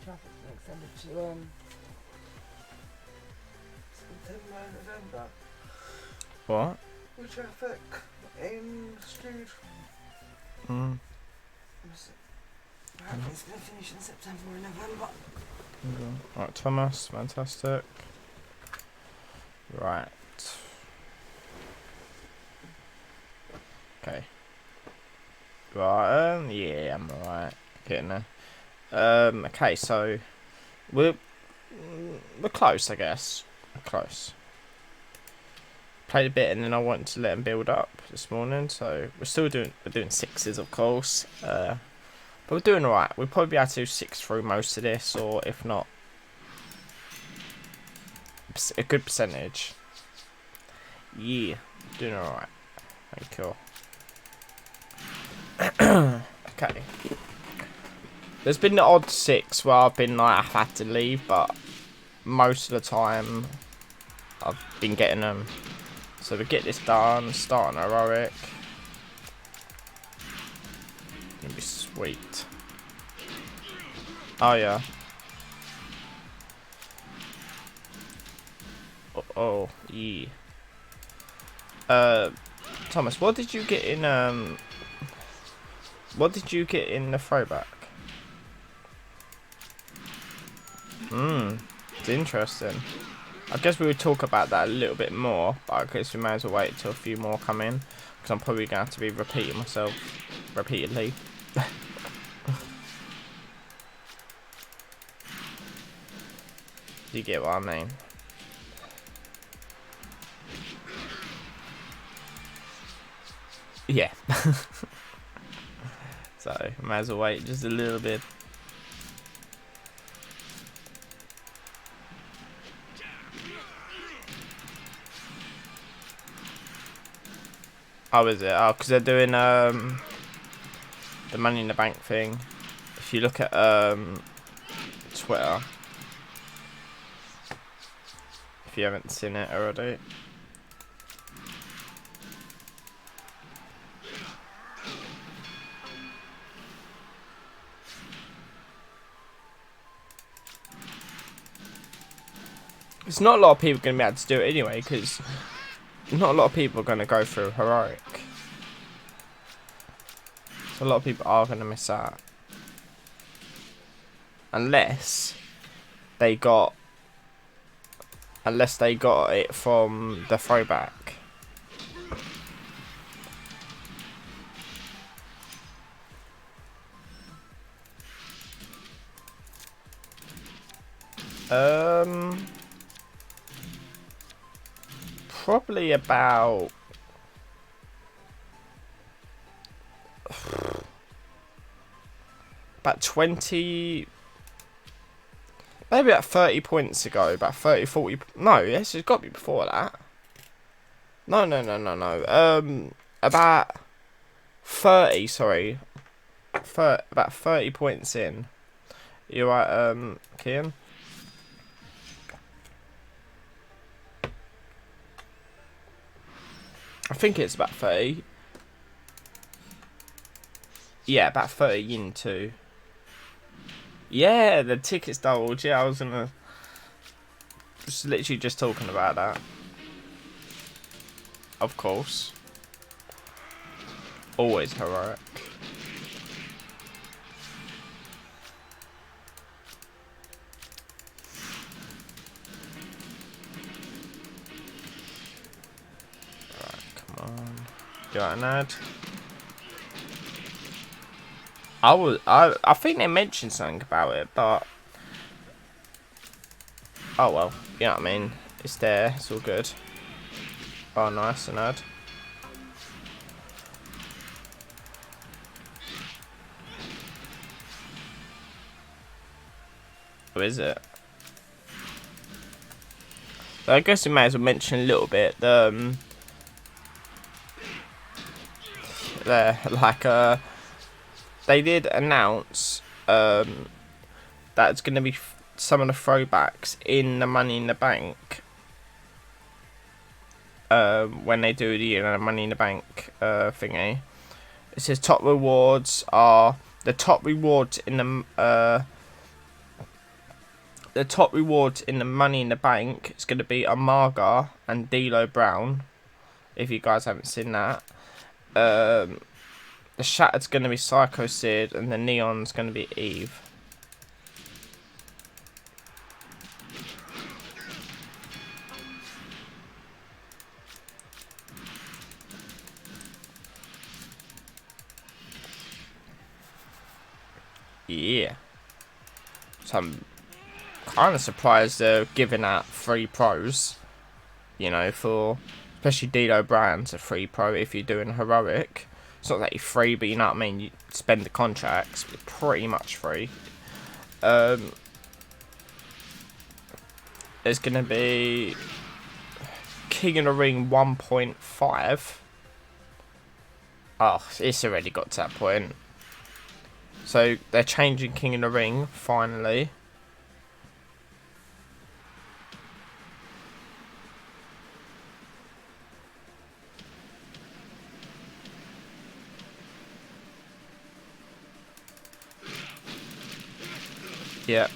Traffic's been extended to September, November. What? With traffic in street. Apparently it's going to finish in September or November. Right, Thomas, fantastic. Right. Okay. Right, yeah, I'm alright. Getting there. Okay, so we're close, I guess. We're close. Played a bit, and then I wanted to let him build up this morning. So we're doing sixes, of course. But we're doing alright. We'll probably be able to do 6 through most of this, or if not, a good percentage. Yeah, doing alright. Thank you. Okay. There's been the odd 6 where I've been like, I've had to leave, but most of the time I've been getting them. So we get this done, start an heroic. Gonna be sweet. Oh yeah. Oh yeah. Thomas, what did you get in what did you get in the throwback? It's interesting. I guess we would talk about that a little bit more, but I guess we may as well wait till a few more come in, because I'm probably going to have to be repeating myself repeatedly. You get what I mean? Yeah. So, may as well wait just a little bit. Oh, is it? Oh, because they're doing the Money in the Bank thing. If you look at Twitter, if you haven't seen it already. It's not a lot of people going to be able to do it anyway, because not a lot of people are going to go through heroic. So a lot of people are going to miss out. Unless they got it from the throwback. Probably about 20, maybe about 30 points ago, about 30, 40, no, yes, it's got to be before that. No, about 30, sorry, about 30 points in. You right, Kian? I think it's about 30. Yeah, about 30 into. Yeah, the tickets doubled. Yeah, I was gonna just literally just talking about that. Of course. Always heroic. Got an ad. I think they mentioned something about it, but oh well, you know what I mean. It's there. It's all good. Oh, nice, an ad. Who is it? So I guess we may as well mention a little bit. They did announce that it's going to be some of the throwbacks in the Money in the Bank when they do the Money in the Bank thingy. It says top rewards are the top rewards in the the top rewards in the Money in the Bank is going to be Amaga and D'Lo Brown. If you guys haven't seen that. The Shattered's going to be Psycho Sid, and the Neon's going to be Eve. Yeah. So I'm kind of surprised they're giving out free pros. You know, for especially D'Lo Brown's a free pro if you're doing heroic. It's not that you're free, but you know what I mean. You spend the contracts, but pretty much free. There's gonna be King of the Ring 1.5. Oh, it's already got to that point. So they're changing King of the Ring finally. Yep.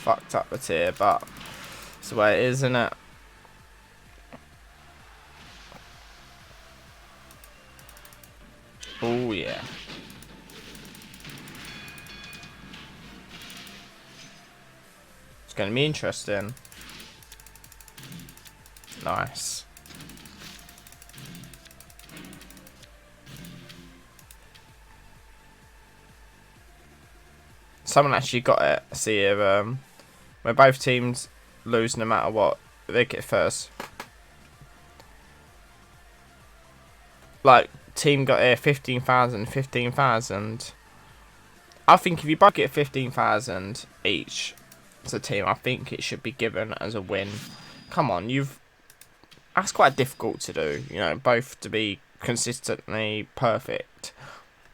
Fucked up the tier, but it's the way it is, isn't it? Oh yeah. It's going to be interesting. Nice. Someone actually got it. See here, where both teams lose no matter what. They get first. Like, team got here 15,000, 15,000. I think if you both get 15,000 each as a team, I think it should be given as a win. Come on, that's quite difficult to do, you know, both to be consistently perfect.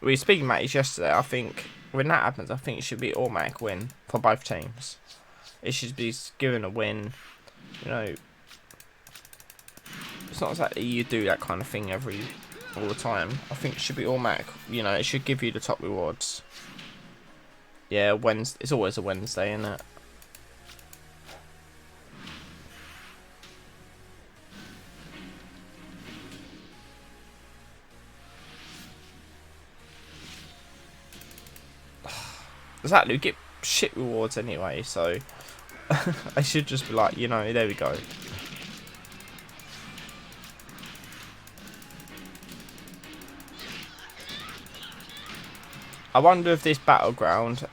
We were speaking about it yesterday. I think when that happens, I think it should be automatic win for both teams. It should be given a win, you know. It's not exactly you do that kind of thing all the time. I think it should be automatic, you know. It should give you the top rewards. Yeah, Wednesday. It's always a Wednesday, isn't it? Exactly, we get shit rewards anyway, so I should just be like, you know, there we go. I wonder if this battleground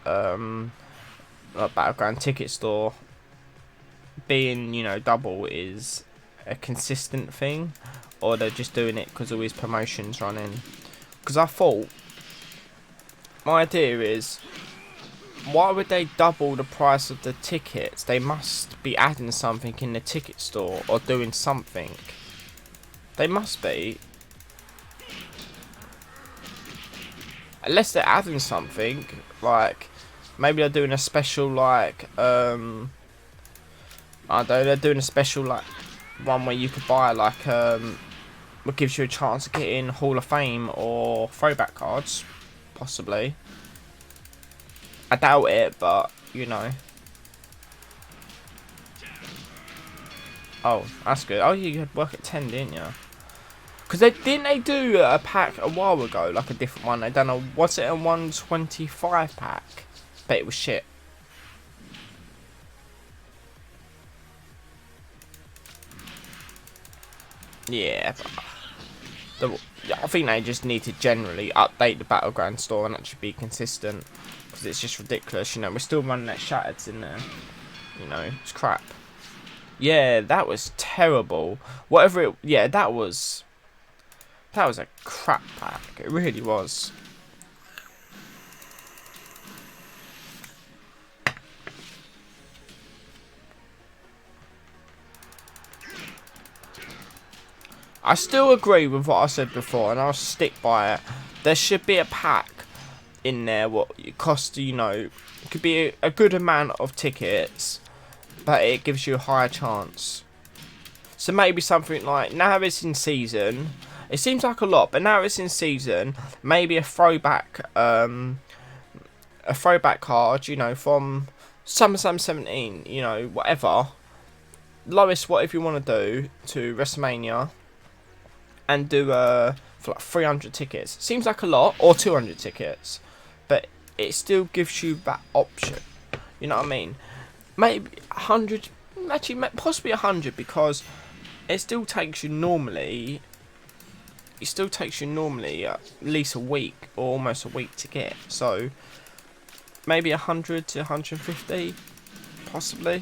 ticket store being, you know, double is a consistent thing, or they're just doing it because all these promotions running. Because I thought, my idea is, why would they double the price of the tickets? They must be adding something in the ticket store or doing something. They must be. Unless they're adding something, like maybe they're doing a special, like I don't know, they're doing a special like one where you could buy like what gives you a chance to get in Hall of Fame or throwback cards, possibly. I doubt it, but you know. Oh, that's good. Oh, you had work at 10, didn't you? Because didn't they do a pack a while ago, like a different one? I don't know. Was it a 125 pack? Bet it was shit. Yeah, but I think they just need to generally update the Battleground store and actually be consistent. Because it's just ridiculous, you know. We're still running that Shattered in there. You know, it's crap. Yeah, that was terrible. Whatever it... Yeah, that was a crap pack. It really was. I still agree with what I said before, and I'll stick by it. There should be a pack in there what it costs, you know, it could be a good amount of tickets, but it gives you a higher chance. So maybe something like, now it's in season, it seems like a lot, but now it's in season, maybe a throwback card, you know, from SummerSlam 17, you know, whatever. Lowest whatever you want to do to WrestleMania. And do for like 300 tickets. Seems like a lot, or 200 tickets. But it still gives you that option. You know what I mean? Maybe 100, actually possibly 100, because it still takes you normally. It still takes you normally at least a week or almost a week to get. So maybe 100 to 150, possibly.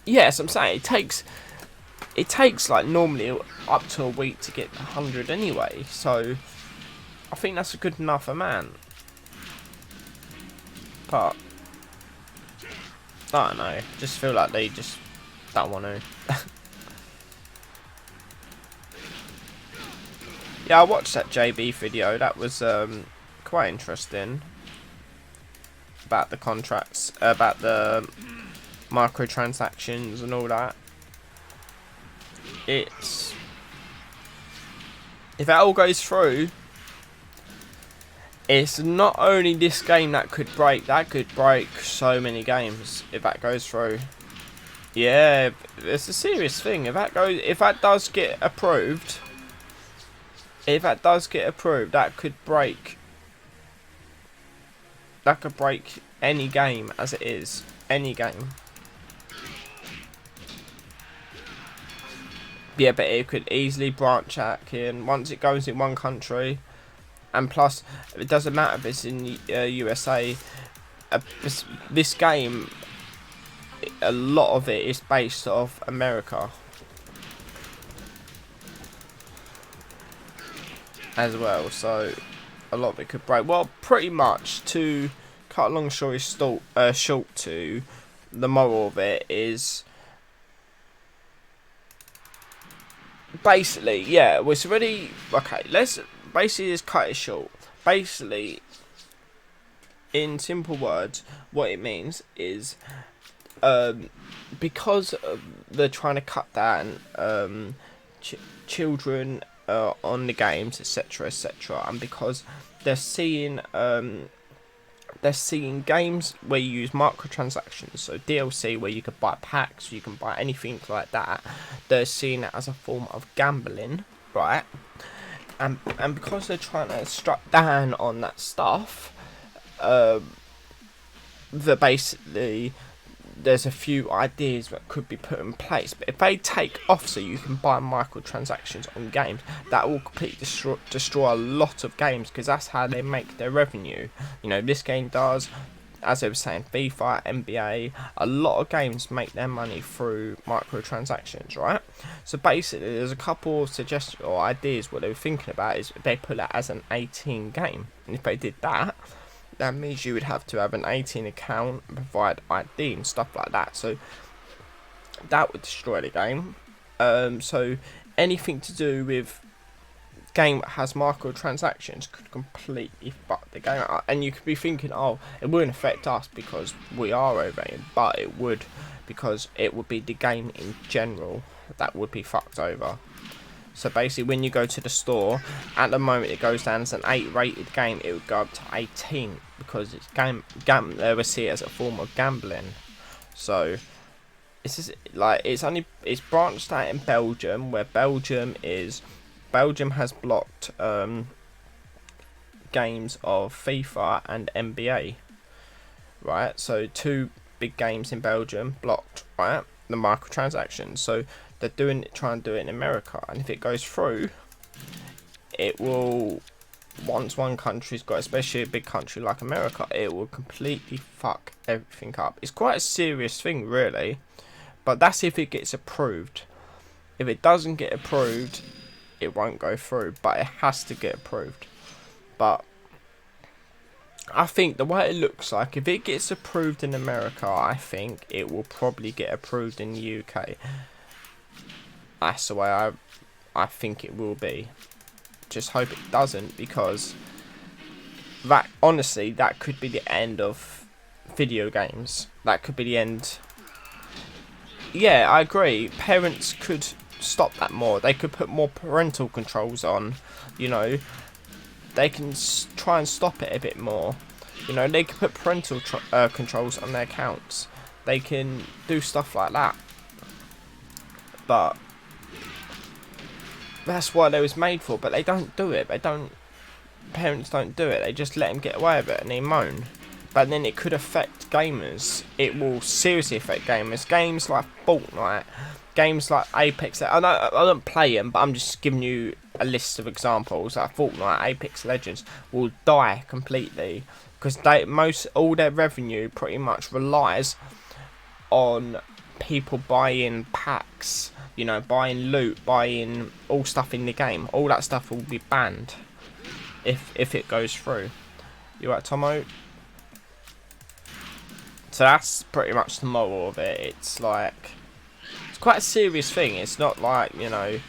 Yes, I'm saying it takes like normally up to a week to get 100 anyway. So I think that's a good enough amount. But I don't know. Just feel like they just don't want to. Yeah, I watched that JB video. That was quite interesting. About the contracts, about the microtransactions and all that. It's... if that all goes through, it's not only this game that could break so many games if that goes through. Yeah, it's a serious thing. If that does get approved, that could break. That could break any game as it is. Any game. Yeah, but it could easily branch out in once it goes in one country. And plus, it doesn't matter if it's in USA. This game, a lot of it is based off America. As well, so a lot of it could break. Well, pretty much, to cut a long story short, to the moral of it is basically, yeah, well, it's already okay. Let's basically just cut it short. Basically, in simple words, what it means is because they're trying to cut down children on the games, etc., etc., and because they're seeing games where you use microtransactions, so DLC where you can buy packs, you can buy anything like that. They're seeing it as a form of gambling, right? And because they're trying to strike down on that stuff, there's a few ideas that could be put in place, but if they take off so you can buy microtransactions on games, that will completely destroy a lot of games, because that's how they make their revenue. You know, this game does, as I was saying, FIFA, NBA, a lot of games make their money through microtransactions, right? So basically, there's a couple of suggestions or ideas. What they were thinking about is they put that as an 18 game, and if they did that, that means you would have to have an 18 account, provide ID and stuff like that. So that would destroy the game. So anything to do with game that has microtransactions could completely fuck the game up. And you could be thinking, oh, it wouldn't affect us because we are over here, but it would, because it would be the game in general that would be fucked over. So basically, when you go to the store, at the moment it goes down as an 8 rated game, it would go up to 18 because it's they would see it as a form of gambling. So it's just, like it's branched out in Belgium, where Belgium has blocked games of FIFA and NBA, right? So 2 big games in Belgium blocked, right? The microtransactions. So they're trying to do it in America, and if it goes through, it will, once one country's got, especially a big country like America, it will completely fuck everything up. It's quite a serious thing, really, but that's if it gets approved. If it doesn't get approved, it won't go through, but it has to get approved. But I think the way it looks like, if it gets approved in America, I think it will probably get approved in the UK. That's the way I think it will be. Just hope it doesn't, because that, honestly, that could be the end of video games. That could be the end. Yeah, I agree. Parents could stop that more. They could put more parental controls on. You know, they can try and stop it a bit more. You know, they can put parental controls on their accounts. They can do stuff like that. But that's what they was made for. But they don't do it. Parents don't do it. They just let them get away with it and they moan. But then it could affect gamers. It will seriously affect gamers. Games like Fortnite, games like Apex. I don't play them, but I'm just giving you a list of examples. Like Fortnite, Apex Legends will die completely because all their revenue pretty much relies on people buying packs. You know, buying loot, buying all stuff in the game. All that stuff will be banned if it goes through. You right, Tomo? So that's pretty much the moral of it. It's like, it's quite a serious thing. It's not like, you know,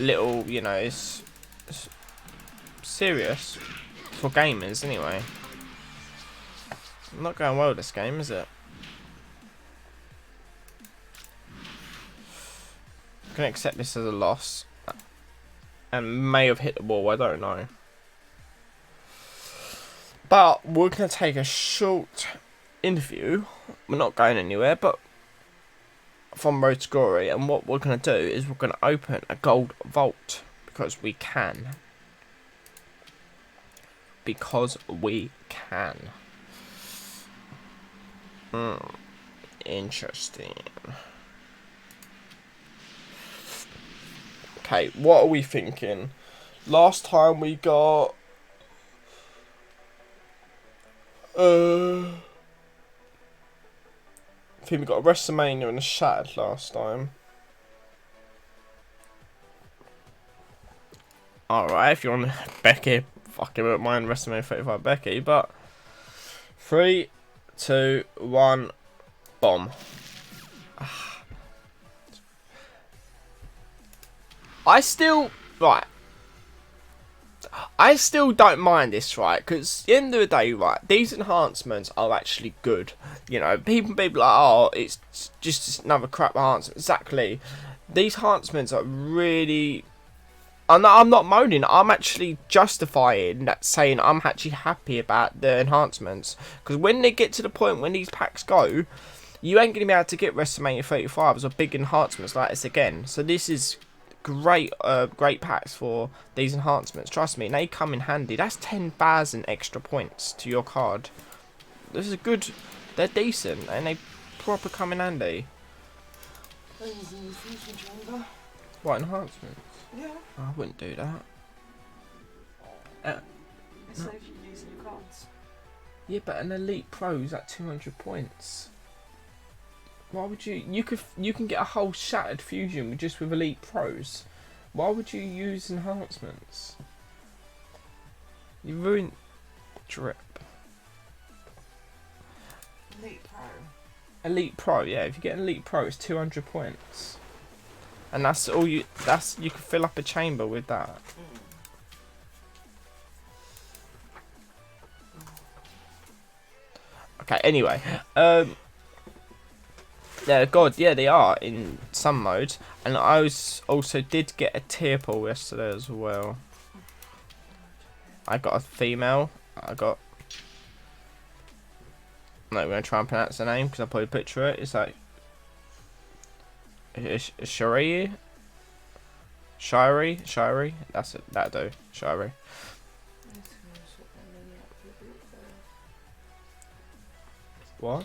little, you know, it's serious for gamers anyway. Not going well this game, is it? I'm gonna accept this as a loss. And may have hit the wall, I don't know. But we're going to take a short interview. We're not going anywhere, but from Road to Glory. And what we're going to do is we're going to open a gold vault. Because we can. Because we can. Interesting. Okay, what are we thinking? Last time we got... I think we got a WrestleMania and a Shattered last time. Alright, if you want Becky, fucking wouldn't mind WrestleMania 35 Becky, but 3, 2, 1, bomb. I still don't mind this, right? Because at the end of the day, right, these enhancements are actually good. You know, people be like, oh, it's just another crap enhancement. Exactly. These enhancements are really... I'm not moaning. I'm actually justifying that, saying I'm actually happy about the enhancements. Because when they get to the point when these packs go, you ain't going to be able to get WrestleMania 35s or big enhancements like this again. So this is... great packs for these enhancements. Trust me, they come in handy. That's 10,000 extra points to your card. This is good. They're decent and they proper come in handy. What enhancements? Yeah. I wouldn't do that. It's so if you're using your cards. Yeah, but an Elite Pro's at 200 points. Why would you? You can get a whole Shattered Fusion just with Elite Pros. Why would you use enhancements? You ruin drip. Elite Pro. Elite Pro, yeah. If you get an Elite Pro, it's 200 points, and that's all you. You can fill up a chamber with that. Okay. Anyway, yeah, God, yeah, they are in some modes, and I also did get a tier pull yesterday as well. I got a female. No, we're gonna try and pronounce the name because I put a picture of it. It's like Shiri. That's it. That do Shiri. What?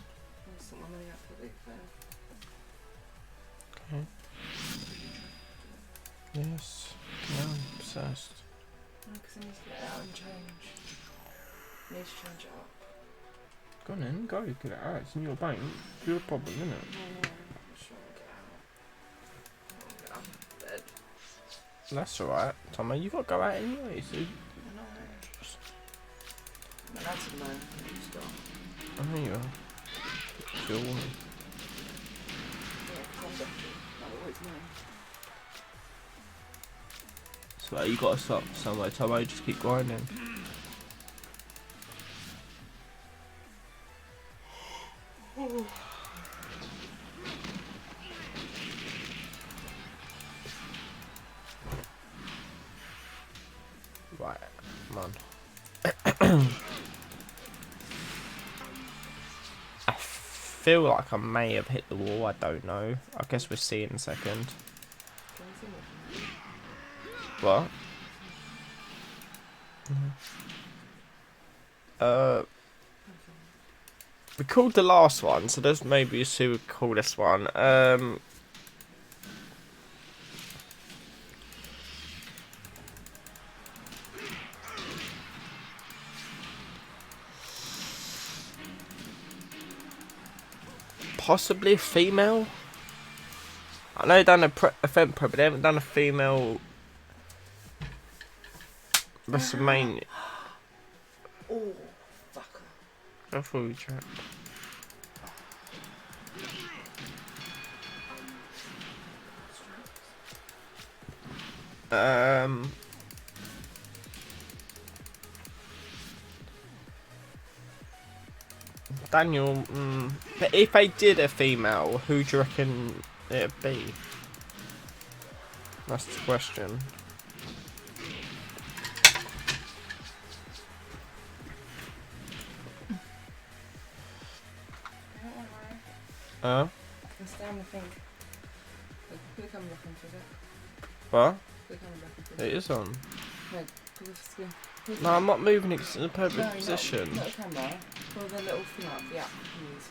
Okay. Yes. No, I'm obsessed. No, because I need to get it out and change. I need to change it up. Go on then, go get it out. It's in your bank. It's your problem, isn't it? No, I'm just trying to get out. I'll get out of bed. That's alright, Tommy. You got to go out anyway. So... I know. My dad's in there. He's gone. I know you are. You're a woman. Yeah, because I'm definitely not always known. So you got to stop somewhere, Tommy. Just keep grinding. Right, come on. I feel like I may have hit the wall. I don't know. I guess we'll see in a second. What? We called the last one, so there's maybe we call this one. Possibly a female. I know they've done a event pro, but they haven't done a female WrestleMania. Oh, fucker. I thought we tried. Daniel, but if they did a female, who do you reckon it'd be? That's the question. It's down the thing. Put the camera back on for a sec. What? Put the camera back on for a sec. It is on. No, put the screen. No, I'm not moving it in a perfect position. Not the camera. Pull the little thing up. Yeah, please.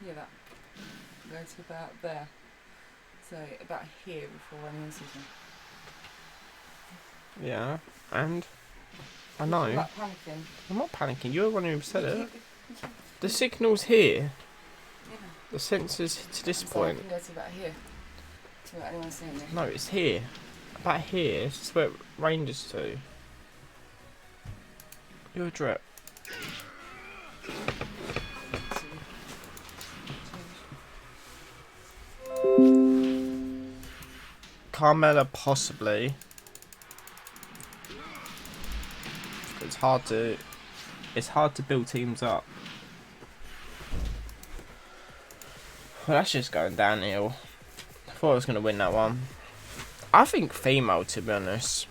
Yeah, that. Go to about there. So about here before anyone sees me. Yeah, and I know. I'm not panicking. I'm not panicking. You're the one who said it. The signal's here. Yeah. The sensor's to this So point. I can go to about here. Without anyone seeing me. No, it's here. About here. It's where it ranges to. You're a drip. Carmella possibly. It's hard to build teams up. Well, that's just going downhill. I thought I was gonna win that one. I think female, to be honest,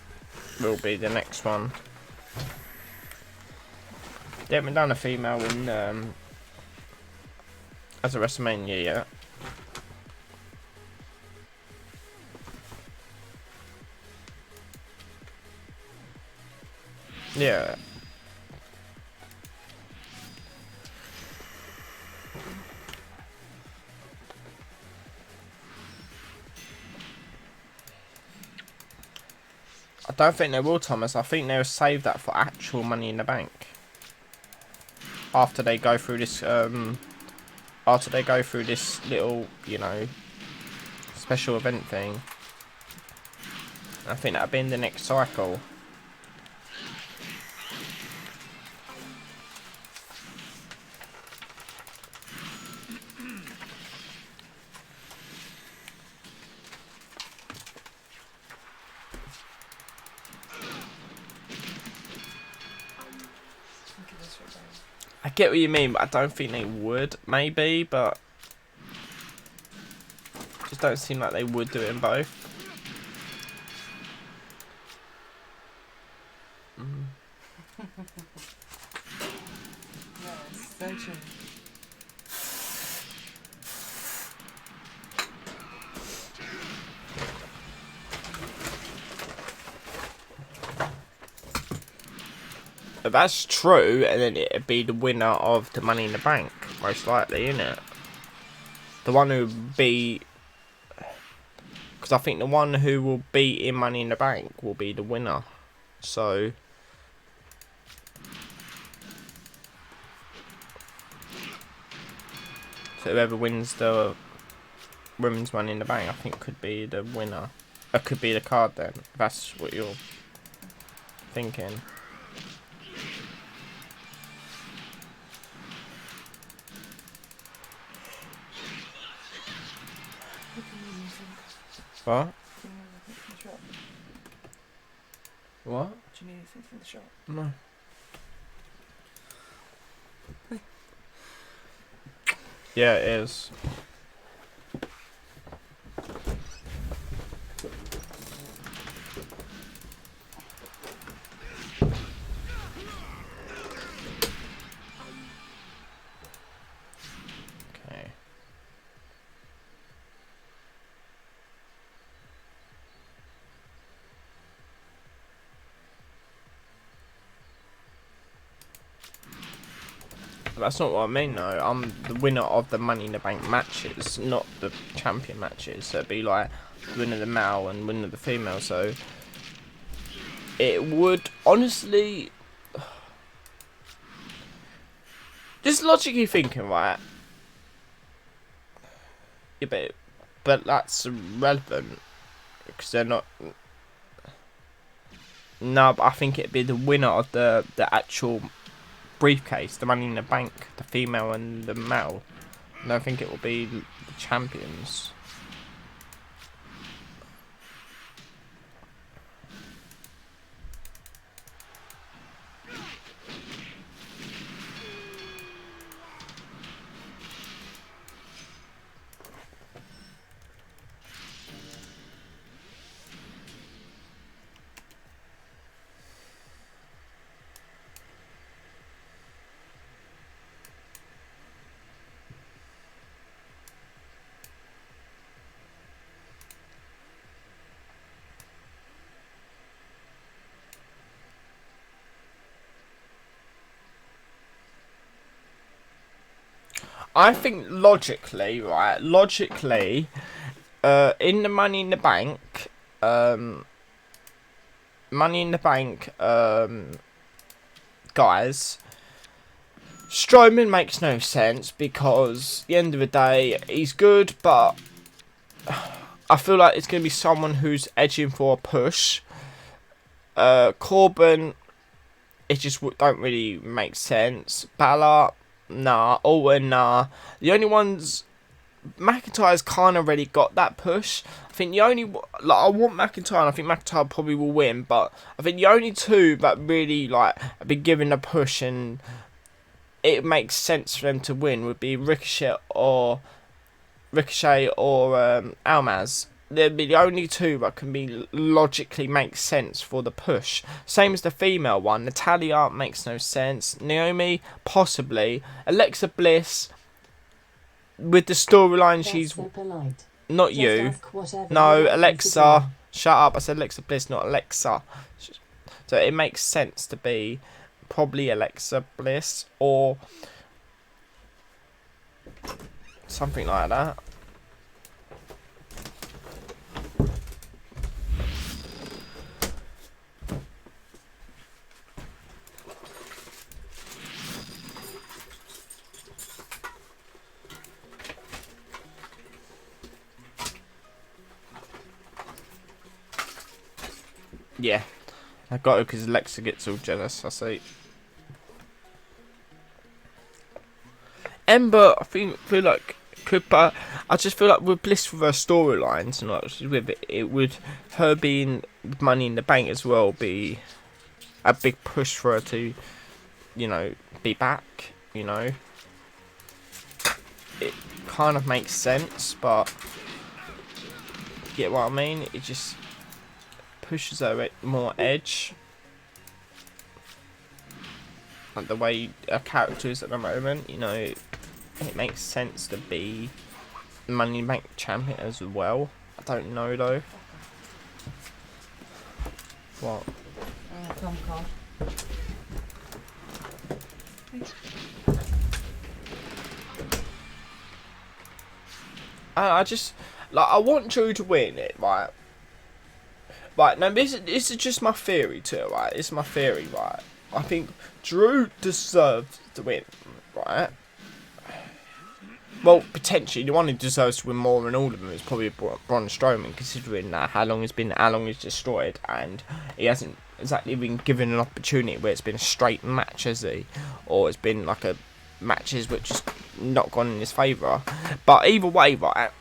will be the next one. They haven't done a female in as a WrestleMania yet. Yeah. I don't think they will, Thomas. I think they'll save that for actual Money in the Bank. After they go through this, little, you know, special event thing. I think that'll be in the next cycle. I get what you mean, but I don't think they would. Maybe, but just don't seem like they would do it in both. Yeah, it's so true. But that's true, and then it'd be the winner of the Money in the Bank, most likely, isn't it? The one who would be... Because I think the one who will be in Money in the Bank will be the winner. So... So whoever wins the Women's Money in the Bank, I think could be the winner. Or could be the card then, if that's what you're thinking. What? Do you need anything from the shop? What? Do you need anything from the shop? No. Yeah, it is. That's not what I mean though. I'm the winner of the Money in the Bank matches, not the champion matches. So it'd be like winner of the male and winner of the female. So it would honestly, just logically thinking, right? Yeah, but that's irrelevant because they're not. No, but I think it'd be the winner of the actual briefcase, the Money in the Bank, the female and the male. And I think it will be the champions. I think logically, right? Logically, in the Money in the Bank, guys, Strowman makes no sense because at the end of the day, he's good, but I feel like it's going to be someone who's edging for a push. Corbin, it just don't really make sense. Bulla, nah. Orton, nah. The only ones, McIntyre's kind of already got that push. I think the only, like, I want McIntyre, and I think McIntyre probably will win, but I think the only two that really, like, have been given a push and it makes sense for them to win would be Ricochet or Almas. They'd be the only two that can be logically make sense for the push. Same as the female one. Natalia makes no sense. Naomi, possibly. Alexa Bliss, with the storyline she's... So polite. Not Just you. No, Alexa. Shut up. I said Alexa Bliss, not Alexa. So it makes sense to be probably Alexa Bliss or something like that. Yeah, I got it because Alexa gets all jealous. I see. Ember, I feel like Cooper. I just feel like with Bliss with her storylines and like with it would her being Money in the Bank as well be a big push for her to, you know, be back. You know, it kind of makes sense, but get what I mean? It just pushes her more edge, like the way her character is at the moment. You know, it makes sense to be Money in the Bank champion as well. I don't know though. What? Come, Karl. I just like I want Drew to win it, right? Right, now this is just my theory too, right? It's my theory, right? I think Drew deserves to win, right? Well, potentially, the one who deserves to win more than all of them is probably Braun Strowman, considering that how long he's destroyed, and he hasn't exactly been given an opportunity where it's been a straight match, has he? Or it's been like a matches which has not gone in his favour. But either way, right?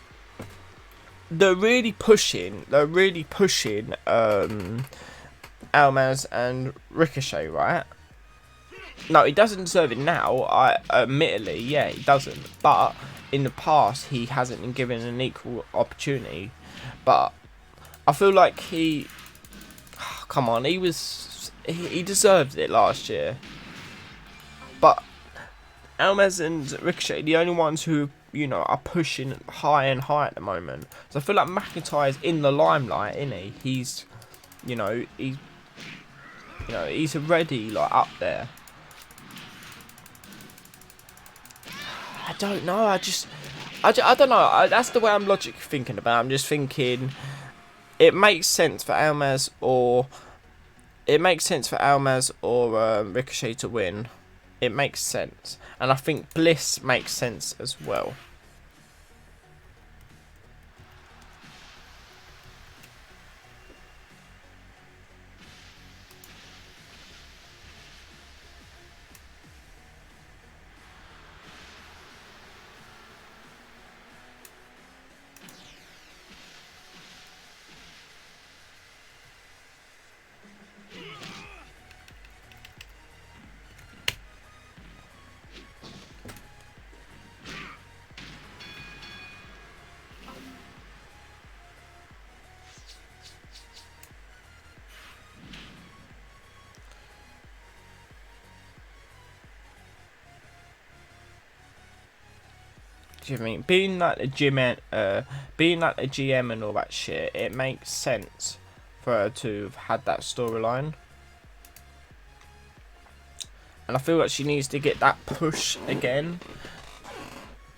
They're really pushing Almas and Ricochet, right? No, he doesn't deserve it now. Admittedly, yeah, he doesn't. But in the past, he hasn't been given an equal opportunity. But I feel like come on, he deserved it last year. But Almas and Ricochet, the only ones who, you know, are pushing high and high at the moment. So I feel like McIntyre's in the limelight, isn't he? He's already like up there. I don't know. I don't know. That's the way I'm logically thinking about it. I'm just thinking it makes sense for Almaz or Ricochet to win. It makes sense, and I think Bliss makes sense as well. Do you mean being like the GM and all that shit? It makes sense for her to have had that storyline, and I feel like she needs to get that push again.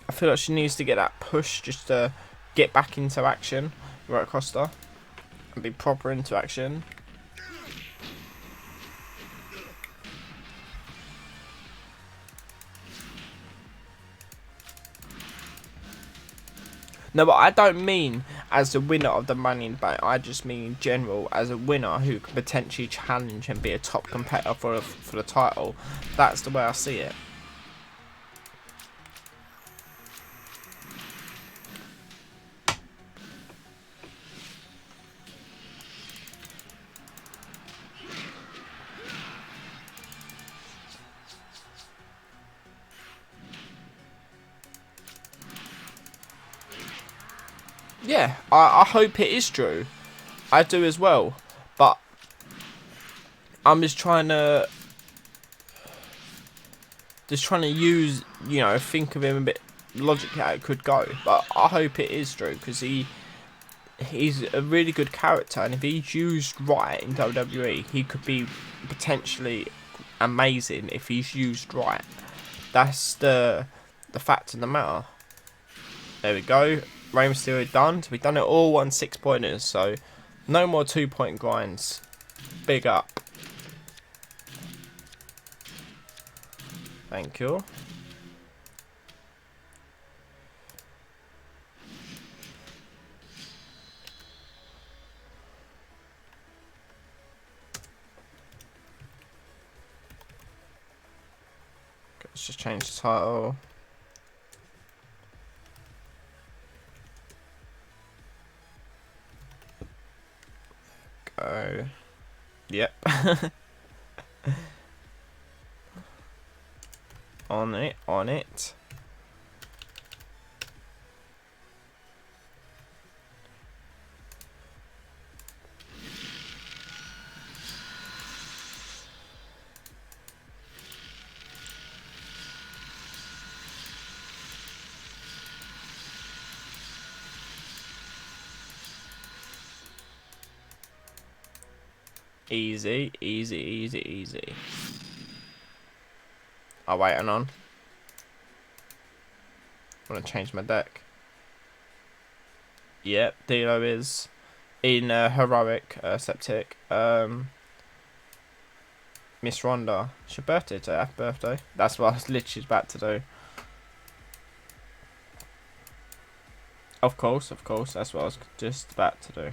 I feel like she needs to get that push just to get back into action right across her and be proper into action. No, but I don't mean as the winner of the Money in the Bank. I just mean in general as a winner who could potentially challenge and be a top competitor for the title. That's the way I see it. Yeah, I hope it is true. I do as well. But I'm just trying to use, you know, think of him a bit logically how it could go. But I hope it is true because he's a really good character, and if he's used right in WWE, he could be potentially amazing if he's used right. That's the fact of the matter. There we go. Rey Mysterio done. So we've done it all on 6-pointers, so no more 2-point grinds. Big up. Thank you. Let's just change the title. Go. Yep. On it. Easy, easy, easy, easy. I'll wait on. I want to change my deck. Yep, Dilo is in heroic septic. Miss Ronda, it's your birthday today. Happy birthday. That's what I was literally about to do. Of course, that's what I was just about to do.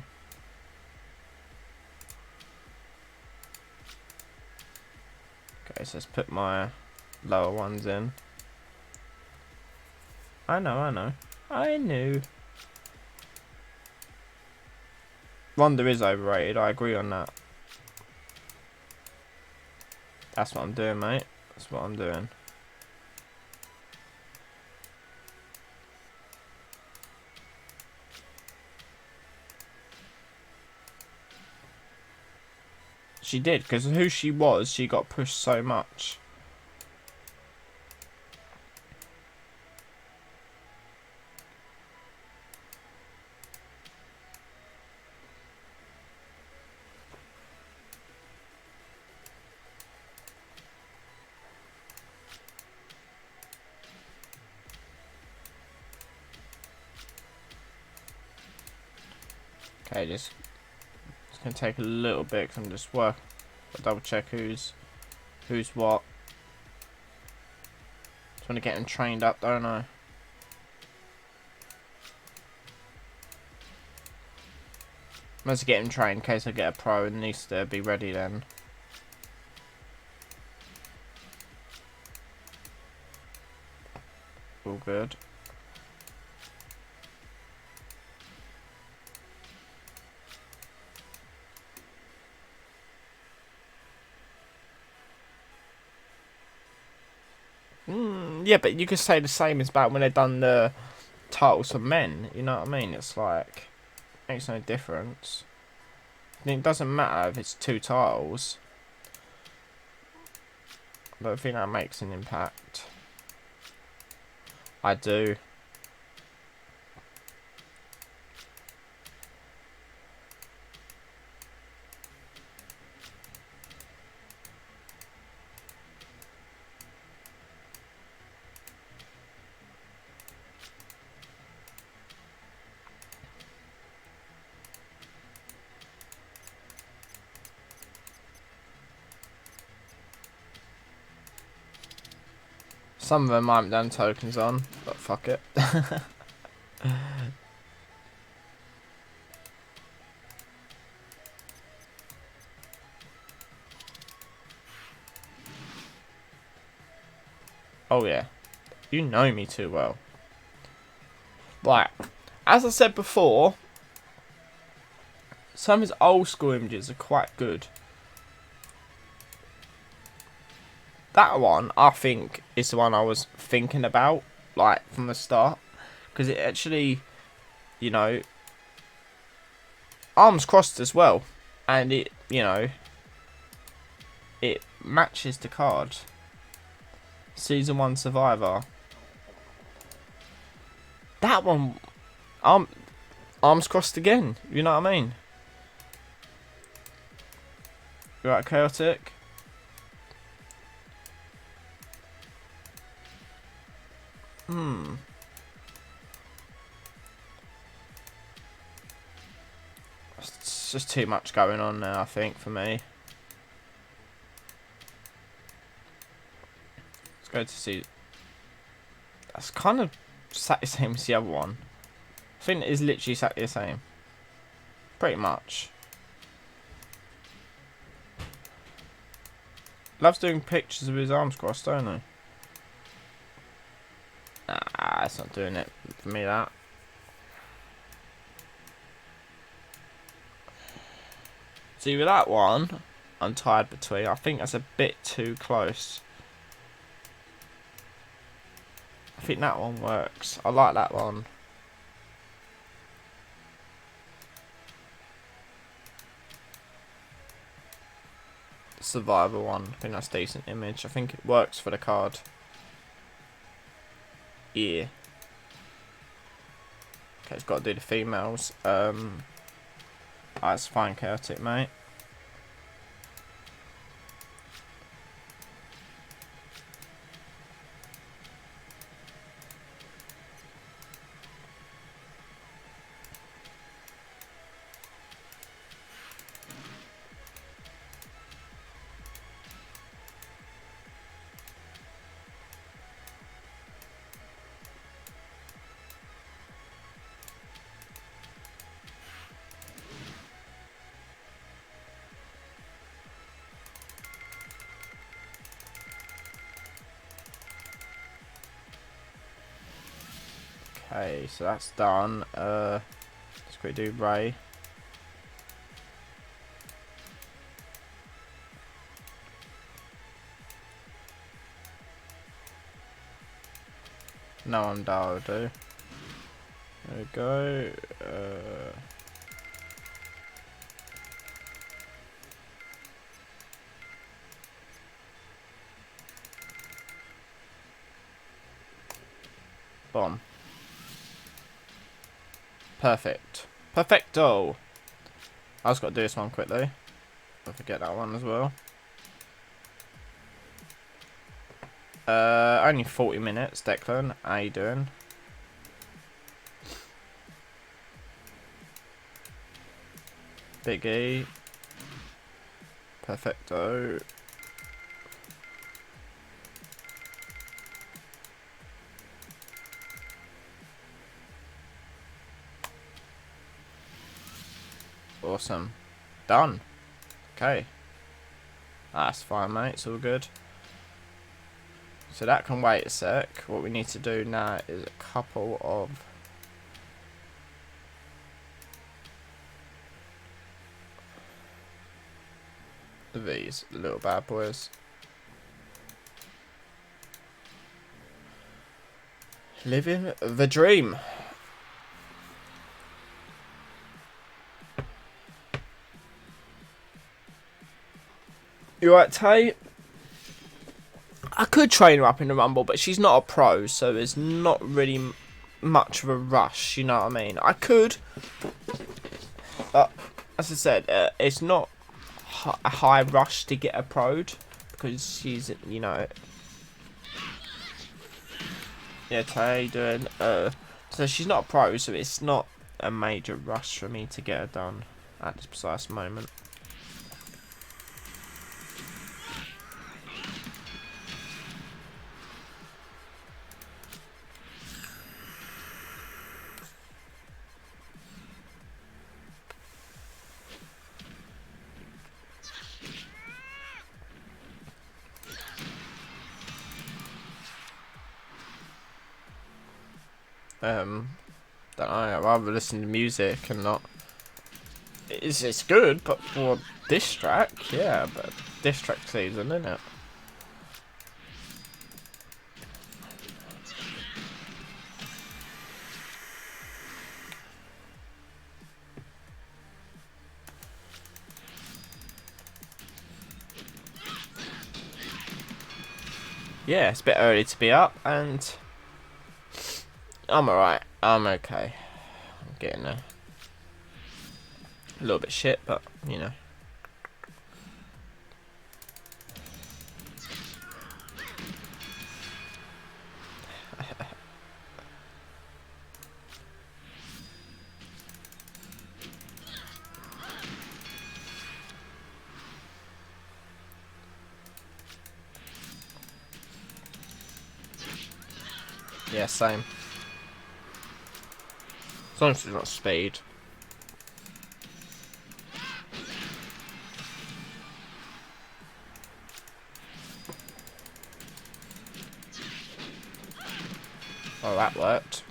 Okay, so let's put my lower ones in. I know. Ronda is overrated, I agree on that. That's what I'm doing, mate. That's what I'm doing. She did, because who she was, she got pushed so much. Okay, just it's gonna take a little bit. Cause I'm just double check who's what. Just want to get him trained up, don't I? Must get him trained in case I get a pro and needs to be ready then. All good. Yeah, but you could say the same as about when they've done the titles for men. You know what I mean? It's like, makes no difference. I mean, it doesn't matter if it's 2 titles. I don't think that makes an impact. I do. Some of them I haven't done tokens on, but fuck it. Oh yeah, you know me too well. Right, as I said before, some of his old school images are quite good. That one, I think, is the one I was thinking about, like, from the start. Because it actually, you know, arms crossed as well. And it, you know, it matches the card. Season 1 Survivor. That one, arms crossed again, you know what I mean? Right, Chaotic. It's just too much going on now, I think, for me. Let's go to see. That's kind of exactly the same as the other one. I think it is literally exactly the same. Pretty much. Loves doing pictures of his arms crossed, don't he? Nah, it's not doing it for me, that. See, with that one, I'm tired between. I think that's a bit too close. I think that one works. I like that one. Survivor one. I think that's a decent image. I think it works for the card. Yeah. Okay, it's got to do the females. That's fine, Chaotic, mate. Okay, so that's done. Let's quickly do Ray. No one will do. There we go. Bomb. Perfect. Perfecto. I just got to do this one quickly. I forget that one as well. Only 40 minutes, Declan. How you doing? Big E. Perfecto. Awesome. Done. Okay. That's fine, mate. It's all good. So that can wait a sec. What we need to do now is a couple of... these little bad boys. Living the dream. You right, Tay? I could train her up in the Rumble, but she's not a pro, so there's not really much of a rush, you know what I mean? I could, but as I said, it's not a high rush to get her pro'd, because she's, you know... Yeah, Tay, how you doing? So she's not a pro, so it's not a major rush for me to get her done at this precise moment. Don't know, I'd rather listen to music and not... It's good, but for diss track, yeah, but diss track season, isn't it? Yeah, it's a bit early to be up, and I'm alright. I'm okay. I'm getting there. A little bit shit, but, you know. Yeah, same. As long as it's not speed. Oh, that worked.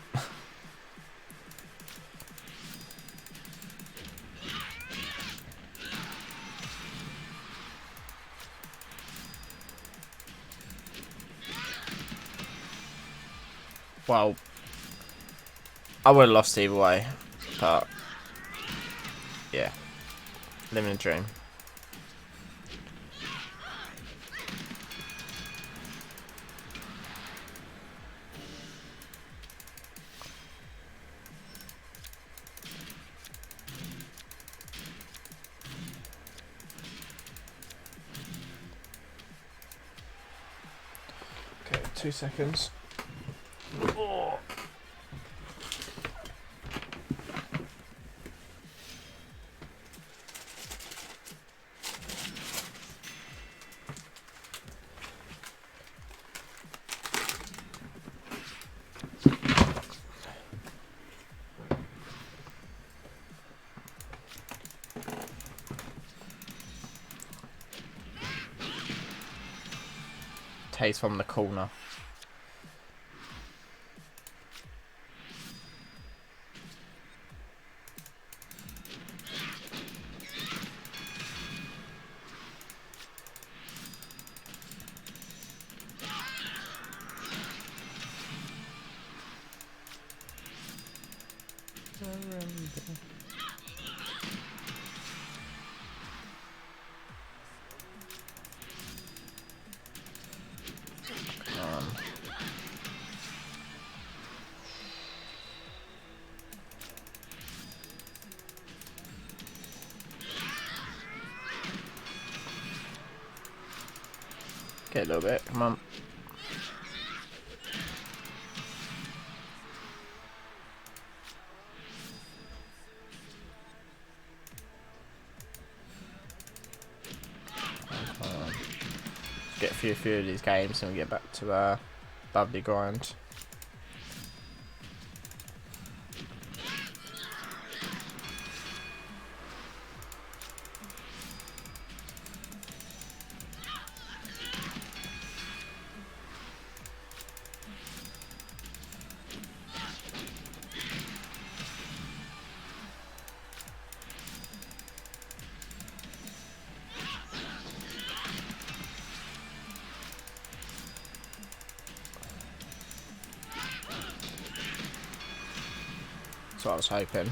Well, I would have lost either way, but yeah, living a dream. Okay, 2 seconds. Oh. Taste from the corner. Get a little bit, come on. few of these games and we get back to lovely grind. That's what I was hoping.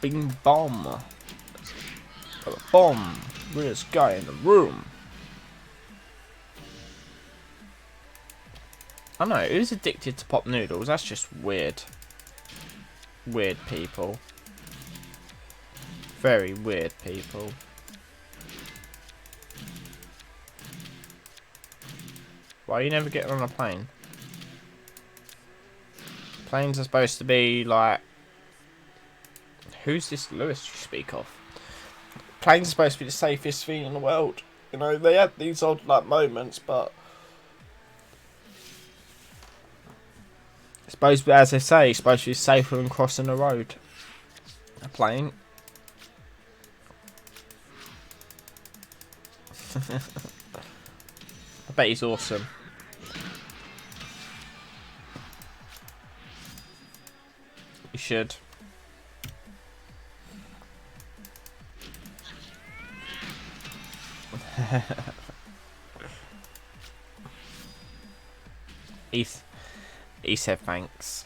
Bing bomb. Got a bomb. Weirdest guy in the room. I know, who's addicted to pop noodles? That's just weird. Weird people. Very weird people. Why are you never getting on a plane? Planes are supposed to be like... Who's this Lewis you speak of? Planes are supposed to be the safest thing in the world. You know, they have these odd like moments, but... It's supposed to be, as they say, it's supposed to be safer than crossing the road. A plane. I bet he's awesome. You should. He said thanks.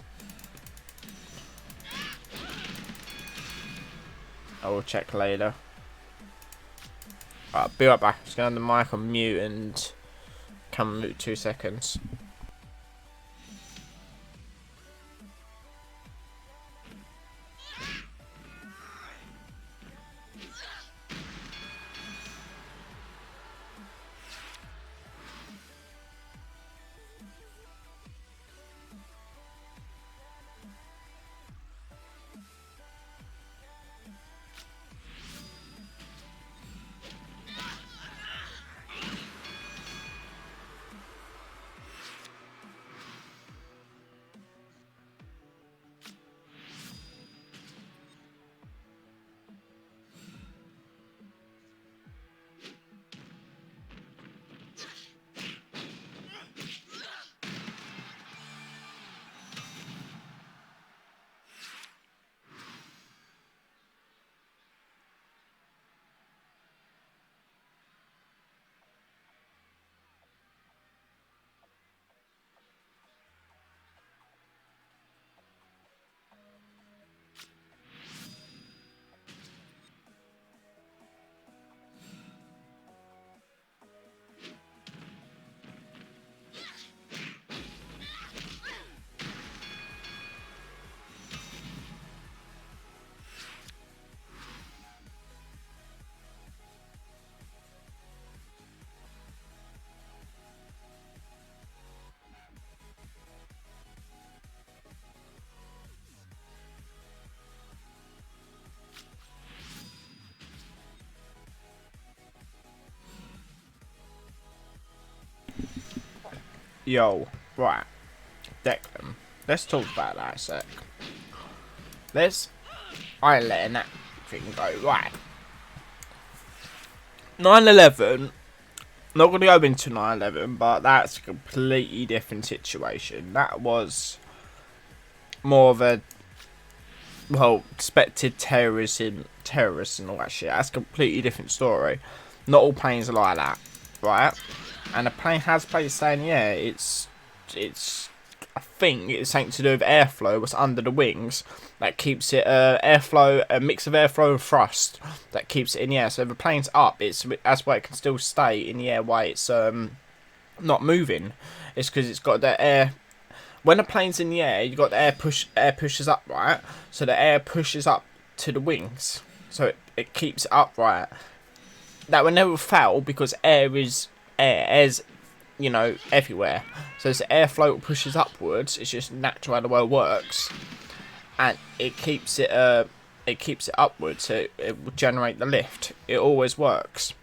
I will check later. Alright, be right back. Just going to the mic on mute and come mute 2 seconds. Yo, right, Declan, let's talk about that a sec. I ain't letting that thing go, right. 9/11, not going to go into 9/11, but that's a completely different situation. That was more of a, well, expected terrorists and all that shit. That's a completely different story. Not all planes are like that, right? And a plane has plates saying, yeah, it's I think it's something to do with airflow, what's under the wings, that keeps it, airflow, a mix of airflow and thrust, that keeps it in the air. So if the plane's up, that's why it can still stay in the air while it's not moving. It's because it's got the air. When a plane's in the air, you got the air pushes up, right? So the air pushes up to the wings, so it keeps it upright. That will never fail because air's, you know, everywhere. So as the airflow pushes upwards, it's just natural how the world works, and it keeps it it keeps it upwards, so it will generate the lift. It always works.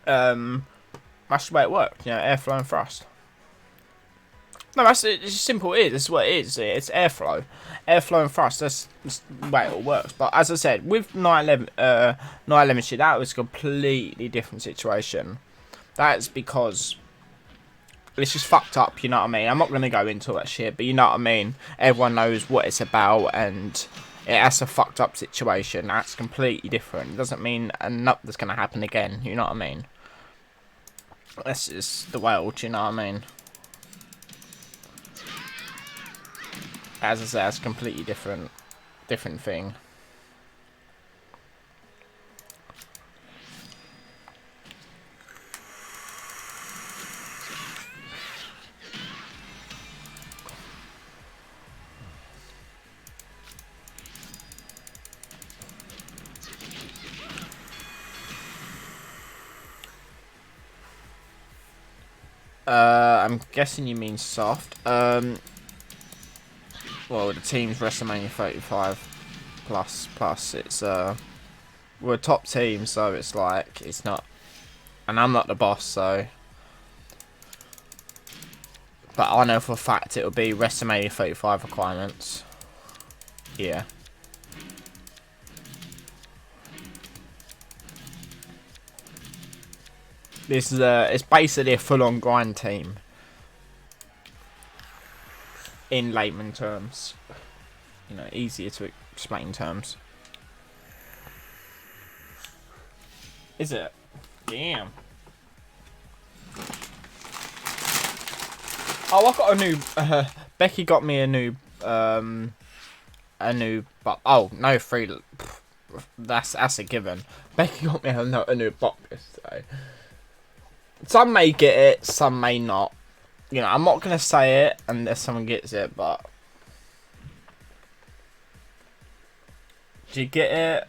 That's the way it works, you know, airflow and thrust. No, that's it's simple. It is. That's what it is. It's airflow, and thrust. That's the way it all works. But as I said, with 911 shit, that was a completely different situation. That's because it's just fucked up. You know what I mean? I'm not gonna go into that shit, but you know what I mean. Everyone knows what it's about, and that's a fucked up situation. That's completely different. It doesn't mean nothing's gonna happen again. You know what I mean? That's just the world. You know what I mean? As I said, it's a completely different thing. I'm guessing you mean soft. Well, the team's WrestleMania 35 plus. It's we're a top team, so it's like it's not, and I'm not the boss, so. But I know for a fact it'll be WrestleMania 35 requirements. Yeah. This is it's basically a full-on grind team. In layman terms, you know, easier to explain terms. Is it? Damn. Oh, I got a new. Becky got me a new. But oh no, free. That's a given. Becky got me a new box yesterday. Some may get it, some may not. You know, I'm not gonna say it unless someone gets it, but do you get it?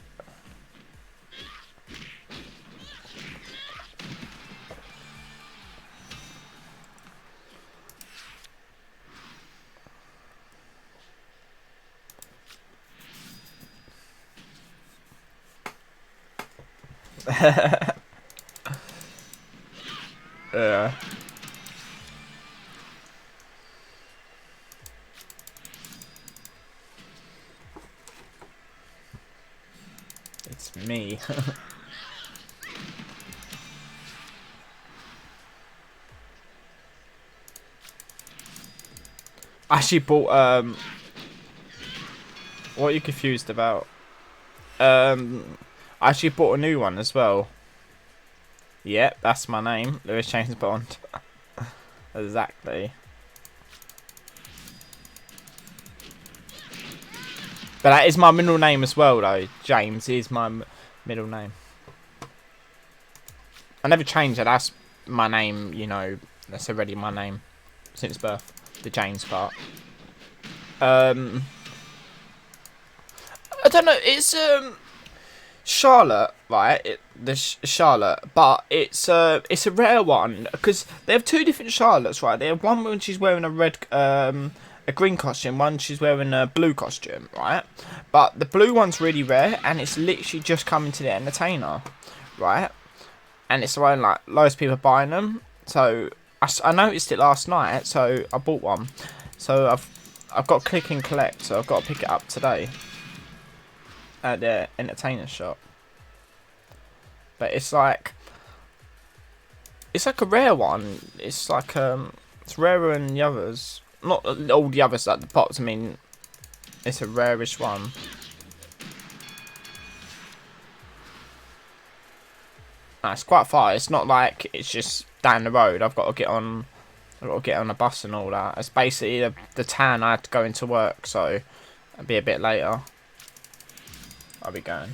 Yeah. It's me. I actually bought what are you confused about? I actually bought a new one as well. Yep, that's my name, Lewis James Bond. Exactly. But that is my middle name as well, though. James is my middle name. I never changed it. That's my name, you know. That's already my name since birth. The James part. I don't know. It's Charlotte, right? Charlotte, but it's a rare one because they have two different Charlottes, right? They have one when she's wearing a green costume, one she's wearing a blue costume, right? But the blue one's really rare, and it's literally just coming to the Entertainer, right? And it's around like loads of people buying them. So I noticed it last night, so I bought one. So I've got click and collect, so I've got to pick it up today at the Entertainer shop. But it's like a rare one. It's like it's rarer than the others. Not all the others like the pops. I mean, it's a rarish one. It's quite far. It's not like it's just down the road. I've got to get on a bus and all that. It's basically the town I had to go into work, so it'll be a bit later. I'll be going.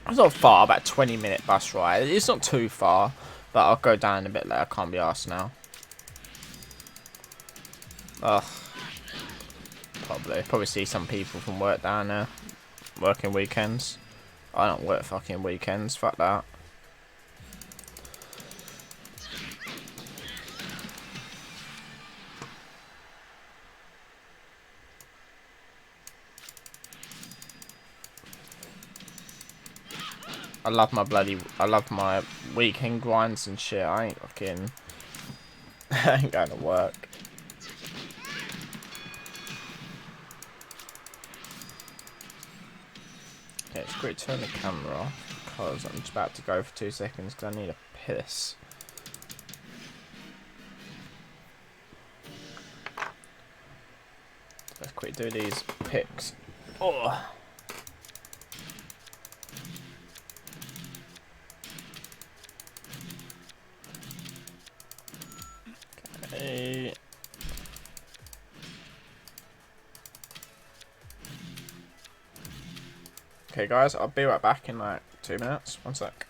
It's not far, about 20-minute bus ride. It's not too far, but I'll go down a bit later. I can't be arsed now. Ugh. Probably see some people from work down there working weekends. I don't work fucking weekends. Fuck that. love my weekend grinds and shit. I ain't fucking, I ain't going to work. Okay, it's great to turn the camera off because I'm just about to go for 2 seconds because I need a piss. Let's quickly do these picks. Oh. Okay. Okay, guys, I'll be right back in like 2 minutes. 1 sec.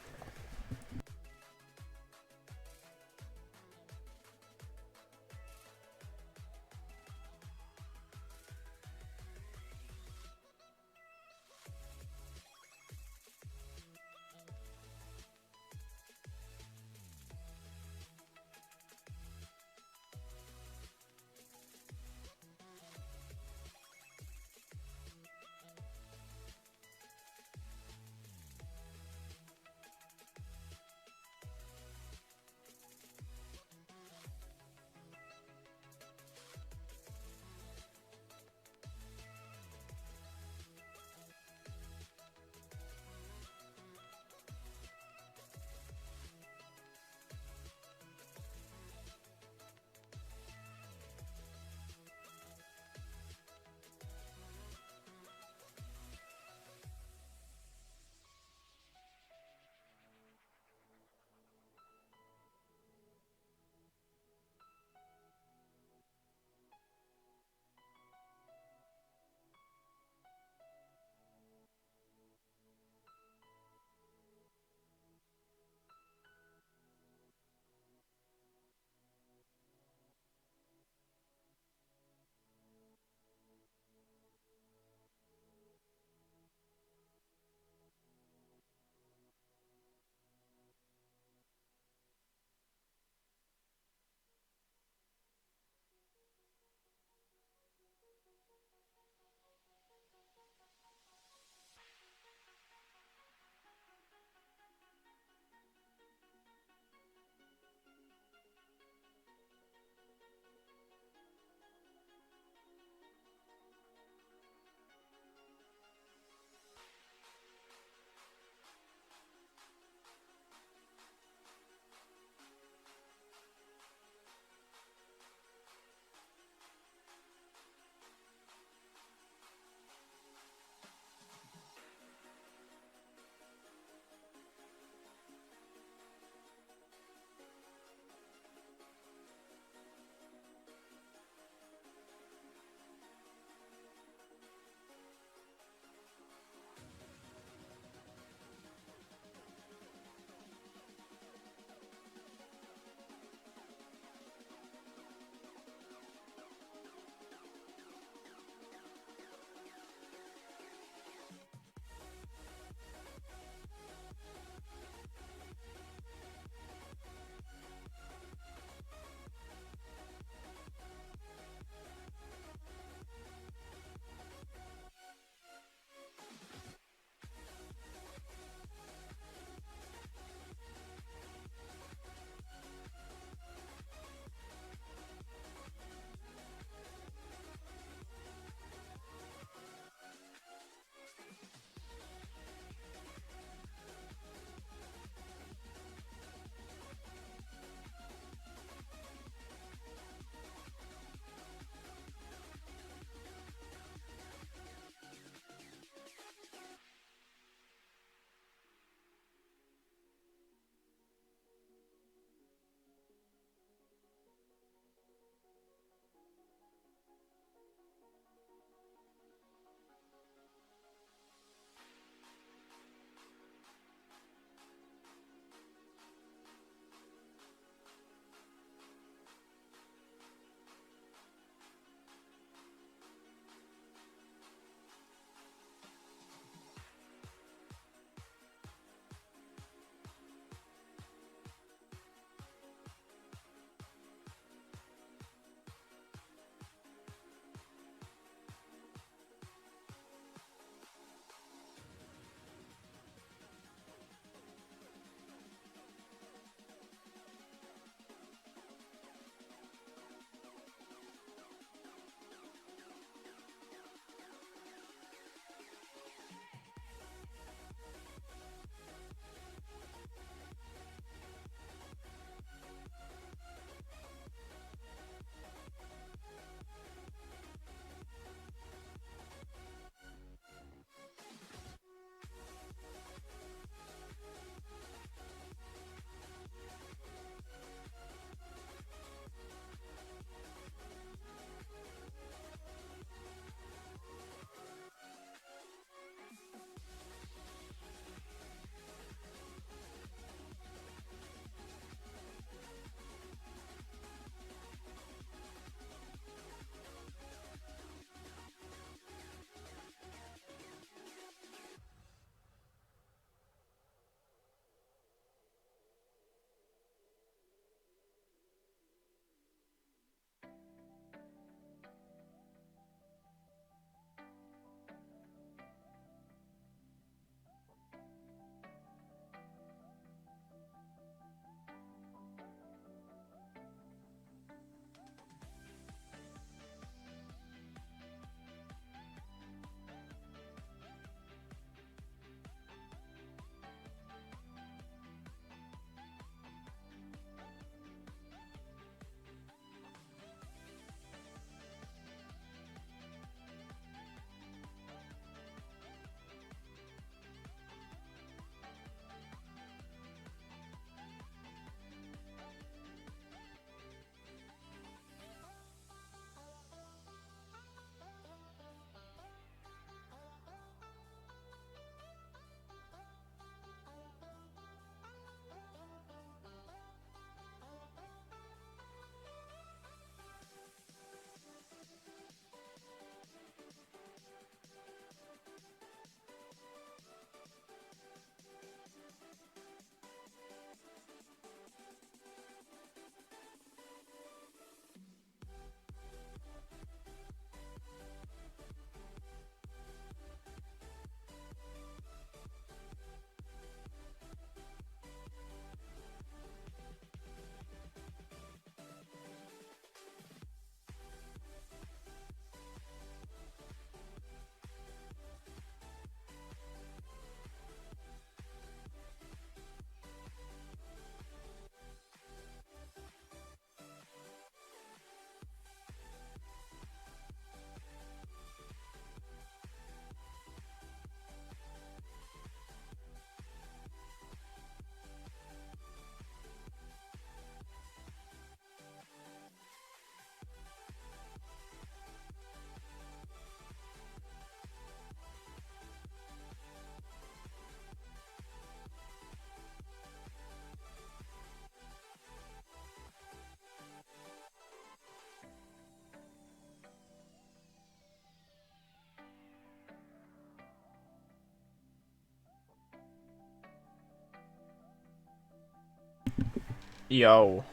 Yo.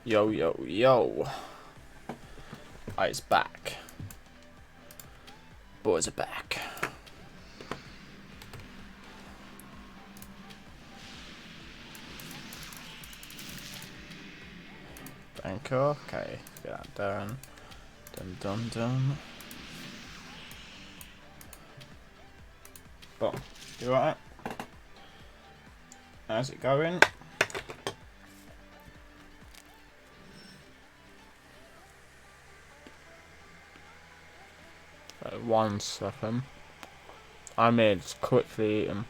Yo, yo, yo. Oh, it's back. Boys are back. Anchor. Okay, get that done. Dun dun dun. Boom. You alright? How's it going? 1 second. I made quickly eat 'em.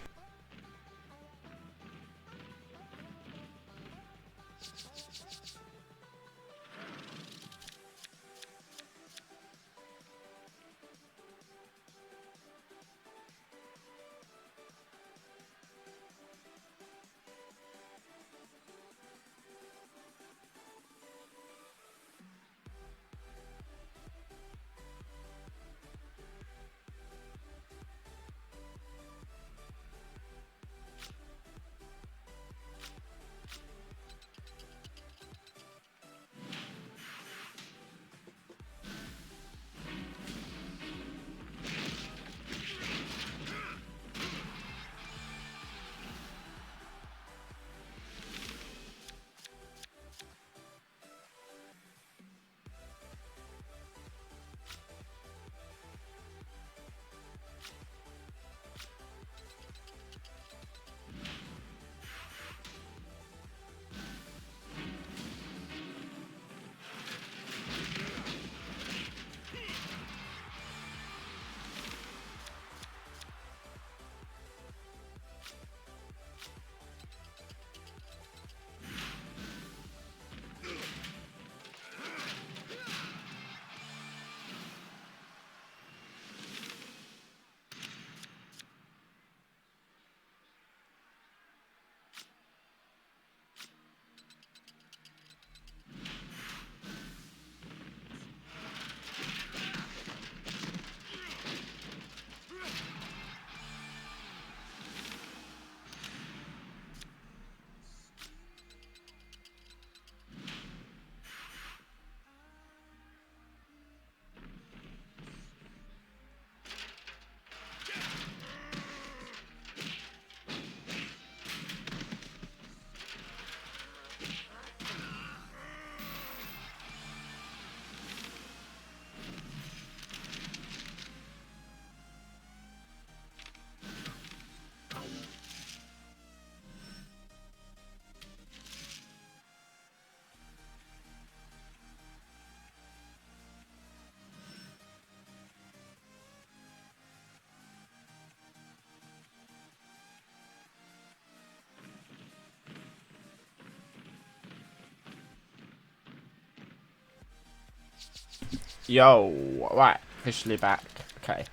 Yo, right, officially back. Okay.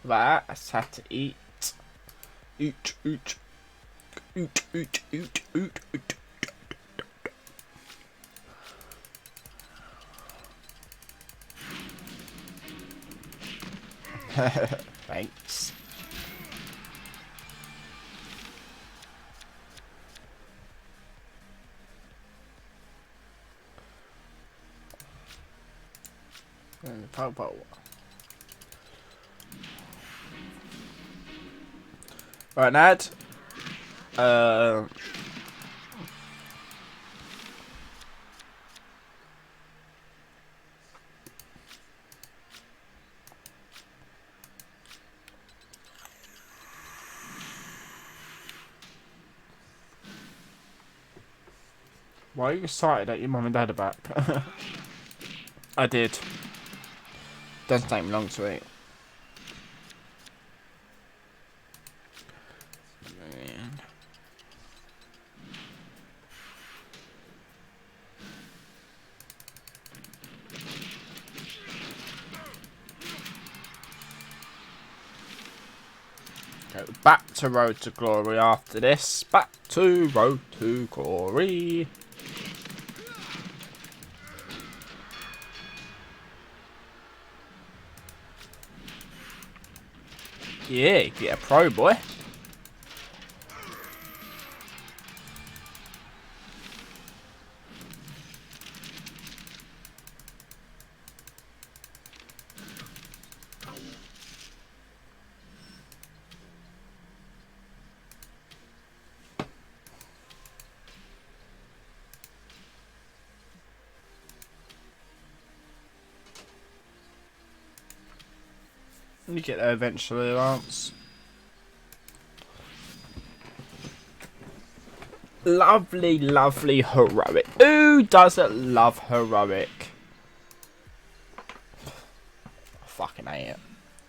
Right, I just had to eat. Eat, eat, eat, eat, eat, eat, eat. Thanks. Popo. Right, Nad. Why are you excited that your mum and dad are back? I did. Doesn't take me long to eat. Go back to Road to Glory after this. Back to Road to Glory. Yeah, get a pro, boy. You get there eventually, Lance. Lovely, lovely heroic. Who doesn't love heroic? I fucking hate it.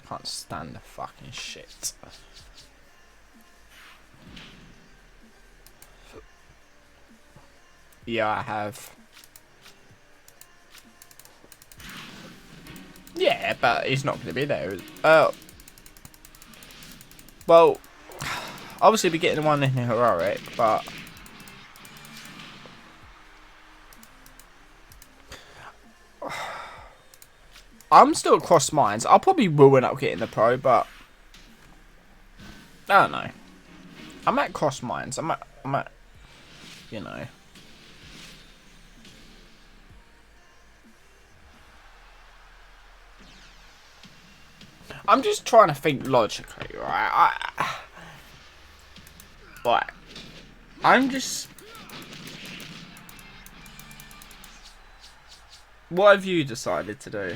Can't stand the fucking shit. Yeah, I have. Yeah, but he's not going to be there. Well, obviously we're getting one in heroic, but I'm still at cross minds. I'll probably will end up getting the pro, but I don't know. I'm at cross minds. I'm at, you know. I'm just trying to think logically, right? I'm just. What have you decided to do?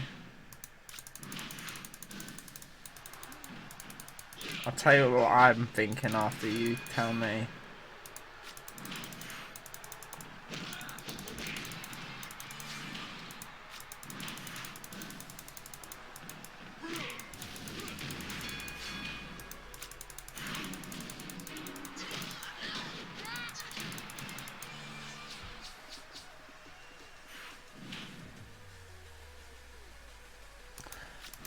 I'll tell you what I'm thinking after you tell me.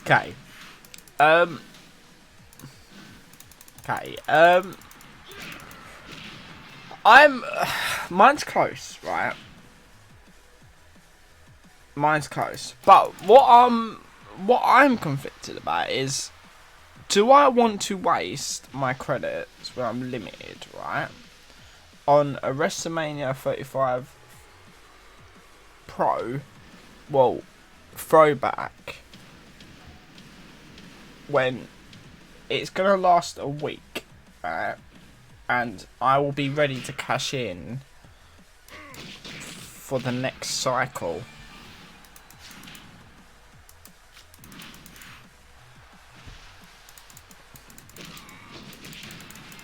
Okay. Okay. Mine's close, right? Mine's close. But what I'm conflicted about is, do I want to waste my credits where I'm limited, right, on a WrestleMania 35 Pro, well, throwback, when it's gonna last a week, right? And I will be ready to cash in for the next cycle.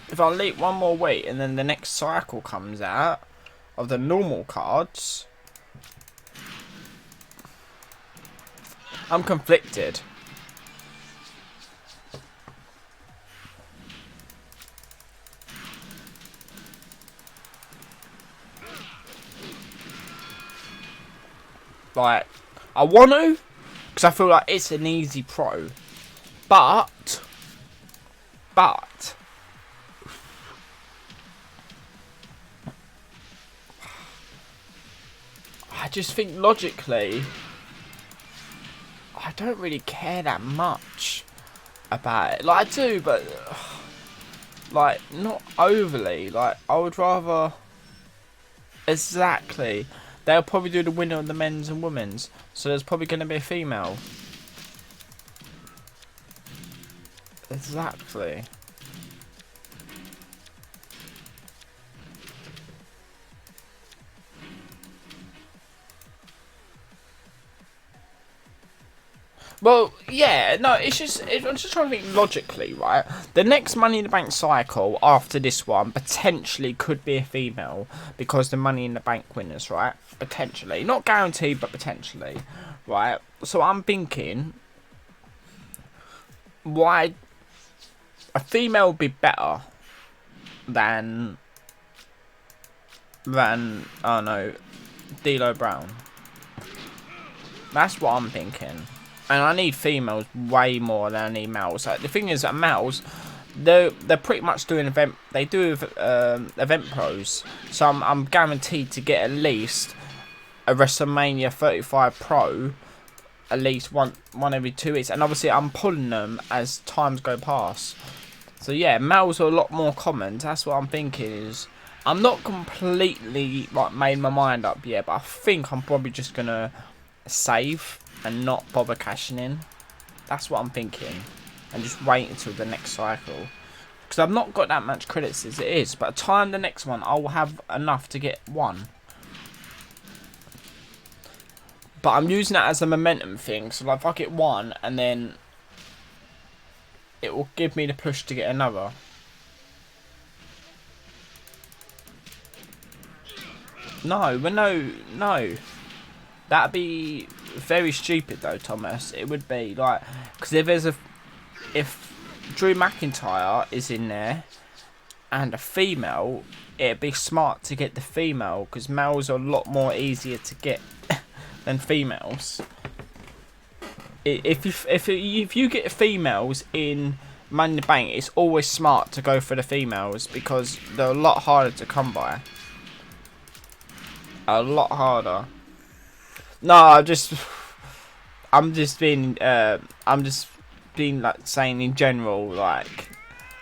If I leap one more week and then the next cycle comes out of the normal cards, I'm conflicted. Like, I want to, because I feel like it's an easy pro, but I just think logically, I don't really care that much about it. Like, I do, but like, not overly. Like, I would rather, exactly. They'll probably do the winner of the men's and women's, so there's probably going to be a female. Exactly. Well, yeah, no, I'm just trying to think logically, right? The next Money in the Bank cycle after this one potentially could be a female, because the Money in the Bank winners, right? Potentially. Not guaranteed, but potentially, right? So I'm thinking, why a female would be better than oh no, D'Lo Brown. That's what I'm thinking. And I need females way more than I need males. Like, the thing is that males, they're pretty much doing event. They do event pros, so I'm guaranteed to get at least a WrestleMania 35 Pro, at least one every 2 weeks. And obviously I'm pulling them as times go past. So yeah, males are a lot more common. That's what I'm thinking. Is I'm not completely like made my mind up yet, but I think I'm probably just gonna save and not bother cashing in. That's what I'm thinking, and just wait until the next cycle, because I've not got that much credits as it is, but time the next one I'll have enough to get one. But I'm using that as a momentum thing, so like if I get one and then it will give me the push to get another. No, but no. That'd be very stupid though, Thomas. It would be like, because if Drew McIntyre is in there and a female, it'd be smart to get the female because males are a lot more easier to get than females. If you get females in Money in the Bank, it's always smart to go for the females because they're a lot harder to come by. A lot harder. No, I'm just being like saying in general, like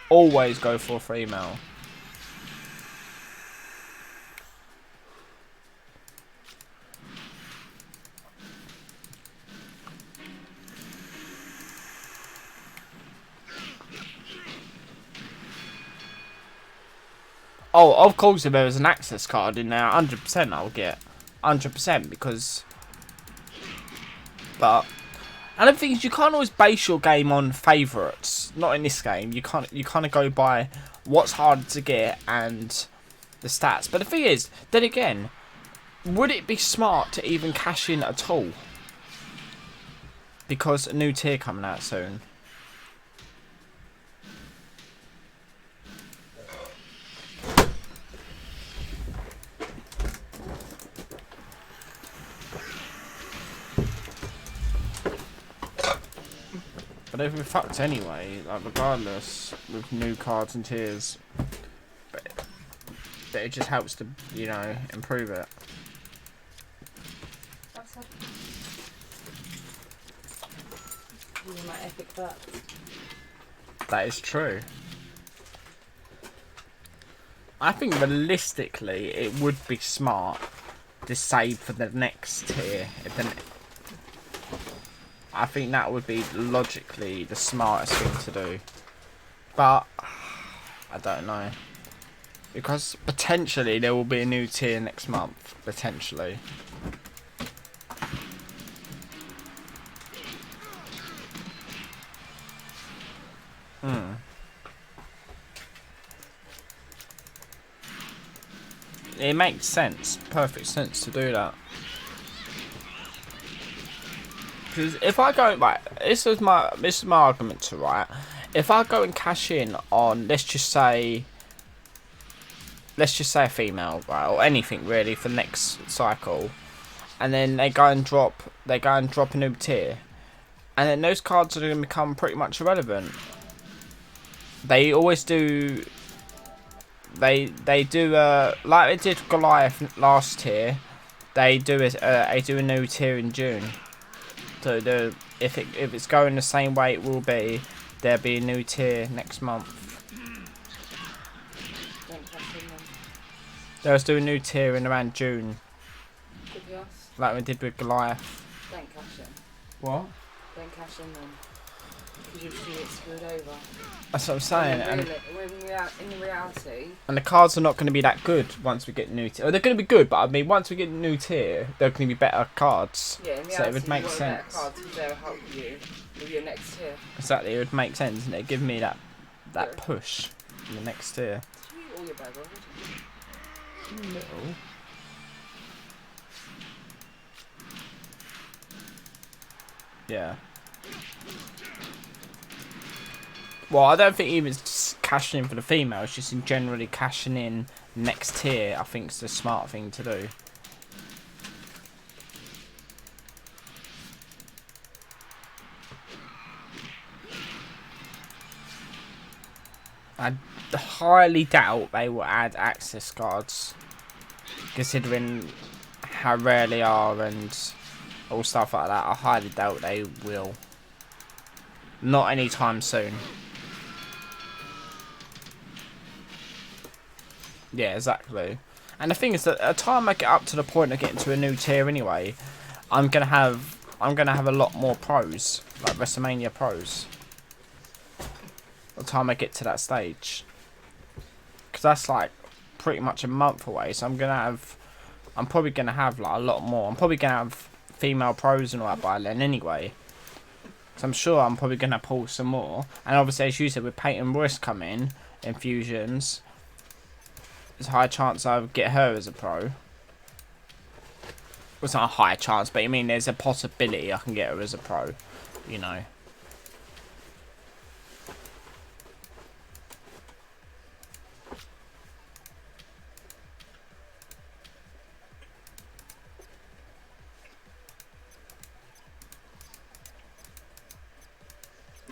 always go for a female. Oh, of course, if there was an access card in there, 100% I'll get 100% because. But and the thing is, you can't always base your game on favourites. Not in this game. You kind of go by what's harder to get and the stats. But the thing is, then again, would it be smart to even cash in at all? Because a new tier coming out soon. But they've been fucked anyway, like regardless, with new cards and tiers. But it just helps to, you know, improve it. My epic butt. That is true. I think realistically, it would be smart to save for the next tier. I think that would be logically the smartest thing to do. But I don't know. Because potentially there will be a new tier next month. Potentially. It makes sense. Perfect sense to do that. Because if I go, like, this is my argument to right. If I go and cash in on, let's just say a female, right, or anything really for next cycle, and then they go and drop a new tier, and then those cards are going to become pretty much irrelevant. They always do. They do like they did Goliath last tier. They do a new tier in June. So if it's going the same way it will be, there'll be a new tier next month. They'll do a new tier in around June. Like we did with Goliath. Don't cash in. What? Don't cash in then. Because you'll see it screwed over. That's what I'm saying. In reality. And the cards are not going to be that good once we get new tier. They're going to be good, but I mean, once we get new tier, they're going to be better cards. Yeah, in reality, so it would make sense. Better cards because they'll help you with your next tier. Exactly, it would make sense, and it'd give me that push in the next tier. Did you eat all your burger already? A little. Yeah. Well, I don't think even just cashing in for the females, just in generally cashing in next tier, I think is the smart thing to do. I highly doubt they will add access cards, considering how rare they are and all stuff like that. I highly doubt they will. Not anytime soon. Yeah, exactly. And the thing is that at the time I get up to the point of getting to a new tier anyway, I'm gonna have a lot more pros, like WrestleMania pros. By the time I get to that stage, because that's like pretty much a month away. So I'm probably gonna have like a lot more. I'm probably gonna have female pros and all that by then anyway. So I'm sure I'm probably going to pull some more. And obviously, as you said, with Peyton Royce coming in Fusions, there's a high chance I would get her as a pro. Well, it's not a high chance, but I mean there's a possibility I can get her as a pro, you know.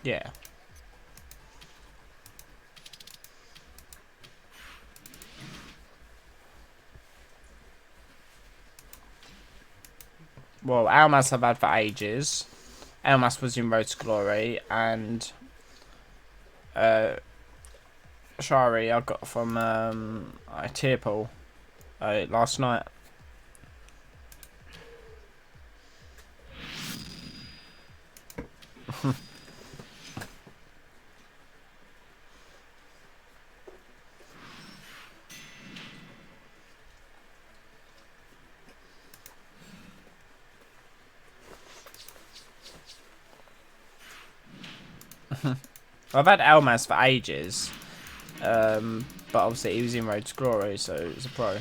Yeah. Well, Almas I've had for ages. Almas was in Road to Glory, and Shari I got from tier pool last night. I've had Almas for ages, but obviously he was in Road to Glory, so it was a pro.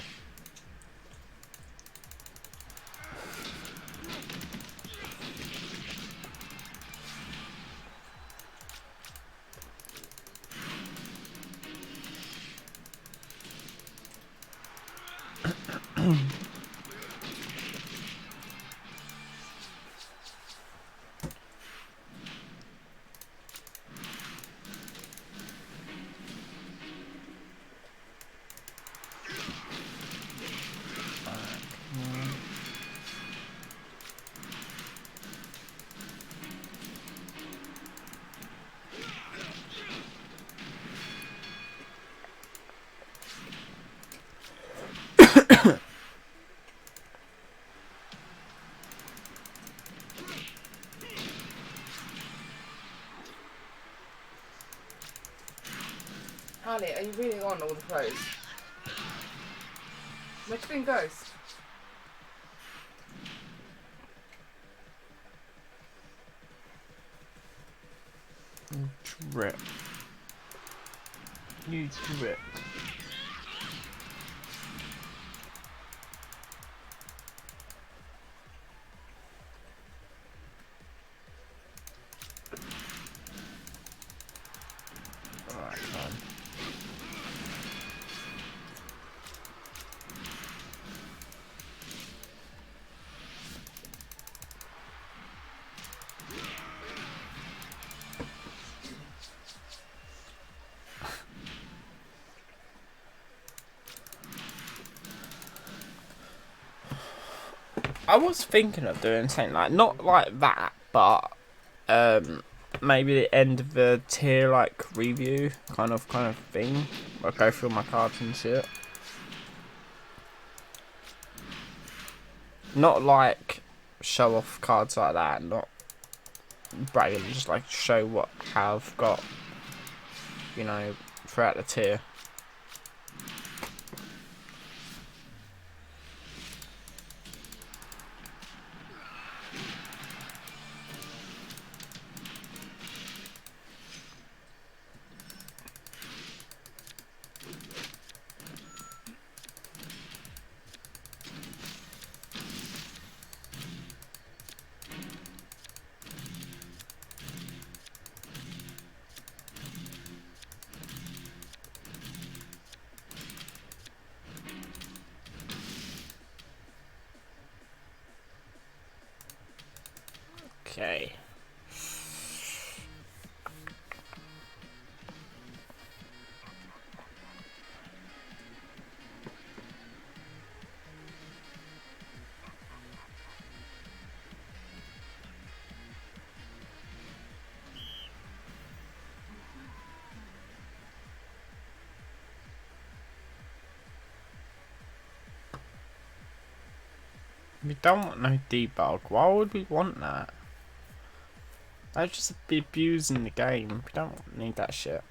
Harley, are you really on all the pros? Where do you been Ghost? Drip. You drip. Alright, fine. I was thinking of doing something like, not like that, but maybe the end of the tier like review kind of thing. I'll go through my cards and shit. Not like show off cards like that, not bragging, just like show what I've got, you know, throughout the tier. Okay. We don't want no debug. Why would we want that? That'd just be abusing the game. We don't need that shit.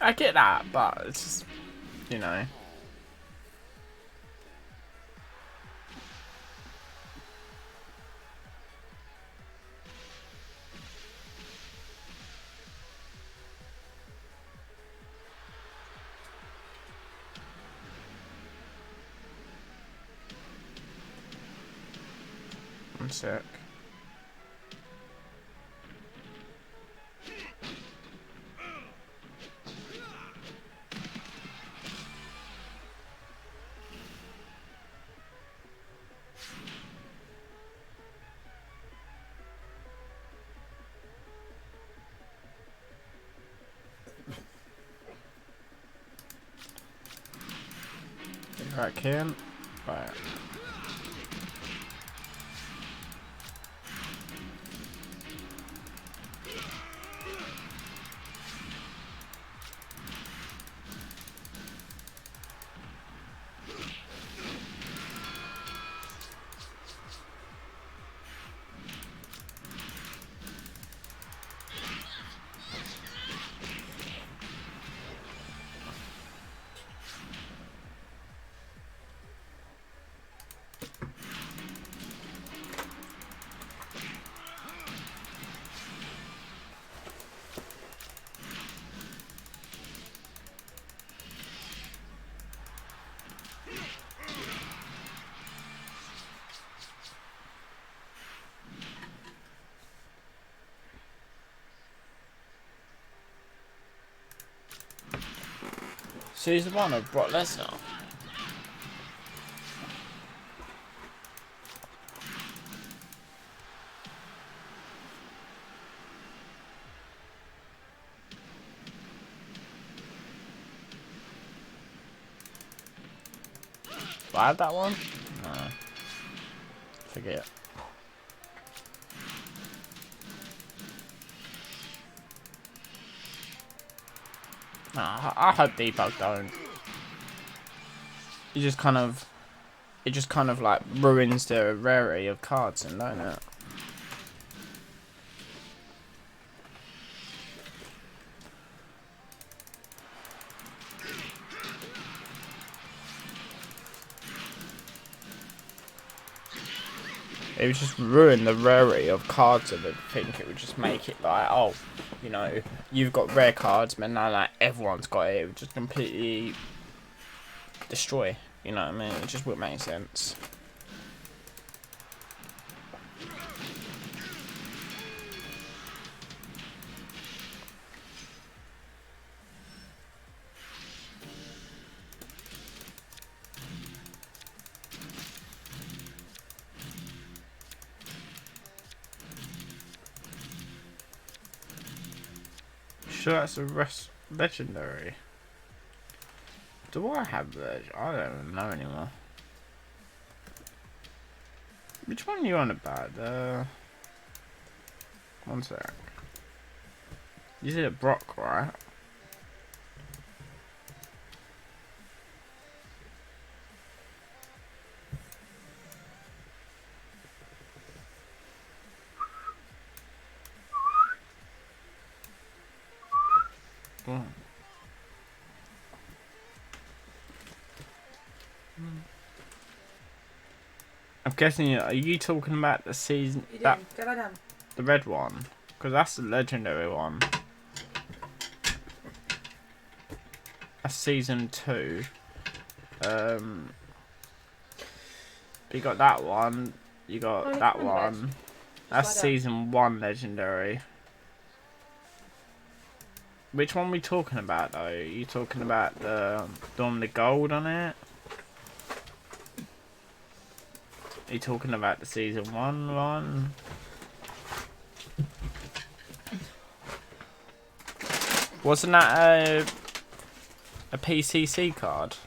I get that, but it's just, you know. One sec. Right, Kim. Right. Season 1 of Brock Lesnar. I had that one? No. Forget. Nah, I hope Debug don't. It just kind of like ruins the rarity of cards, and don't it? It would just ruin the rarity of cards, and I think it would just make it like, oh, you know, you've got rare cards, but now like everyone's got it. It would just completely destroy. You know what I mean? It just wouldn't make sense. Sure, that's a legendary. Do I have leg? I don't even know anymore. Which one are you on about? One sec. You said it Brock, right? Oh. I'm guessing, are you talking about the season that the red one? Because that's the legendary one. That's season 2. You got that one. You got that one. That's season 1 legendary. Which one are we talking about though? Are you talking about the one with the gold on it? Are you talking about the season 1 one? Wasn't that a PCC card?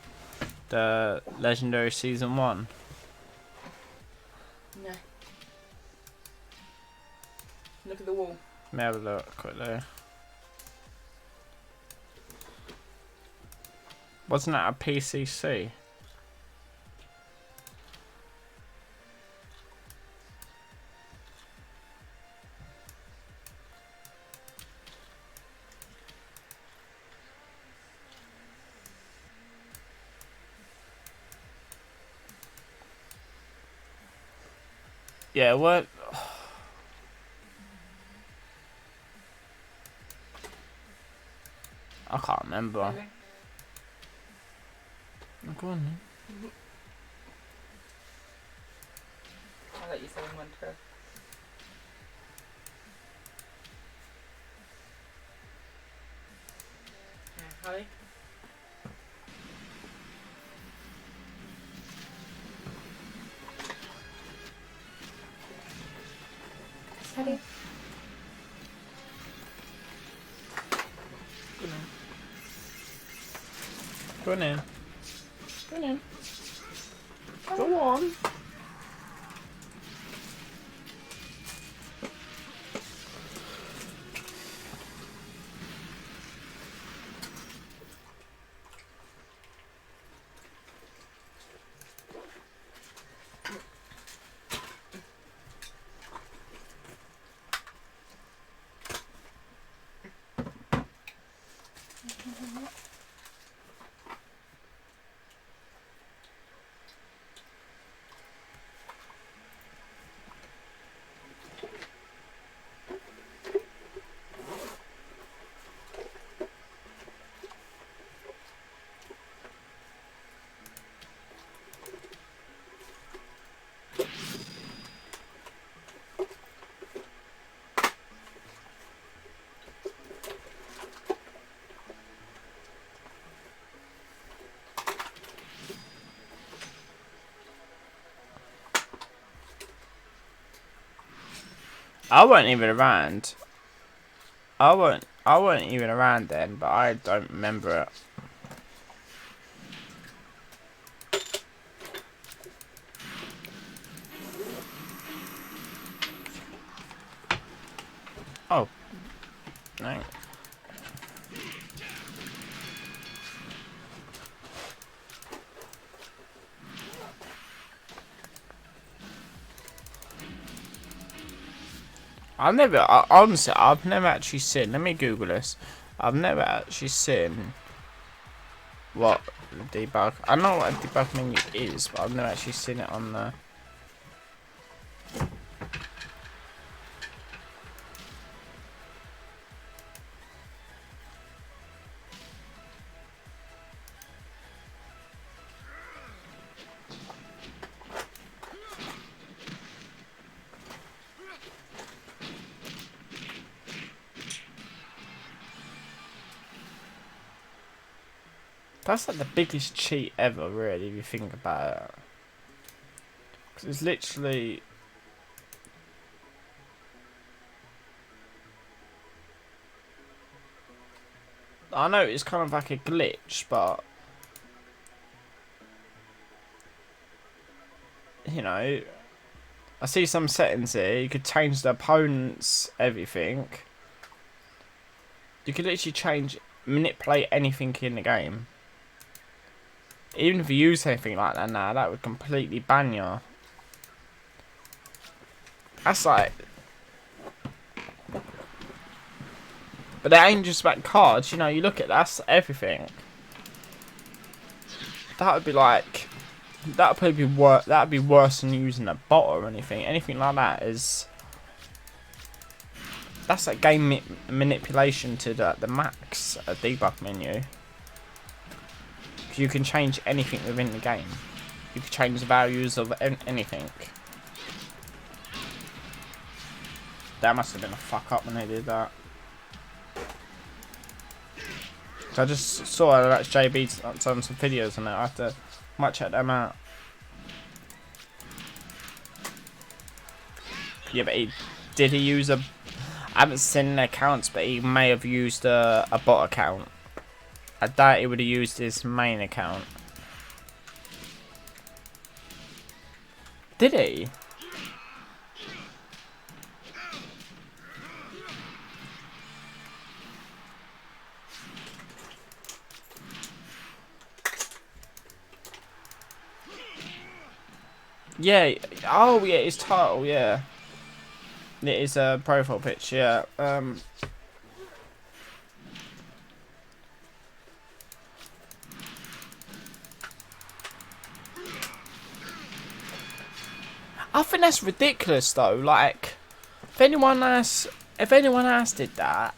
The legendary season 1? No. Look at the wall. Let me have a look quickly. Wasn't that a PCC? Yeah, what? I can't remember. Maybe. Oh, go on then. I'll let you say one to go. Yeah, Holly? Steady. Go on in. Go on in. Go on. I wasn't even around. I wasn't even around then, but I don't remember it. Oh. No. Honestly, I've never actually seen, let me Google this. I've never actually seen what the debug, I know what a debug menu is, but I've never actually seen it on the... That's like the biggest cheat ever, really, if you think about it. Because it's literally... I know it's kind of like a glitch, but... You know... I see some settings here. You could change the opponent's everything. You could literally change... manipulate anything in the game. Even if you use anything like that now, that would completely ban you. That's like... But that ain't just about cards, you know, you look at that's everything. That would be like... That would probably be worse. That would be worse than using a bot or anything. Anything like that is... That's like game manipulation to the max debug menu. You can change anything within the game. You can change the values of anything. That must have been a fuck up when they did that. I just saw that JB on some videos on it. I might check them out. Yeah, but did he use a... I haven't seen the accounts, but he may have used a bot account. I doubt he would have used his main account. Did he? Yeah. Oh, yeah, his title, yeah. It is a profile picture, yeah. I think that's ridiculous though. Like, if anyone else did that.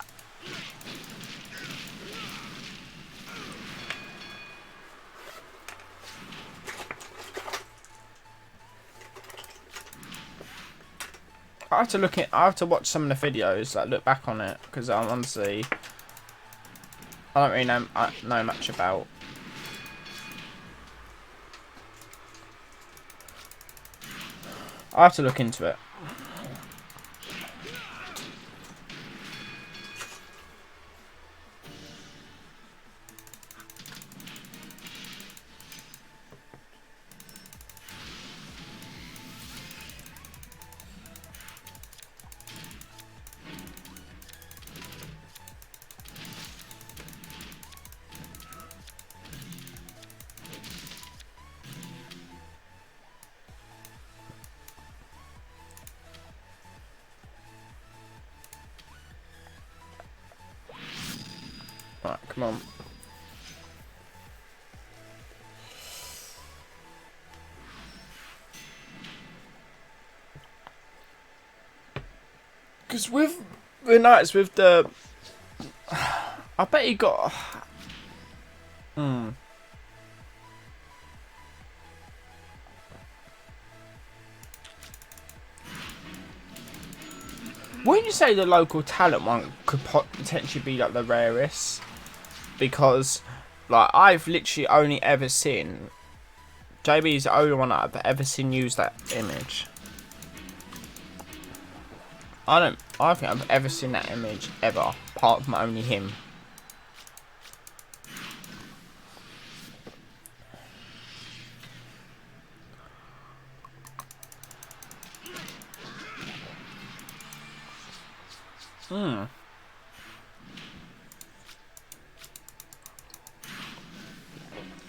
I have to watch some of the videos, like look back on it, because honestly, I don't really know much about. I have to look into it. Right, come on. Because with the Knights, with the... I bet you got... When you say the local talent one could potentially be like the rarest, because like I've literally only ever seen JB's the only one I've ever seen use that image. I don't think I've ever seen that image ever, apart from only him.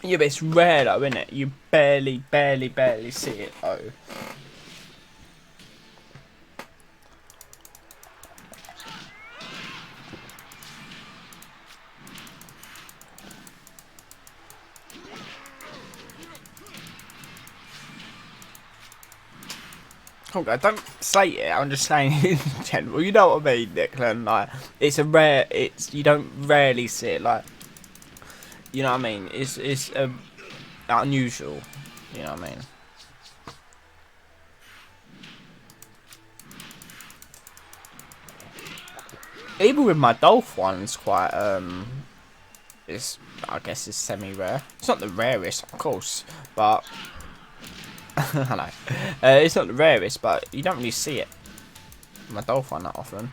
Yeah, but it's rare though, isn't it? You barely see it though. Okay, don't say it. I'm just saying in general. You know what I mean, Declan? Like, it's a rare. You don't rarely see it. Like, you know what I mean? It's unusual. You know what I mean? Even with my Dolph one, it's quite I guess it's semi-rare. It's not the rarest, of course, but. I know. It's not the rarest, but you don't really see it. My Dolph one that often.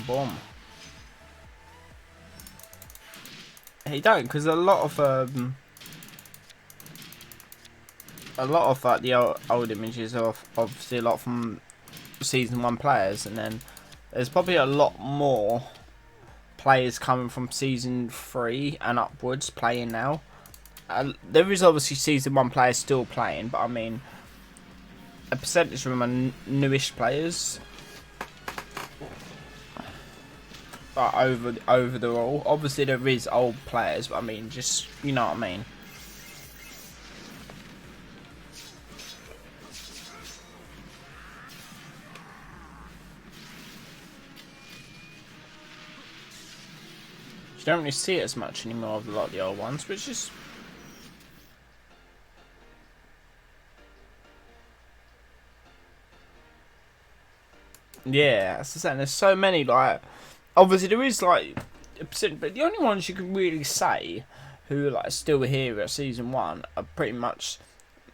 Boom. He don't, because a lot of like the old images are obviously a lot from season 1 players, and then there's probably a lot more players coming from season 3 and upwards playing now. There is obviously season 1 players still playing, but I mean a percentage of them are newish players. Over the all. Obviously there is old players, but I mean, just, you know what I mean. You don't really see it as much anymore of a lot of the old ones, which is... Yeah, that's the same. There's so many, like... Obviously, there is, like, a percent, but the only ones you can really say who are, like, still here at Season 1 are pretty much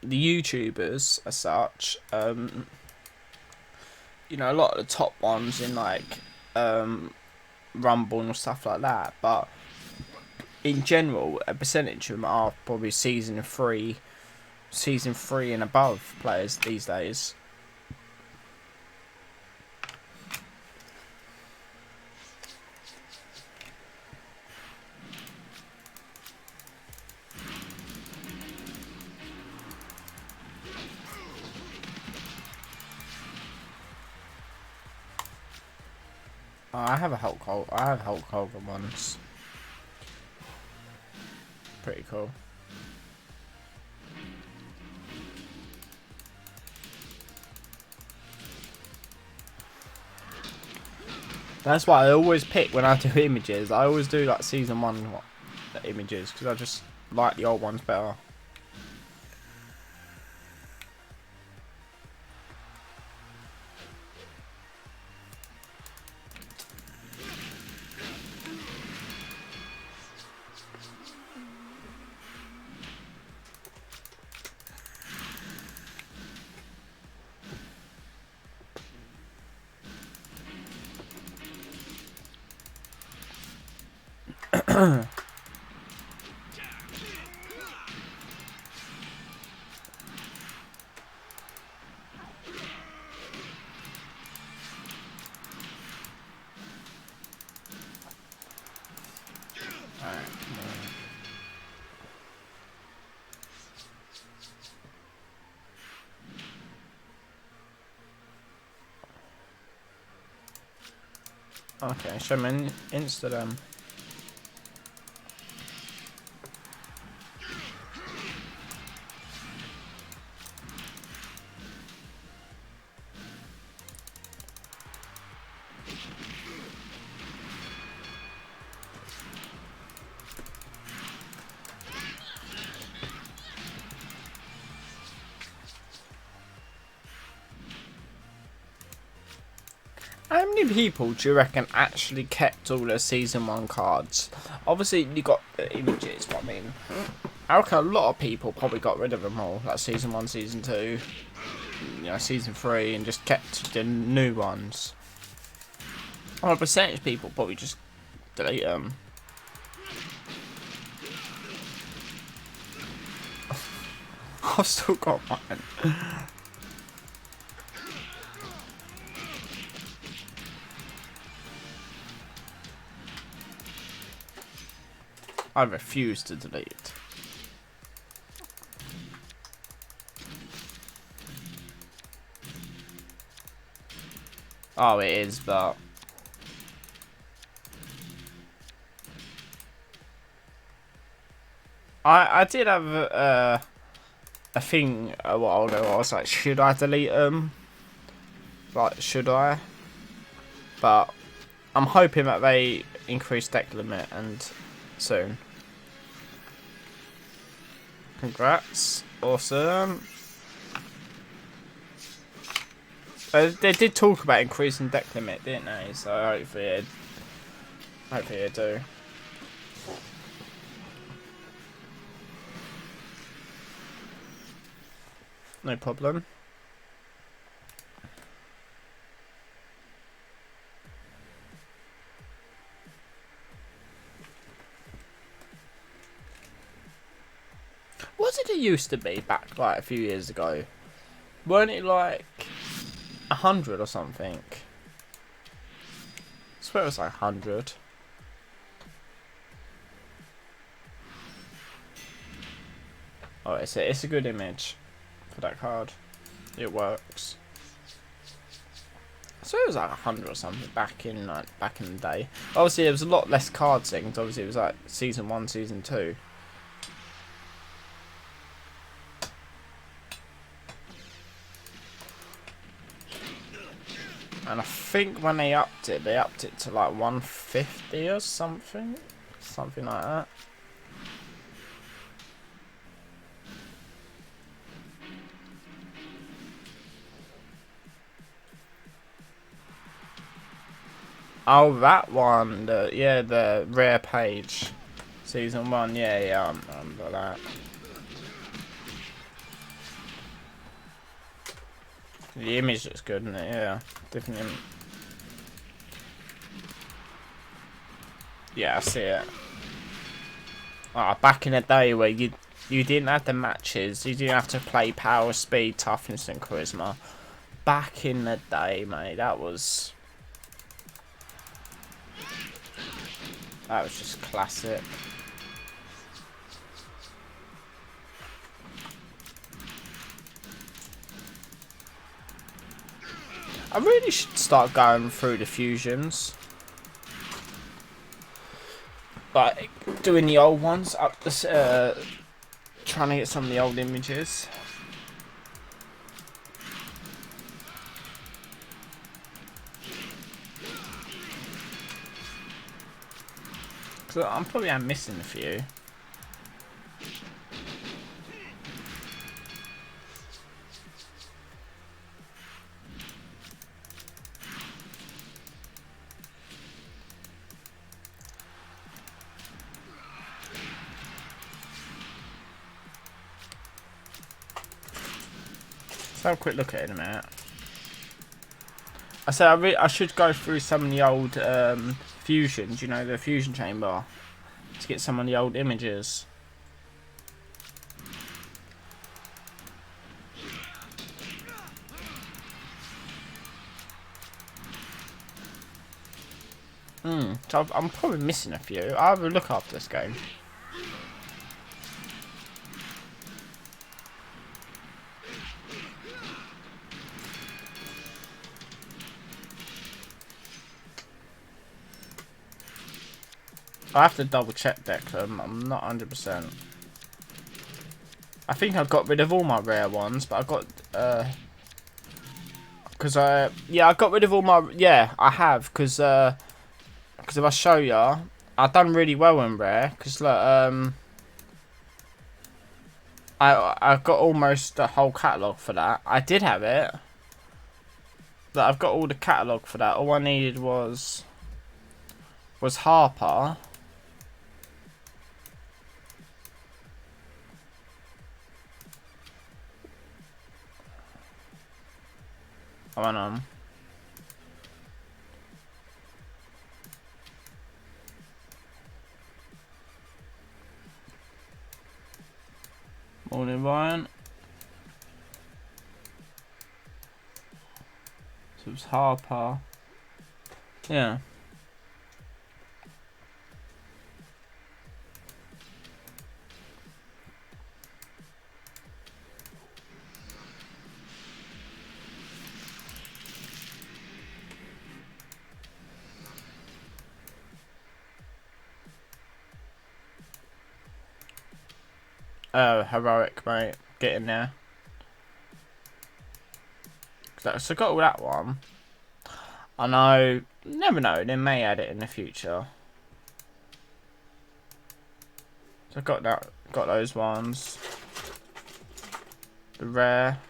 the YouTubers, as such. You know, a lot of the top ones in, like, Rumble and stuff like that, but in general, a percentage of them are probably season 3 and above players these days. Oh, I have Hulk Hogan ones. Pretty cool. That's why I always pick when I do images. I always do like season 1 images because I just like the old ones better. Okay, show me Insta them. How many people do you reckon actually kept all their season 1 cards? Obviously, you got the images, but I mean, I reckon a lot of people probably got rid of them all, like season 1, season 2, you know, season 3, and just kept the new ones. Or a percentage of people probably just delete them. I've still got mine. I refuse to delete. Oh, it is, but I did have a thing a while ago. I was like, should I delete them? Like, should I? But I'm hoping that they increase deck limit and soon. Congrats. Awesome. They did talk about increasing deck limit, didn't they? So hopefully they do. No problem. What did it used to be back like a few years ago? Weren't it like 100 or something? I swear it was like 100. Oh, it's a good image for that card. It works. I swear it was like 100 or something back in the day. Obviously, there was a lot less cards in. Obviously, it was like season 1, season 2. And I think when they upped it to like 150 or something. Something like that. Oh, that one. The rare page. Season 1. Yeah, I remember that. The image looks good, isn't it? Yeah, definitely. Yeah, I see it. Back in the day where you didn't have the matches, you didn't have to play power, speed, toughness, and charisma. Back in the day, mate, that was just classic. I really should start going through the fusions. Like, doing the old ones, trying to get some of the old images. Cause I'm probably missing a few. Let's have a quick look at it in a minute. I said I should go through some of the old fusions, you know, the fusion chamber, to get some of the old images. So I'm probably missing a few. I'll have a look after this game. I have to double check that. I'm not 100%. I think I got rid of all my rare ones, but I got I got rid of all my I have because if I show ya, I've done really well in rare because look I got almost the whole catalogue for that. I did have it, but I've got all the catalogue for that. All I needed was Harper. I went on. Morning, Ryan. So it was Harper. Yeah. Oh, heroic, mate. Get in there. So I got all that one. I know. Never know. They may add it in the future. So I got that. Got those ones. The rare.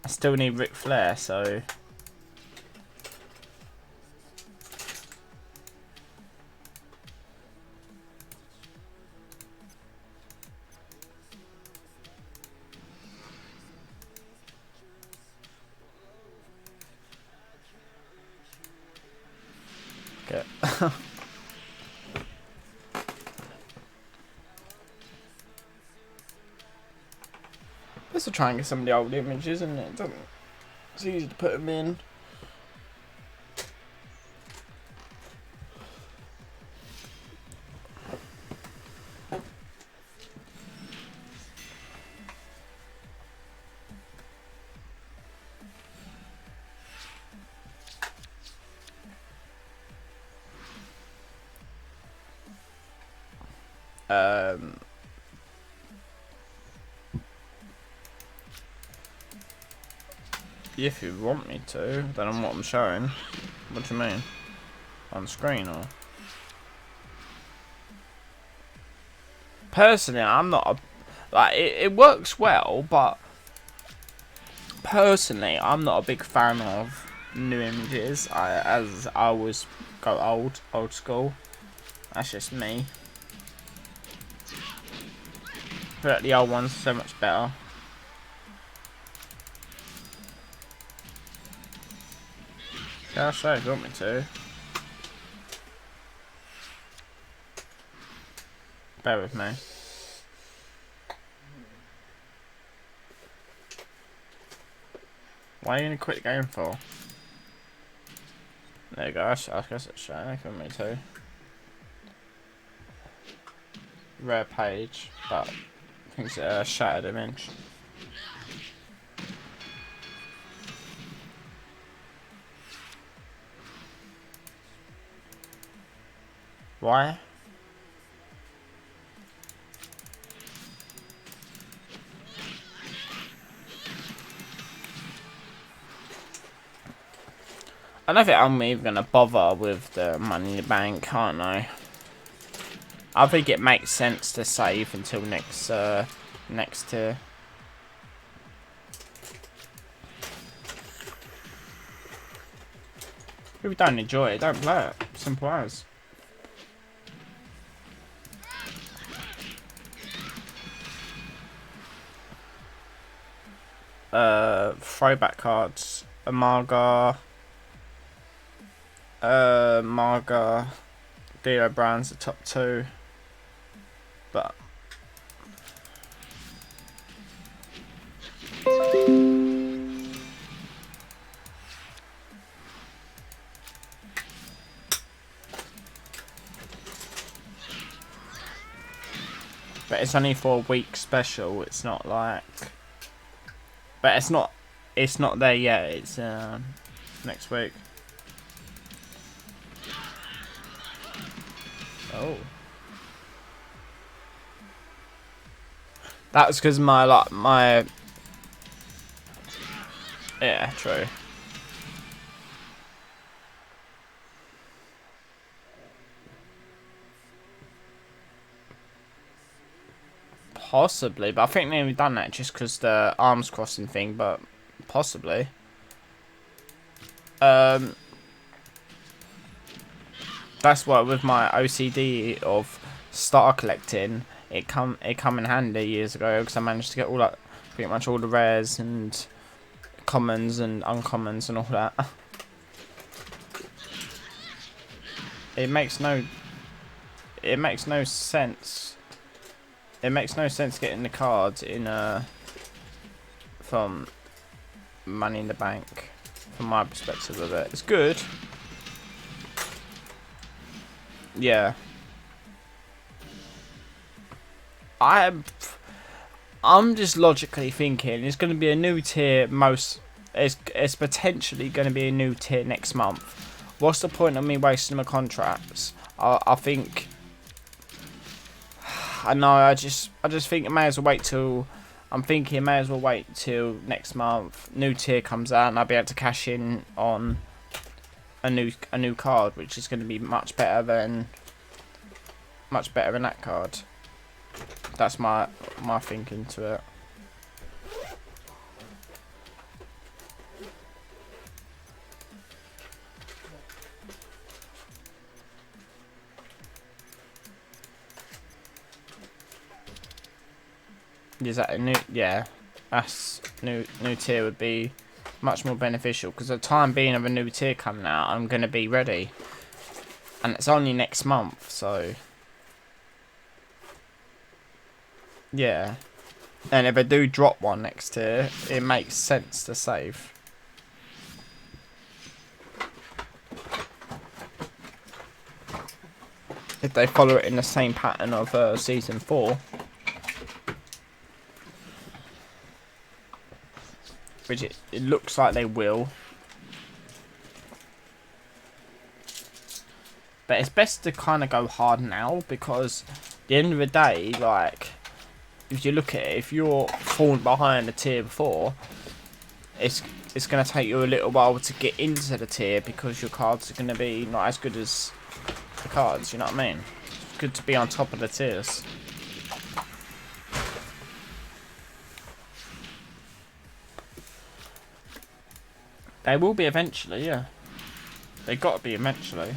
I still need Ric Flair, so. Let's try and get some of the old images, and it doesn't. It's easy to put them in. If you want me to, then on what I'm showing. What do you mean? On screen or? Personally, I'm not a, like it works well, but personally, I'm not a big fan of new images. As I always go old school. That's just me. I feel like the old ones are so much better. Yeah, I'll show if you want me to. Bear with me. Why are you gonna quit the game for? There you go. I guess it's showing for me too. Rare page, but I think it's a shattered image. Why? I don't think I'm even gonna bother with the money in the bank, aren't I? I think it makes sense to save until next tier. If you don't enjoy it, don't play it. Simple as. Throwback cards. Marga, Dilo Brand's the top 2. But it's only for a week special. It's not like, but it's not there yet. It's next week. Oh, that was because my yeah, true. Possibly, but I think they've done that just because the arms crossing thing, but possibly. That's what with my OCD of star collecting, it come in handy years ago because I managed to get all that, pretty much all the rares and commons and uncommons and all that. It makes no sense. It makes no sense getting the cards in from Money in the Bank. From my perspective of it, it's good. Yeah. I'm just logically thinking it's going to be a new tier. It's potentially going to be a new tier next month. What's the point of me wasting my contracts? I think. I know. I just think it may as well wait till. I'm thinking may as well wait till next month. New tier comes out and I'll be able to cash in on a new card, which is going to be much better than that card. That's my thinking to it. Is that a new? Yeah, that's new tier would be much more beneficial because the time being of a new tier coming out, I'm gonna be ready, and it's only next month, so yeah. And if I do drop one next tier, it makes sense to save. If they follow it in the same pattern of season 4. Which it looks like they will. But it's best to kind of go hard now because at the end of the day, like, if you look at it, if you're falling behind the tier before, it's going to take you a little while to get into the tier because your cards are going to be not as good as the cards, you know what I mean? It's good to be on top of the tiers. They will be eventually, yeah. They got to be eventually.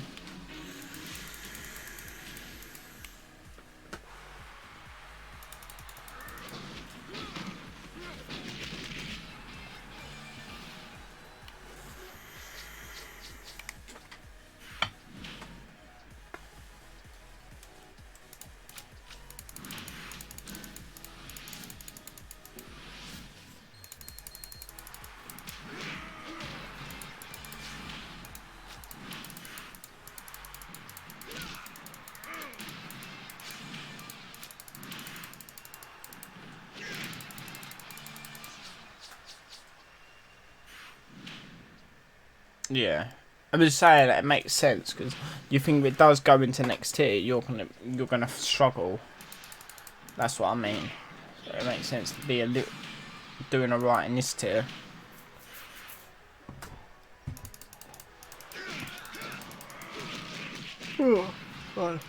Yeah. I'm just saying that it makes sense because you think if it does go into next tier, you're gonna struggle. That's what I mean. So it makes sense to be doing alright in this tier. Oh, fine.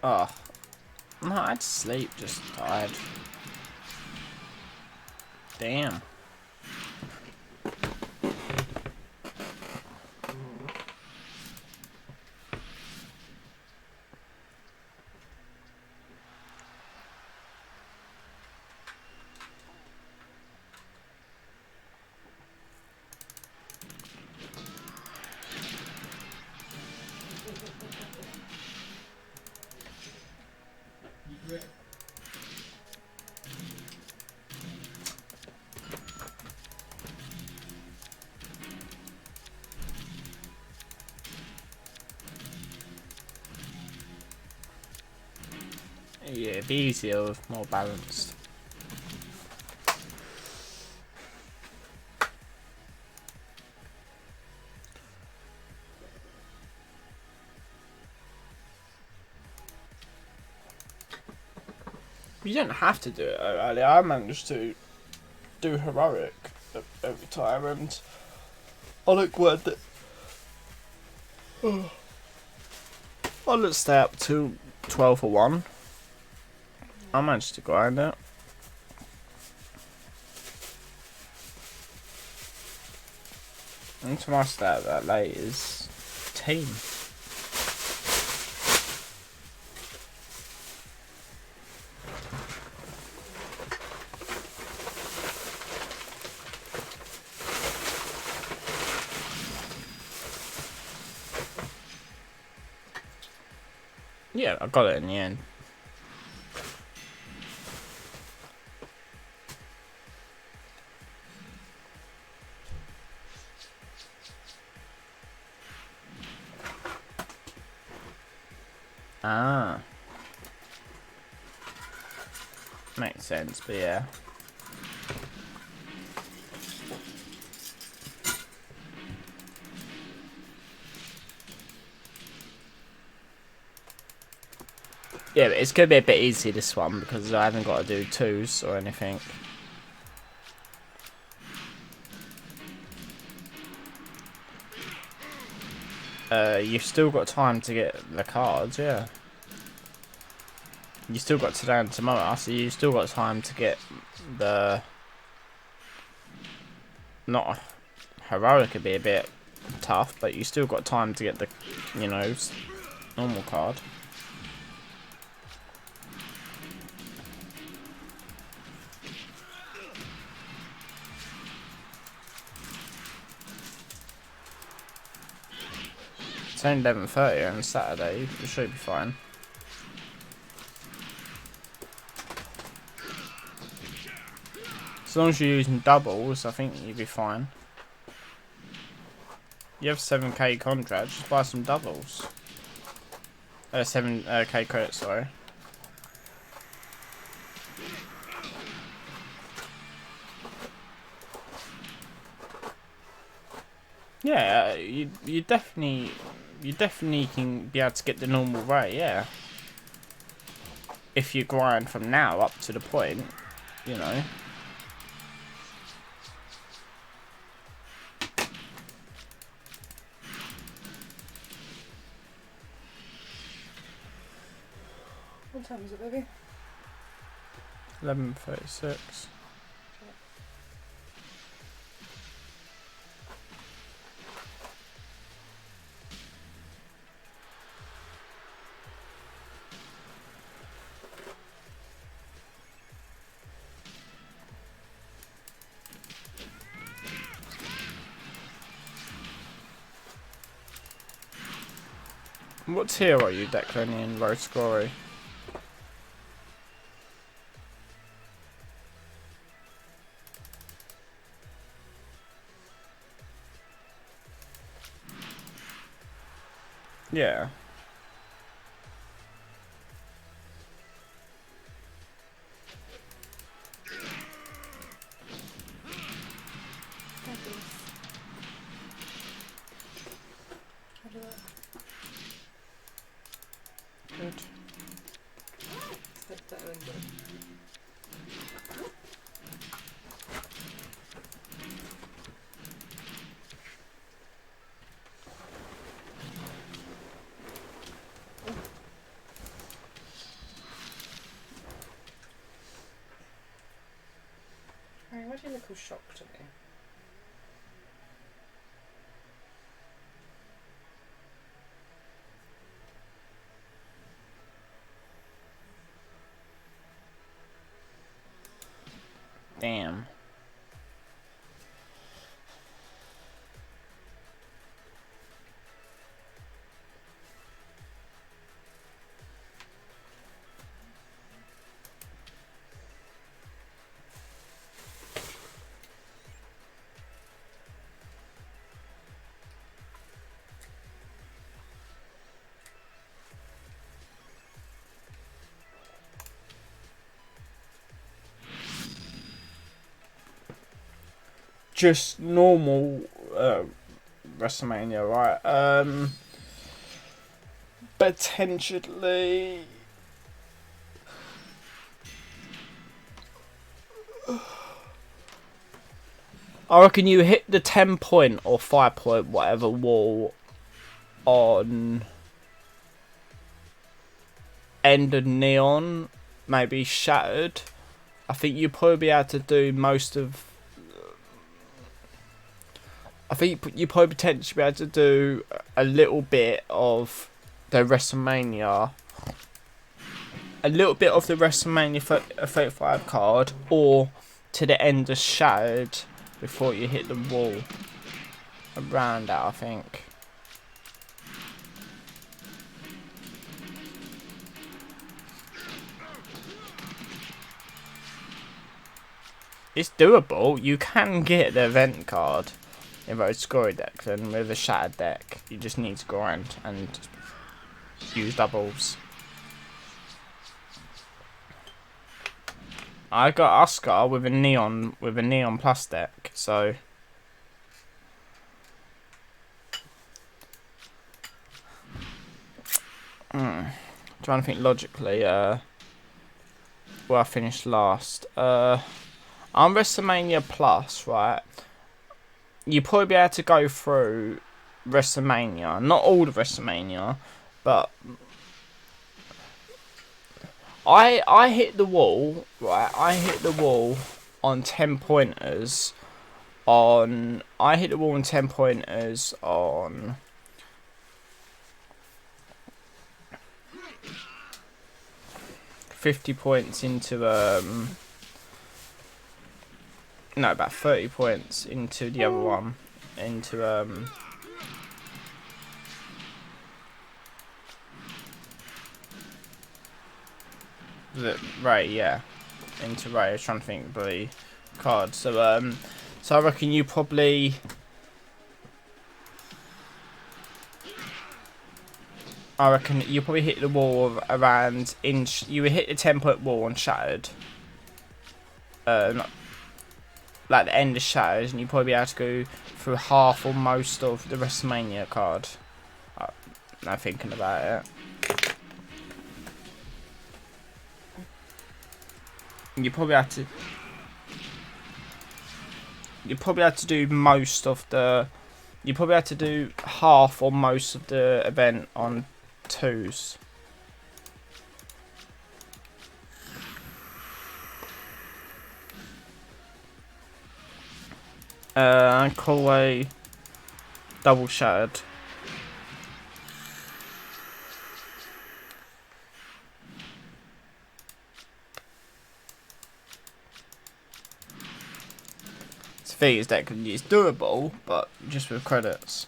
Oh. No, I had to sleep, just tired. Damn. Yeah, it'd be easier with more balanced. You don't have to do it early. I managed to do heroic every time, and I look worth it. I let's stay up to 12 for 1. I managed to grind it. And to my stat that late is team. Yeah, I got it in the end. Ah. Makes sense, but yeah. Yeah, but it's going to be a bit easy this one because I haven't got to do 2s or anything. You've still got time to get the cards, yeah. You still got today and tomorrow, so you still got time to get the... Not heroic could be a bit tough, but you still got time to get the, you know, normal card. It's only 11:30 on Saturday, you should be fine. As long as you're using doubles, I think you'll be fine. You have 7k contract, just buy some doubles. 7k credit, sorry. Yeah, you definitely can be able to get the normal rate, yeah. If you grind from now up to the point, you know. What time is it, baby? 11:36. What tier are you, Declan, in low scoring? Yeah. Good. Why do you look all shocked at me? Damn. Just normal WrestleMania, right? Potentially. I reckon you hit the 10-point or 5-point whatever wall on End of Neon, maybe Shattered. I think you'll probably be able to do most of. I think you probably potentially be able to do a little bit of the WrestleMania. A little bit of the WrestleMania 35 card, or to the end of Shattered before you hit the wall. Around that, I think. It's doable. You can get the event card in those scoring decks, and with a Shattered deck, you just need to grind and use doubles. I got Oscar with a neon plus deck, so trying to think logically. Where I finished last. On WrestleMania Plus, right? You probably be able to go through WrestleMania, not all of WrestleMania, but I hit the wall, right? I hit the wall on 10-pointers on 50 points into no, about 30 points into the other one, into Ray, yeah, into Ray. I was trying to think of the card. So I reckon you probably. I reckon you probably hit the wall of around inch. You would hit the 10-point wall on Shattered. Like the end of Shattered, and you probably be able to go through half or most of the WrestleMania card. Now thinking about it. You probably have to. You probably have to do most of the. You probably have to do half or most of the event on 2s. Call a double Shattered. Thing is that it's doable, but just with credits.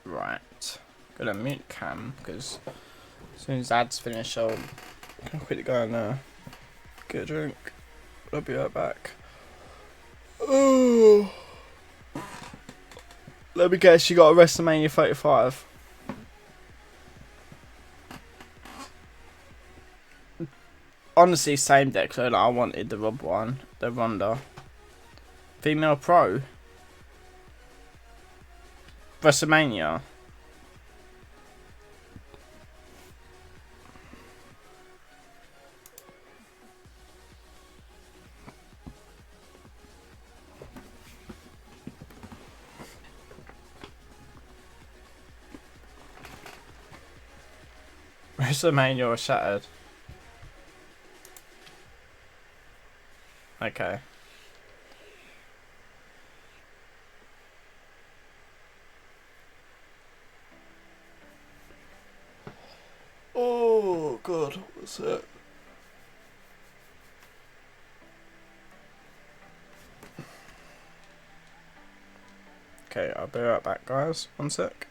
Right. Gonna mute cam because as soon as ads finish, I'll quickly go and get a drink. I'll be right back. Oh. Let me guess, you got a WrestleMania 35. Honestly, same deck, so like, I wanted the Rob one, the Ronda. Female Pro. WrestleMania. WrestleMania or Shattered. Okay. Oh god, what's that? Okay, I'll be right back, guys. One sec.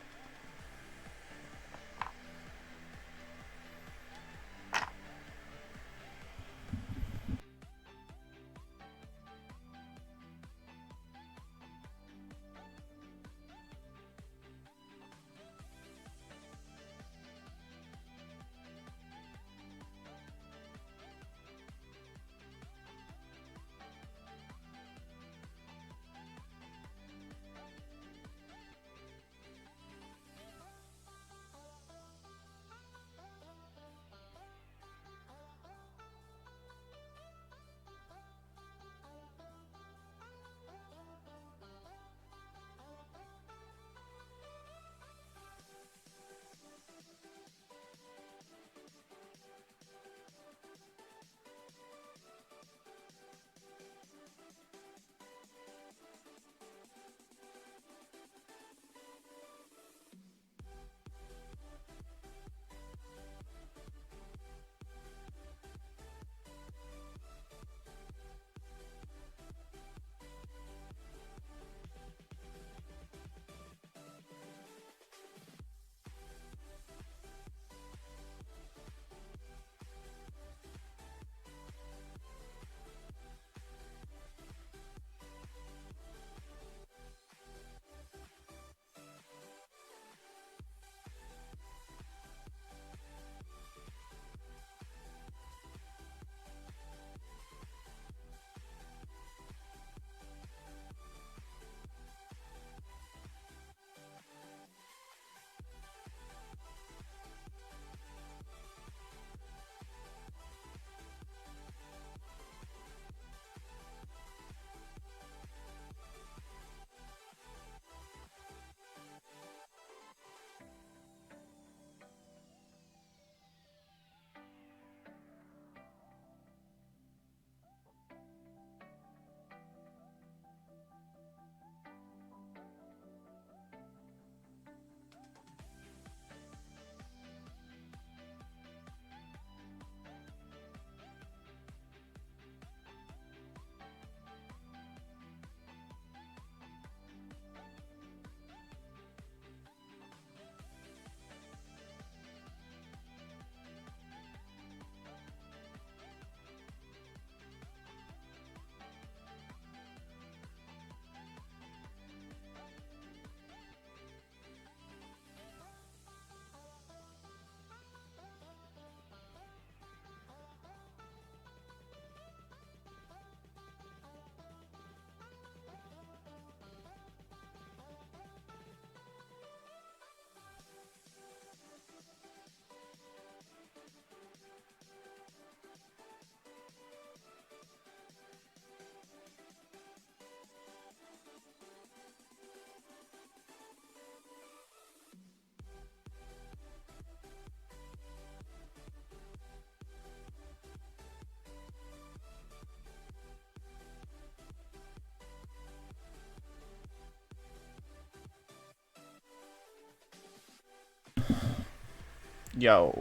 Yo.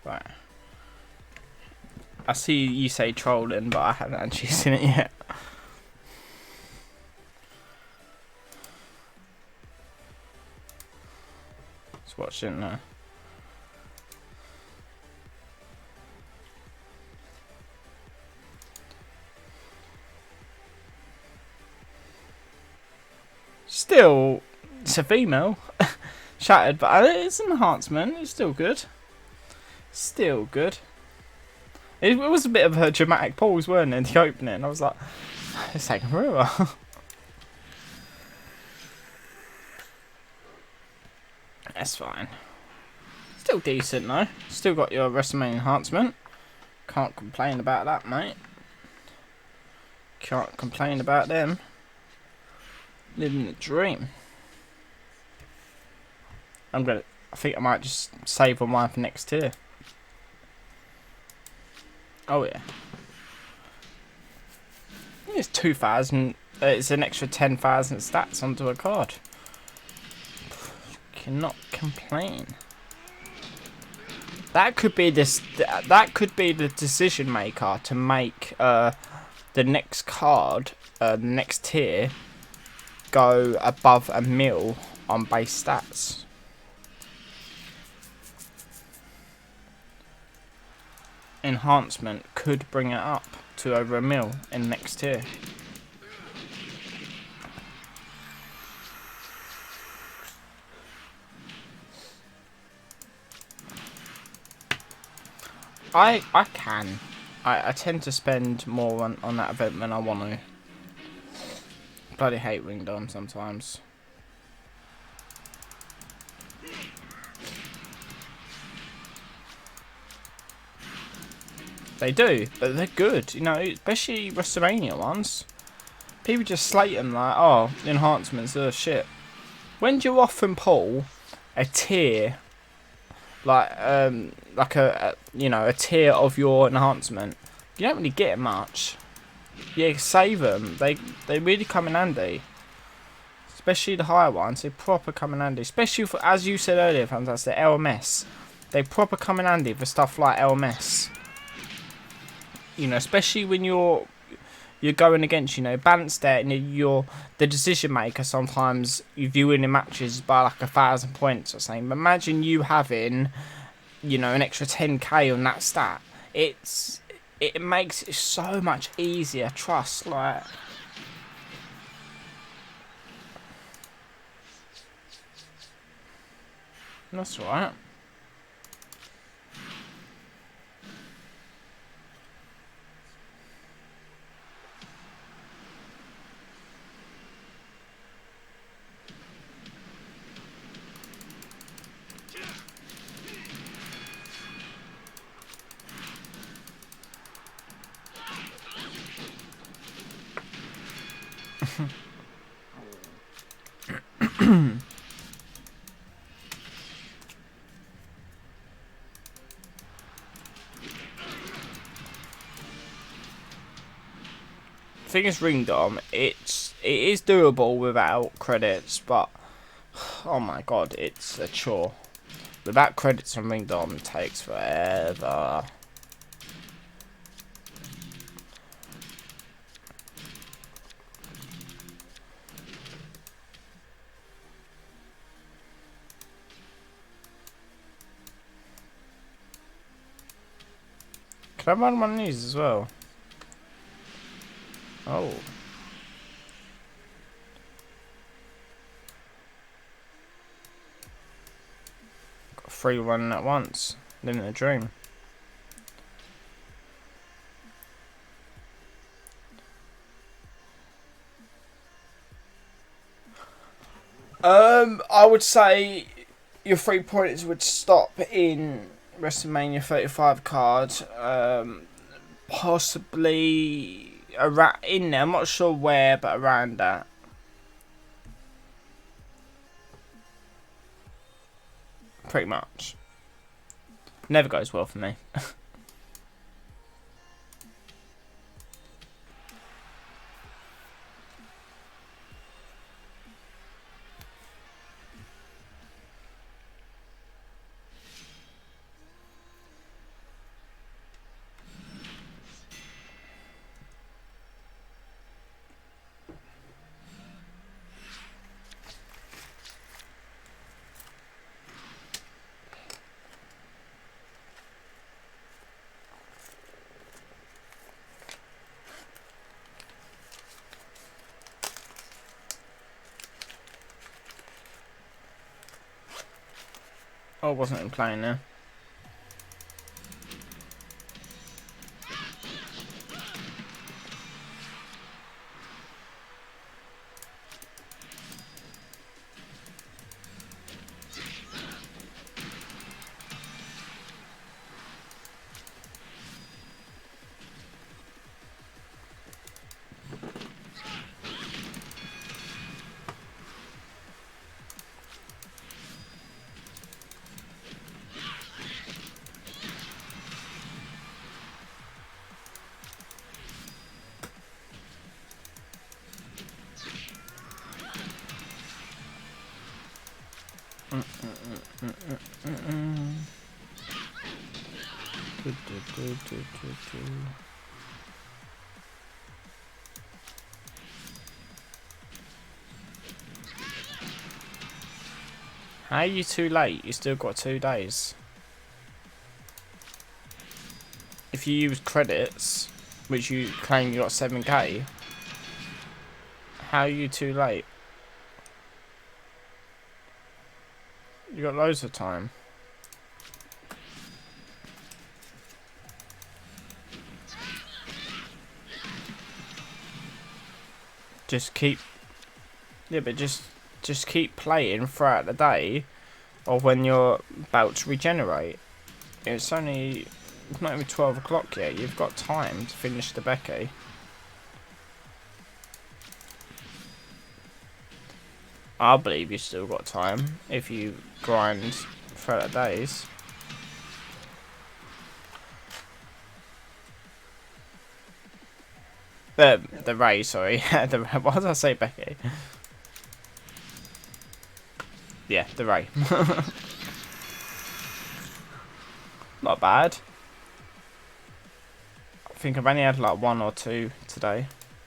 Right. I see you say trolling, but I haven't actually seen it yet. Just watch it now. Still, it's a female. Shattered, but it's an enhancement. It's still good. Still good. It was a bit of a dramatic pause, weren't it, in the opening? And I was like, it's taking forever. That's fine. Still decent though. Still got your WrestleMania enhancement. Can't complain about that, mate. Can't complain about them. Living the dream. I think I might just save on mine for next tier. Oh yeah. It's 2,000. It's an extra 10,000 stats onto a card. Cannot complain. That could be this. That could be the decision maker to make the next card, the next tier, go above a mil on base stats. Enhancement could bring it up to over a mil in next tier. I can. I tend to spend more on that event than I want to. Bloody hate Ringdom sometimes. They do, but they're good, you know, especially WrestleMania ones. People just slate them like, oh, enhancements are shit. When do you often pull a tier, like a tier of your enhancement? You don't really get much. Yeah, save them. They really come in handy. Especially the higher ones, they proper come in handy. Especially for, as you said earlier, fantastic LMS. They proper come in handy for stuff like LMS. You know, especially when you're going against, you know, balanced there and you're the decision maker. Sometimes if you win in matches by like 1,000 points or something. But imagine you having, you know, an extra 10k on that stat. It makes it so much easier. Trust, like. That's right. Thing is, Ringdom, it is doable without credits, but oh my god, it's a chore. Without credits on Ringdom, it takes forever. Can I run one of these as well? Oh. Got 3 running at once. Living a dream. I would say your 3 pointers would stop in WrestleMania 35 card. Possibly around in there. I'm not sure where, but around that. Pretty much. Never goes well for me. I wasn't even playing there. How are you too late? You still got 2 days. If you use credits, which you claim you got 7k, how are you too late? You got loads of time. Just keep, yeah, but just keep playing throughout the day, or when you're about to regenerate. It's not even 12 o'clock yet. You've got time to finish the Becky. I believe you still got time if you grind throughout the days. The Ray, sorry. What did I say, Becky? Yeah, the Ray. Not bad. I think I've only had like 1 or 2 today.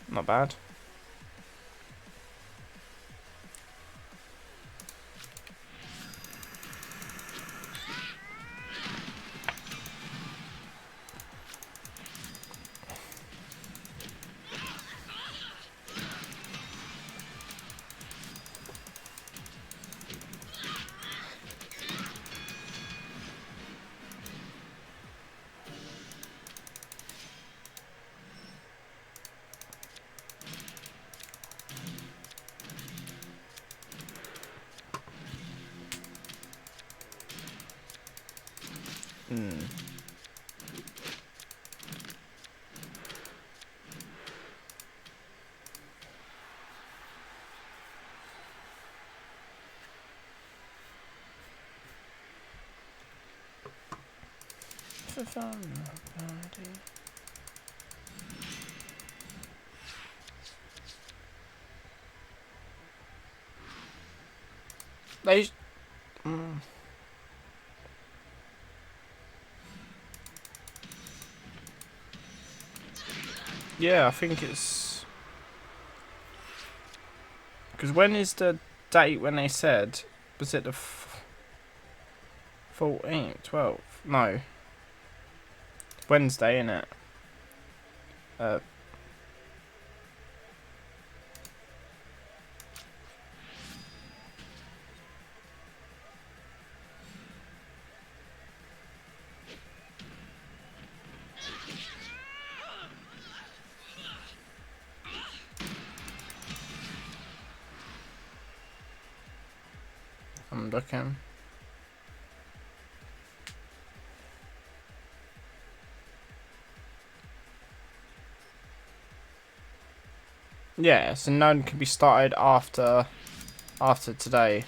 Not bad. They. Yeah, I think it's because when is the date when they said? Was it the 14th, 12th? No. Wednesday, innit? I'm looking. Yeah, so none can be started after today.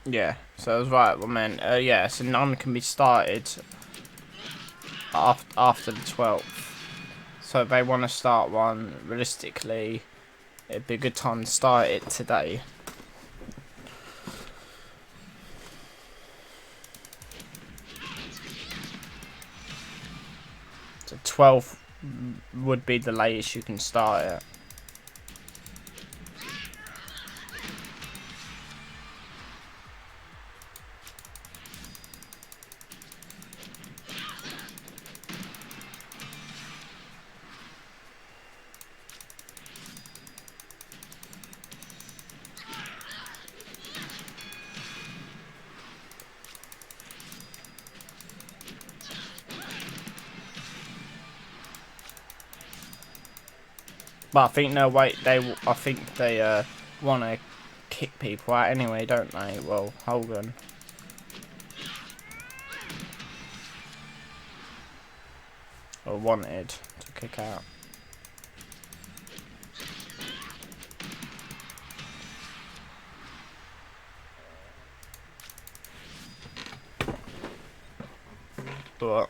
Yeah, so I was right, well, man. Yeah, so none can be started after the 12th. So if they want to start one, realistically, it'd be a good time to start it today. So 12th would be the latest you can start it. But I think no, wait, I think they want to kick people out anyway, don't they? Well, Hogan. Or wanted to kick out. What?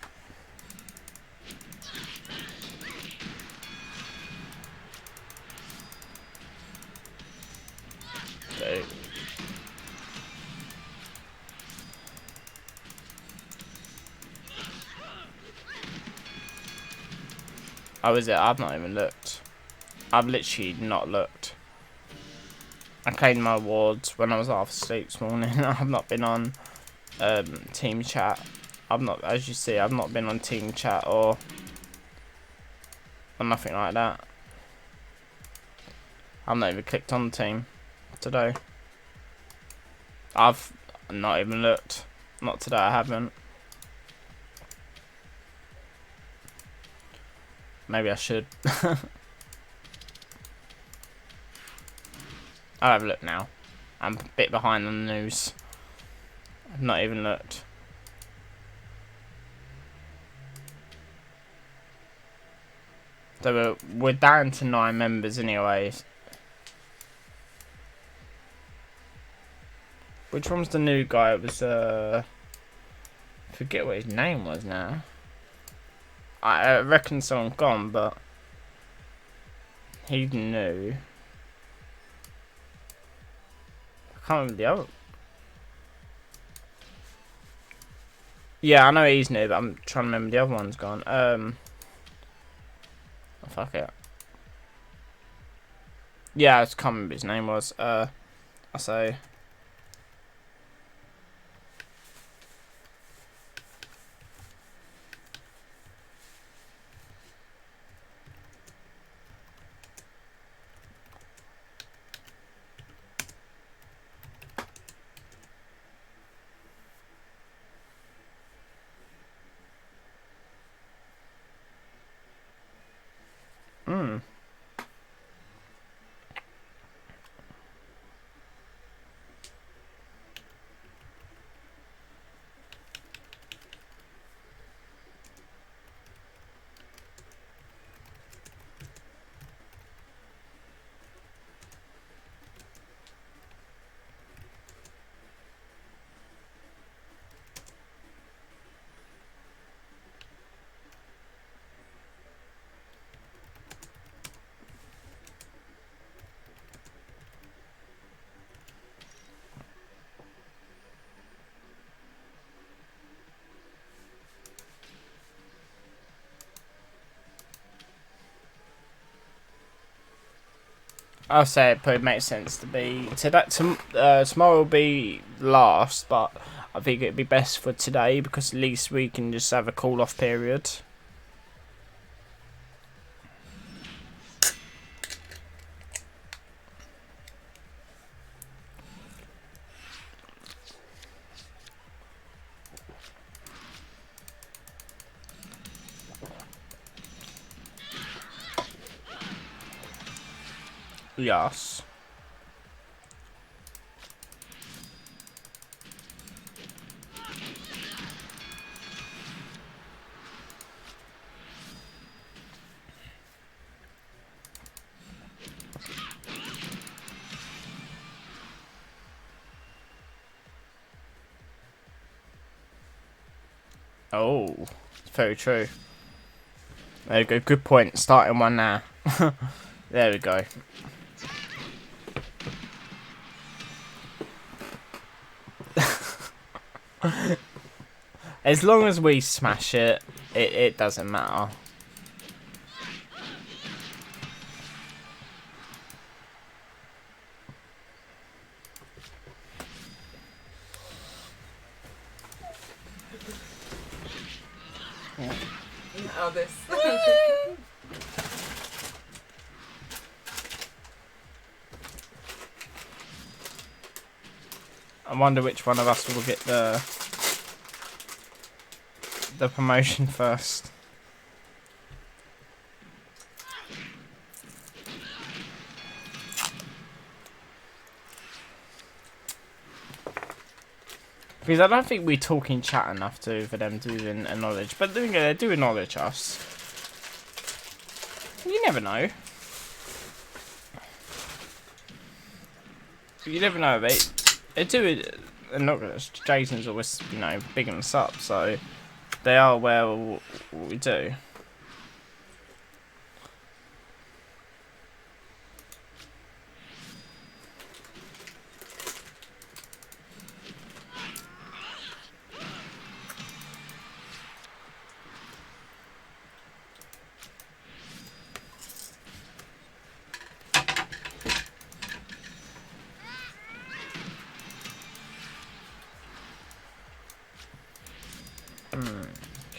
Dude. Oh, is it? I've not even looked. I've literally not looked. I claimed my awards when I was half asleep this morning. I've not been on team chat. I've not, as you see, I've not been on team chat or nothing like that. I've not even clicked on the team today. I've not even looked. Not today, I haven't. Maybe I should. I'll have a look now. I'm a bit behind on the news. I've not even looked. So we're down to 9 members anyway. Which one's the new guy? It was I forget what his name was now. I reckon someone gone, but he's new. I can't remember the other. Yeah, I know he's new, but I'm trying to remember the other one's gone. Oh, fuck it. Yeah, I can't remember his name was. I say. I'll say it probably makes sense to be tomorrow will be last, but I think it'd be best for today because at least we can just have a call off period. Yes. Oh, very true. There we go. Good point. Starting one now. There we go. As long as we smash it, it doesn't matter. Oh, this. I wonder which one of us will get the promotion first. Because I don't think we talk in chat enough for them to even acknowledge. But they do acknowledge us. You never know. You never know, they do acknowledge. Jason's always, you know, bigging us up, so they are aware of what we do.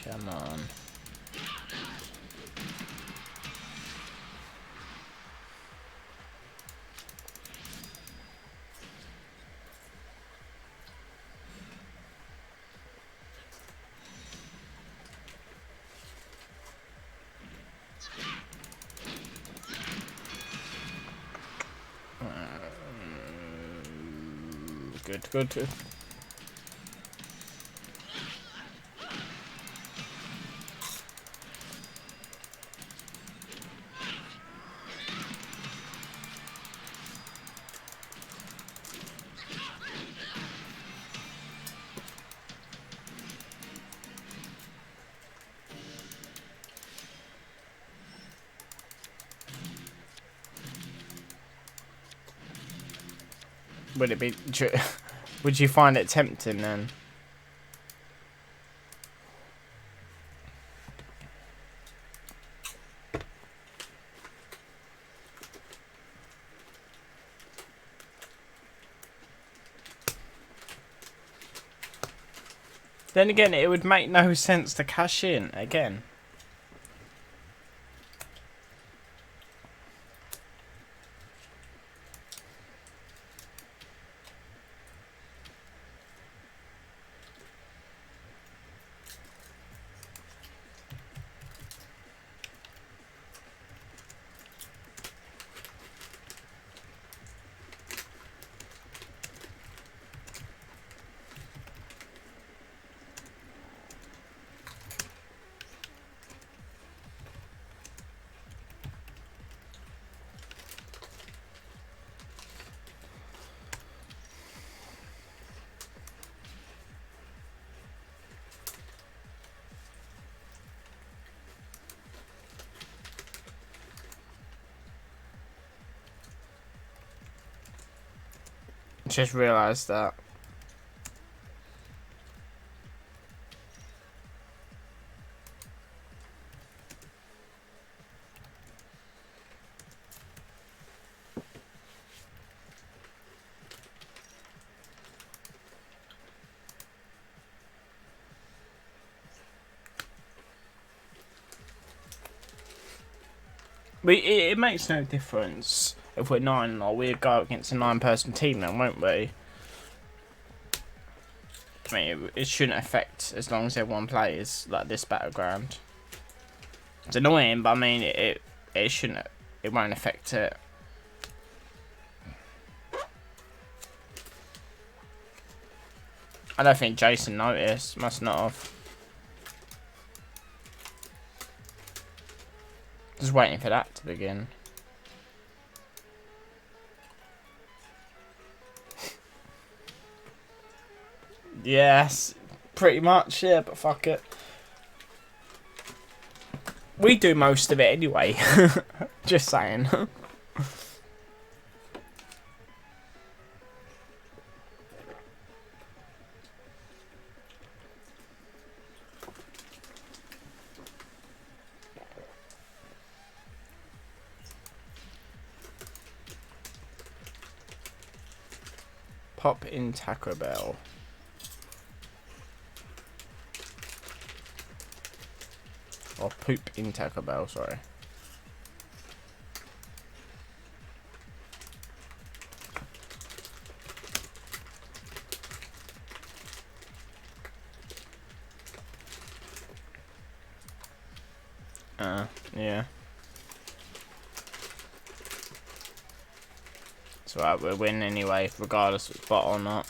Come on. Good. Would it be? Would you find it tempting then? Then again, it would make no sense to cash in again. Just realised that. It makes no difference if we're 9 or we go against a 9-person team then, won't we? I mean, it shouldn't affect as long as everyone plays like this battleground. It's annoying, but I mean, it shouldn't. It won't affect it. I don't think Jason noticed. Must not have. Just waiting for that to begin. Yes, pretty much, yeah, but fuck it. We do most of it anyway. Just saying. Pop in Taco Bell. Or poop in Taco Bell, sorry. Yeah. It's alright, we'll win anyway, regardless of it's bot or not.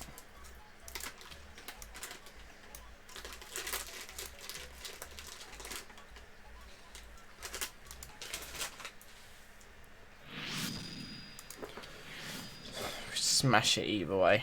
smash it either way.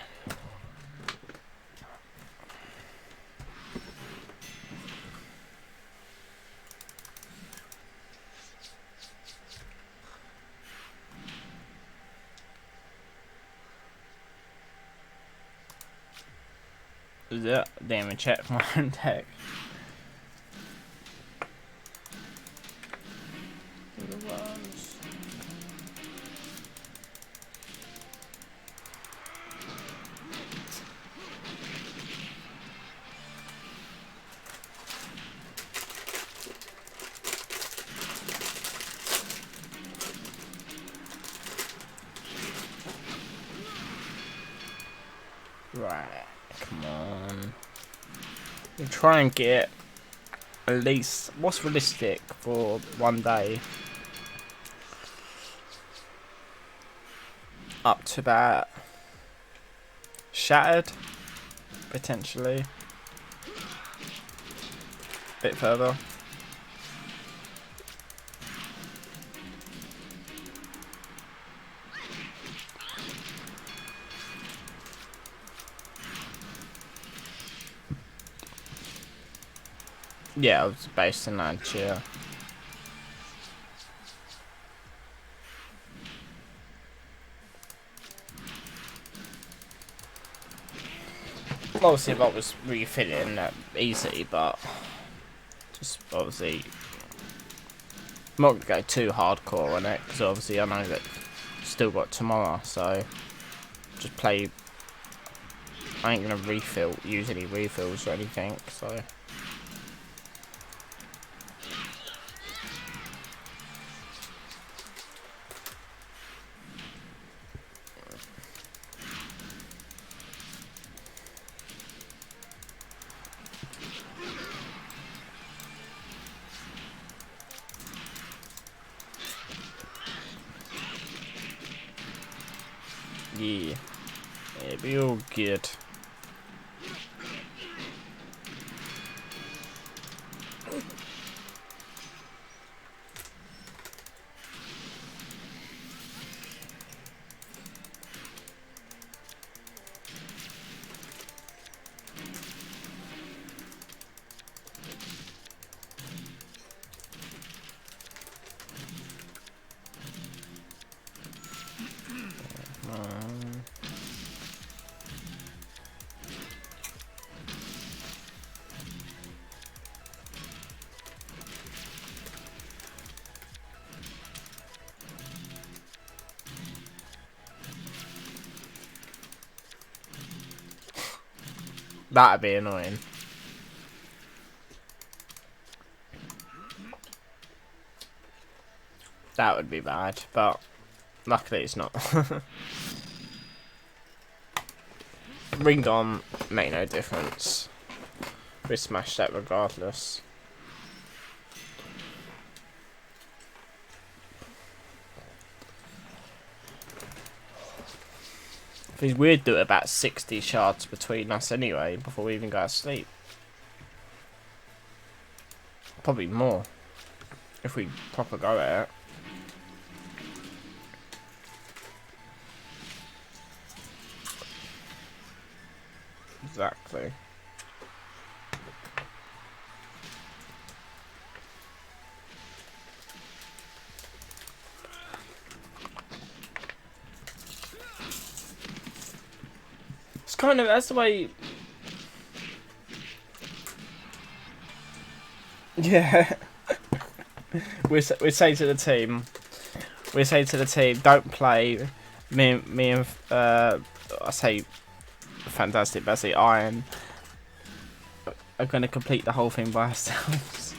Yeah, damn it, check my own deck. Right, come on. We'll try and get at least what's realistic for one day. Up to about Shattered, potentially. Bit further. Yeah, I was based in that, yeah. Obviously, if I was refilling that easy, but just obviously, I'm not gonna go too hardcore on it because obviously I know that still got tomorrow, so just play. I ain't gonna use any refills or anything, so. Yeah, it'll be all good. That'd be annoying. That would be bad, but luckily it's not. Ringed on, make no difference. We smashed that regardless. We'd do about 60 shards between us anyway before we even go to sleep. Probably more if we proper go at it. Exactly. It's kind of, that's the way. Yeah. we say to the team, don't play. Me and I say fantastic, but I say Iron are going to complete the whole thing by ourselves.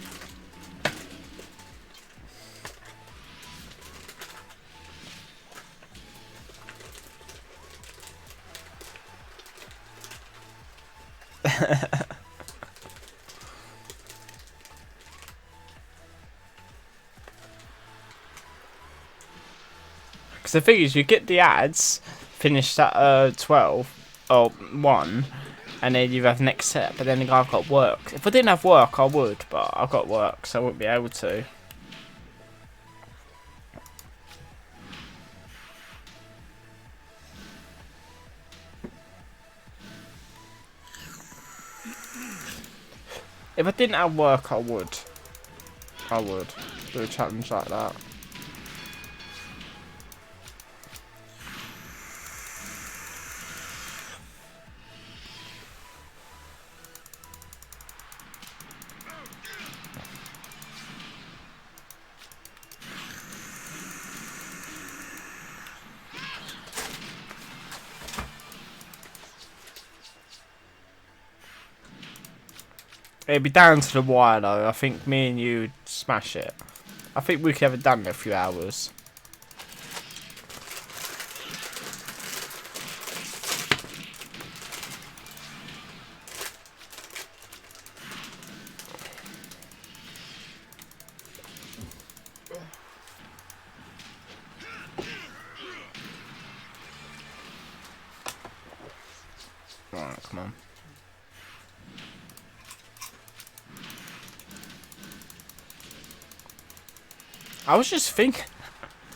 Because the thing is, you get the ads finished at 12 or 1, and then you have next set, but then I've got work. If I didn't have work, I would, but I've got work, so I wouldn't be able to. If I didn't have work, I would. I would do a challenge like that. It'd be down to the wire though. I think me and you would smash it. I think we could have it done in a few hours. Alright, come on. I was just thinking.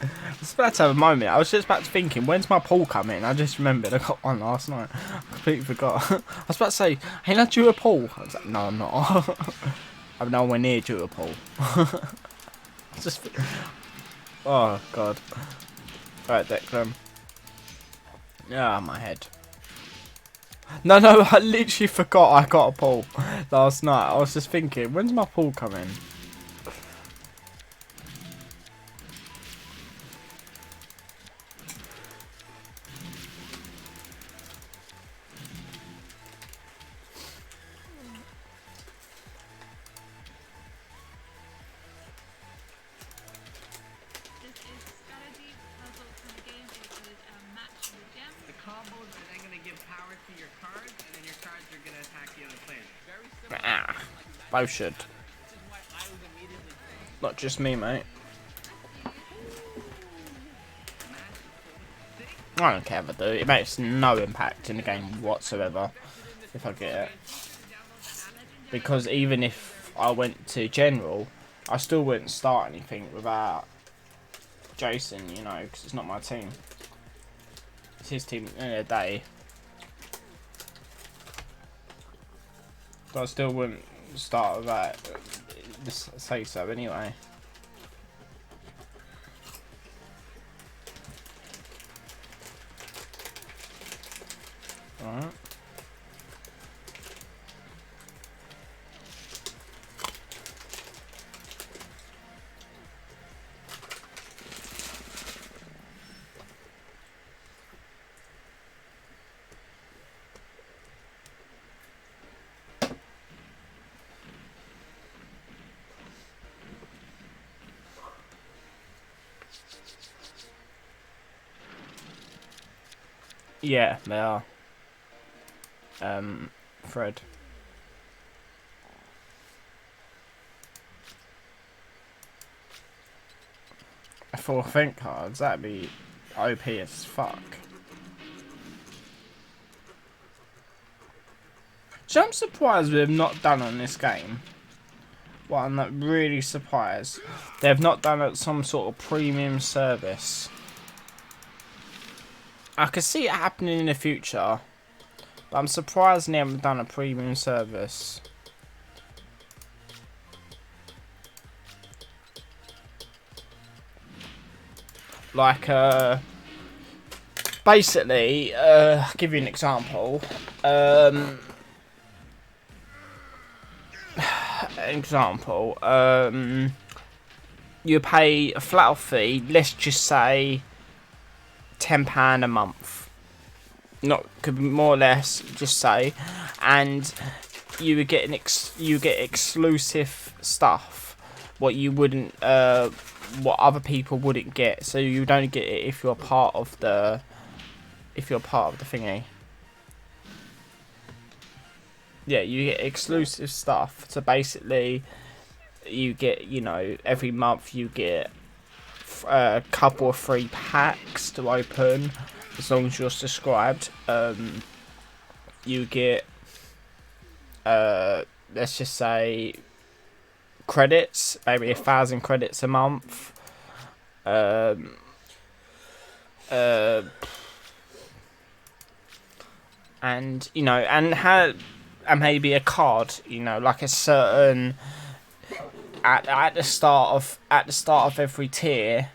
I was about to have a moment. I was just about to thinking, when's my pool coming? I just remembered I got one last night. I completely forgot. I was about to say, ain't I due a pool? I was like, no, I'm not. I'm nowhere near due a pool. Just. Oh, God. Right, Declan. Ah, my head. No, I literally forgot I got a pool last night. I was just thinking, when's my pool coming? Both should. Not just me, mate. I don't care if I do. It makes no impact in the game whatsoever if I get it. Because even if I went to general, I still wouldn't start anything without Jason, you know, because it's not my team. It's his team at the end of the day. So I still wouldn't start with that. Just say so anyway. Alright. Yeah, they are. Fred. 4 think cards, that'd be OP as fuck. So I'm surprised we've not done on this game. Well, I'm not really surprised. They've not done it some sort of premium service. I could see it happening in the future, but I'm surprised they haven't done a premium service. Like, basically, I'll give you an example. You pay a flat fee, let's just say £10 a month. Not, could be more or less, just say, and you would get you get exclusive stuff, what you wouldn't, what other people wouldn't get. So you would only get it if you're part of the, thingy. Yeah, you get exclusive stuff. So basically, you get, you know, every month you get a couple of free packs to open, as long as you're subscribed. You get, let's just say, credits, maybe 1,000 credits a month. And you know, and how and maybe a card, you know, like a certain at the start of every tier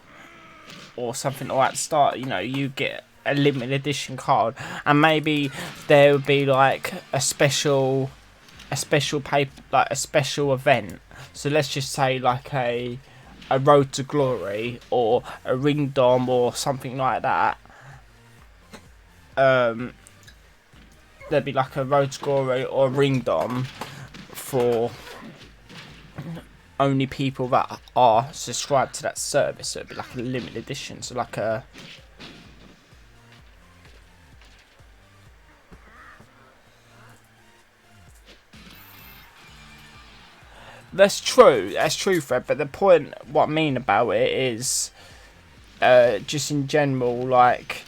or something, or at the start, you know, you get a limited edition card, and maybe there would be like a special paper, like a special event. So let's just say like a Road to Glory or a Ring Dom or something like that. There'd be like a Road to Glory or a Ring Dom for only people that are subscribed to that service. So it'd be like a limited edition. So like a That's true, Fred. But the point, what I mean about it is, just in general, like,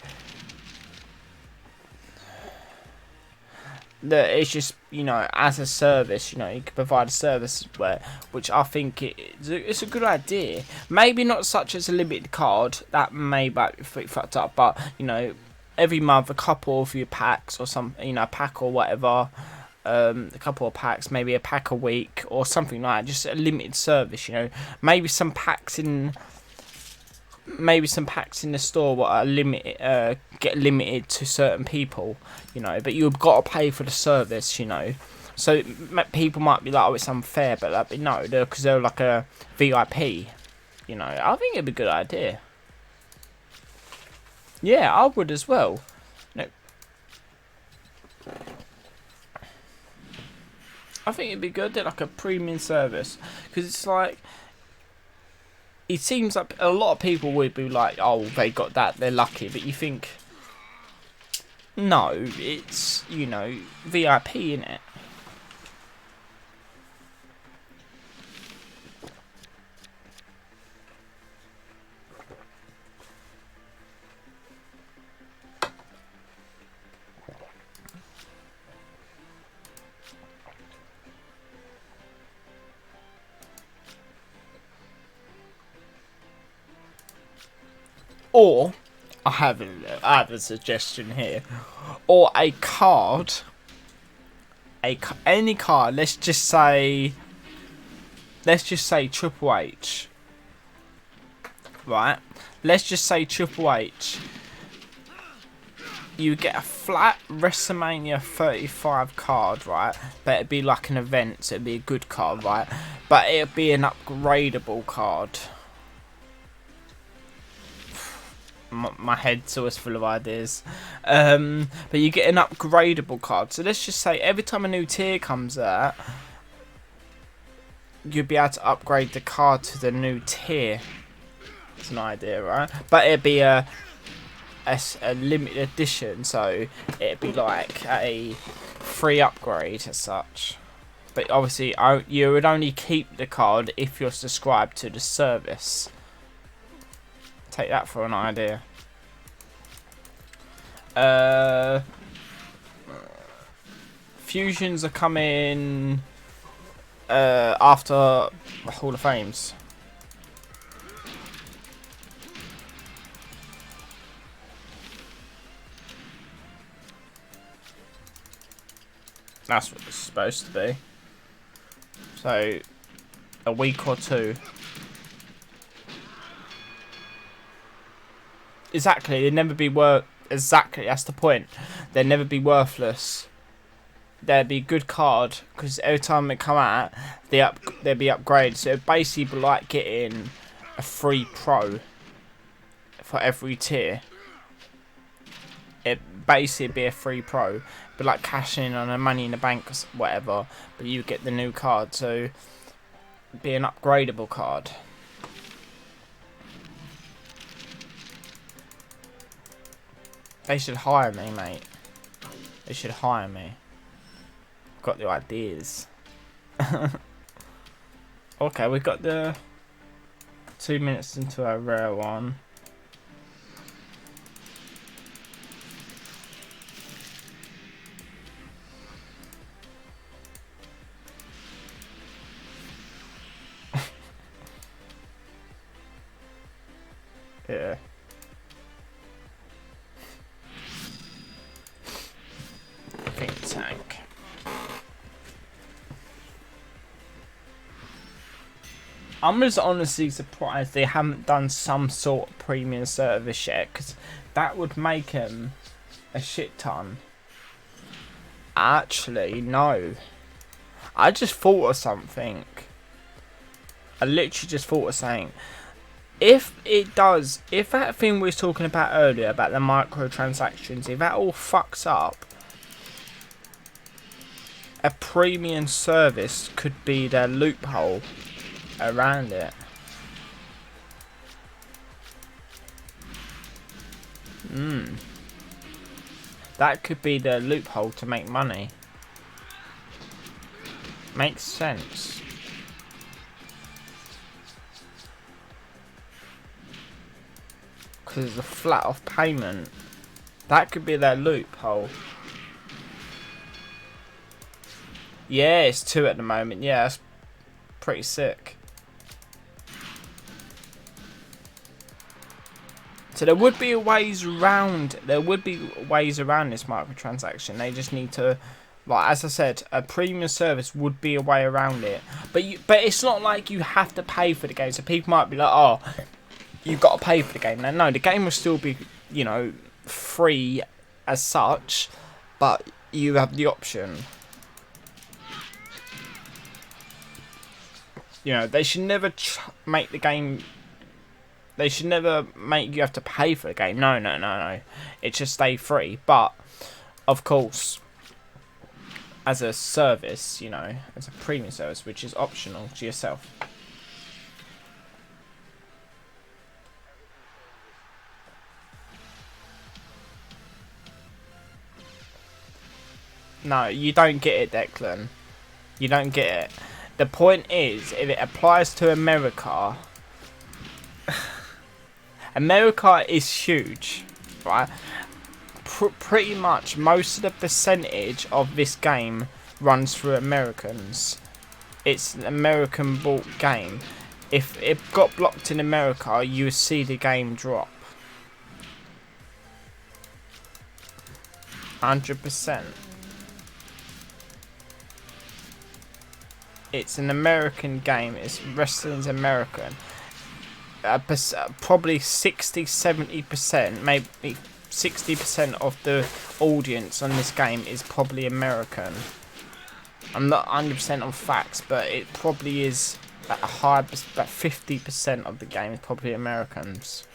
that it's just, you know, as a service, you know, you can provide a service which I think it's a good idea. Maybe not such as a limited card, that may be fucked up, but, you know, every month a couple of your packs or some, you know, a pack or whatever. A couple of packs, maybe a pack a week or something like that, just a limited service, you know. Maybe some packs in the store what are limited, get limited to certain people, you know, but you've got to pay for the service, you know. So people might be like, oh, it's unfair, but that'd be no, because they're like a VIP, you know. I think it'd be a good idea. Yeah, I would as well. No. I think it'd be good, like a premium service, because it's like, it seems like a lot of people would be like, oh, they got that, they're lucky, but you think, no, it's, you know, VIP, innit? Or, I have a suggestion here. Or a card. Any card. Let's just say Triple H. Right? Let's just say Triple H. You get a flat WrestleMania 35 card, right? But it'd be like an event, so it'd be a good card, right? But it'd be an upgradable card. My head's always full of ideas. But you get an upgradable card. So let's just say every time a new tier comes out, you'll be able to upgrade the card to the new tier. It's an idea, right? But it'd be a limited edition, so it'd be like a free upgrade as such. But obviously, you would only keep the card if you're subscribed to the service. Take that for an idea. Fusions are coming after Hall of Fames. That's what it's supposed to be. So, a week or two. Exactly, they'd never be exactly, that's the point. They'd never be worthless. They'd be a good card, because every time they come out, they'd be upgraded. So it'd basically be like getting a free pro for every tier. It'd basically be a free pro. But like cashing in on a Money in the Bank or whatever, but you get the new card, so it'd be an upgradable card. They should hire me, mate. They should hire me. I've got the ideas. Okay, we've got the 2 minutes into our rare one. Yeah. Think tank. I'm just honestly surprised they haven't done some sort of premium service yet, because that would make them a shit ton. Actually, no. I just thought of something. I literally just thought of saying, if that thing we was talking about earlier about the microtransactions, if that all fucks up, a premium service could be their loophole around it. That could be the loophole to make money. Makes sense. Because it's a flat off payment. That could be their loophole. Yeah, it's 2 at the moment. Yeah, that's pretty sick. So there would be ways around. There would be ways around this microtransaction. They just need to, like as I said, a premium service would be a way around it. But it's not like you have to pay for the game. So people might be like, oh, you've got to pay for the game. Now, no, the game will still be, you know, free as such, but you have the option. You know, they should never make the game. They should never make you have to pay for the game. No. It should stay free. But, of course, as a service, you know, as a premium service, which is optional to yourself. No, you don't get it, Declan. You don't get it. The point is, if it applies to America... America is huge, right? Pretty much most of the percentage of this game runs through Americans. It's an American-bought game. If it got blocked in America, you would see the game drop. 100%. It's an American game. Wrestling's American. Probably 60-70%, maybe 60% of the audience on this game is probably American. I'm not 100% on facts, but it probably is at a high, about 50% of the game is probably Americans.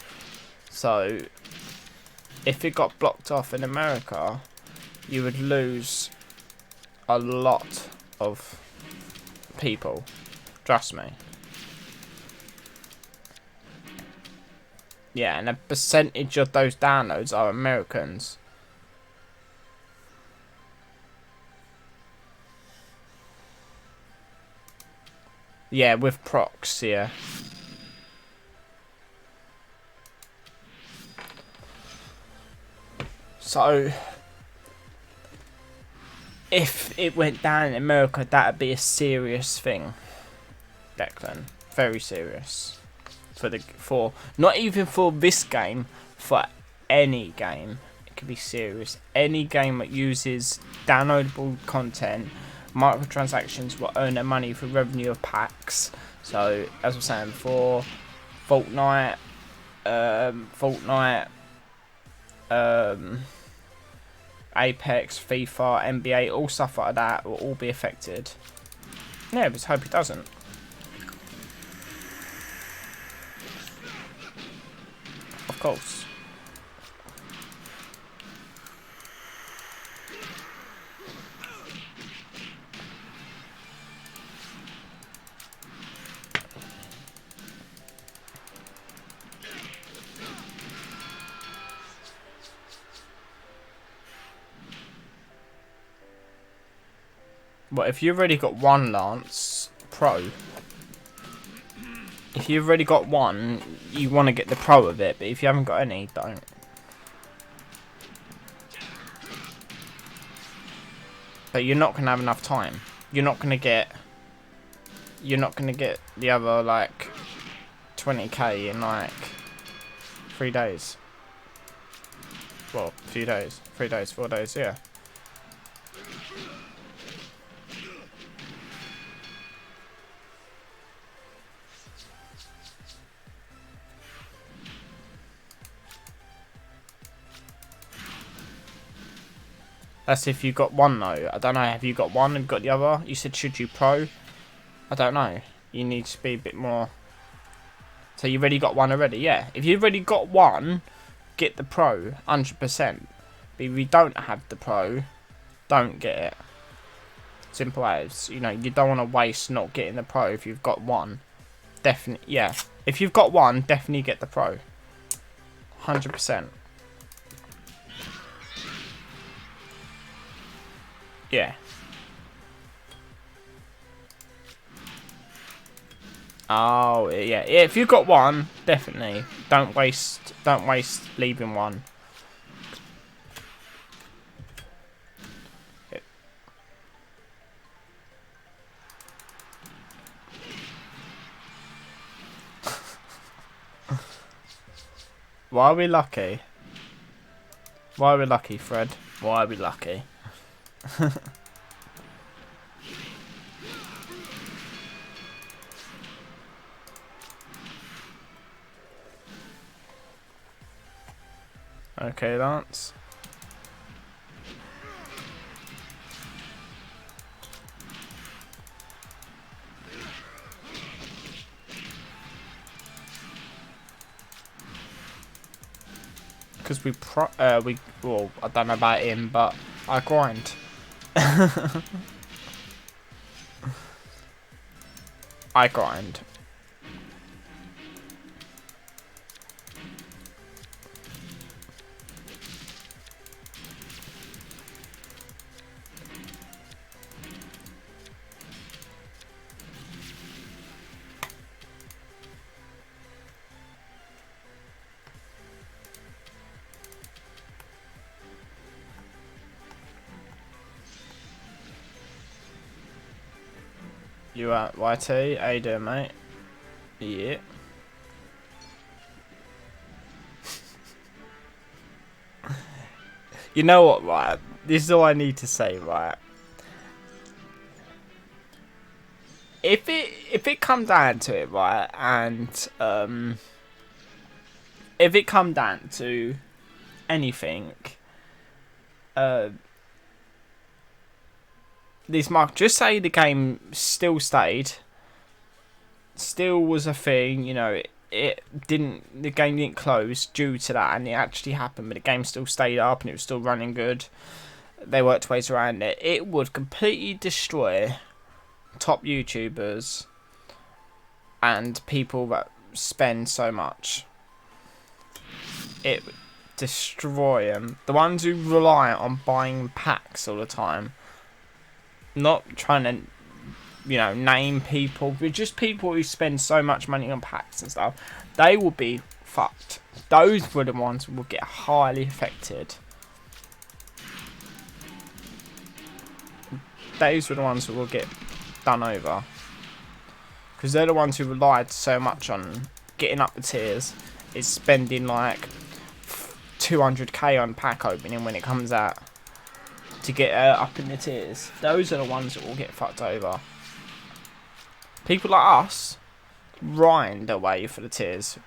So, if it got blocked off in America, you would lose a lot of people. Trust me. Yeah, and a percentage of those downloads are Americans. Yeah, with procs, yeah. So, if it went down in America, that'd be a serious thing, Declan. Very serious. For not even for this game, for any game, it could be serious. Any game that uses downloadable content, microtransactions will earn their money through revenue of packs. So as I was saying before, Fortnite, Apex, FIFA, NBA, all stuff like that will all be affected. Yeah, just hope it doesn't. Of course. But if you've already got one Lance Pro, if you've already got one, you want to get the Pro of it, but if you haven't got any, don't. But you're not going to have enough time. You're not going to get the other, like, 20k in, like, 3 days. Well, a few days. 3 days, 4 days, yeah. That's if you got one though. I don't know. Have you got one and got the other? You said should you pro? I don't know. You need to be a bit more. So you've already got one already, yeah. If you've already got one, get the pro, 100%. But if you don't have the pro, don't get it. Simple as. You know, you don't want to waste not getting the pro if you've got one. Definitely, yeah. If you've got one, definitely get the pro. 100%. Yeah. Oh, yeah. Yeah, if you've got one, definitely. Don't waste leaving one. Why are we lucky? Why are we lucky, Fred? Why are we lucky? Okay, Lance. Because well, I don't know about him, but I grind. I grind. You at YT? How you doing, mate? Yeah. You know what, right? This is all I need to say, right? If it come down to it, right, and if it come down to anything, this mark, just say the game still stayed, still was a thing, you know, the game didn't close due to that, and it actually happened, but the game still stayed up and it was still running good. They worked ways around it. It would completely destroy top YouTubers and people that spend so much. It would destroy them. The ones who rely on buying packs all the time. Not trying to, you know, name people, but just people who spend so much money on packs and stuff. They will be fucked. Those were the ones who will get highly affected. Those were the ones who will get done over. Because they're the ones who relied so much on getting up the tiers. Is spending like 200k on pack opening when it comes out. To get up in the tiers. Those are the ones that will get fucked over. People like us grind away for the tiers.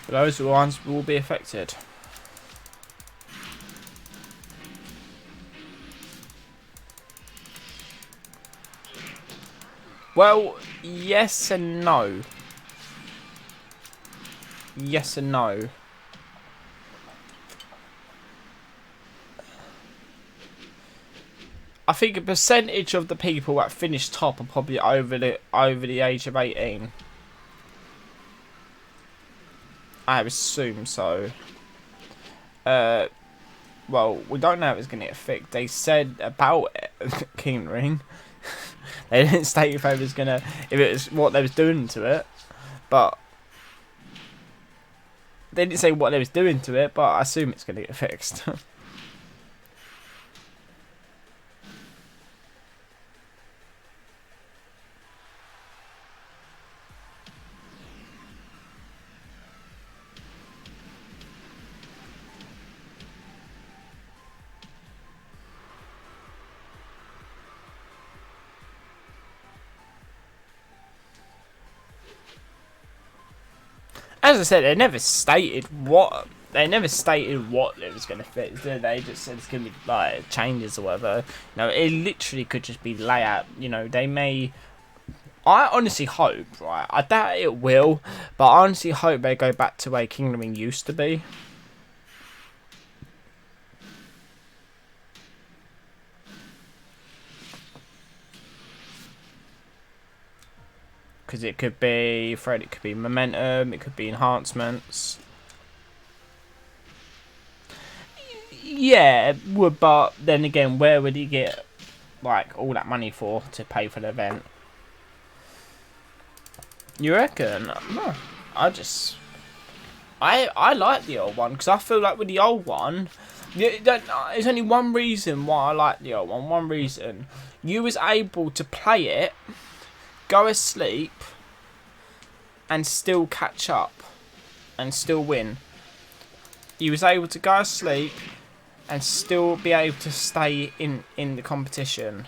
But those are the ones who will be affected. Well, yes and no. Yes and no. I think a percentage of the people that finish top are probably over the age of 18. I assume so. Well, we don't know if it's going to affect. They said about King Ring. They didn't state if it was what they was doing to it, but they didn't say what they was doing to it. But I assume it's going to get fixed. as I said, they never stated what it was going to fix. They just said it's going to be like changes or whatever. No, it literally could just be layout. You know, they may. I honestly hope, right? I doubt it will, but I honestly hope they go back to where Kingdom Wing used to be. Because it could be Fred, it could be momentum, it could be enhancements. Yeah, it would, but then again, where would he get like all that money for to pay for the event? You reckon? No, I like the old one because I feel like with the old one, there's only one reason why I like the old one. One reason, you was able to play it, go asleep, and still catch up, and still win. You was able to go asleep and still be able to stay in the competition.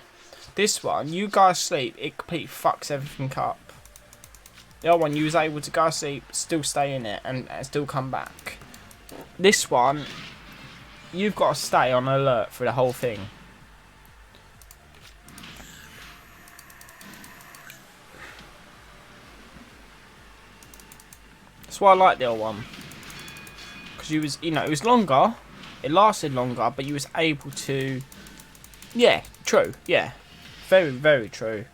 This one, you go asleep, it completely fucks everything up. The other one, you was able to go to sleep, still stay in it, and still come back. This one, you've got to stay on alert for the whole thing. That's why I like the old one. Because you was, it was longer, it lasted longer, but you was able to... Yeah, true, yeah. Very, very true.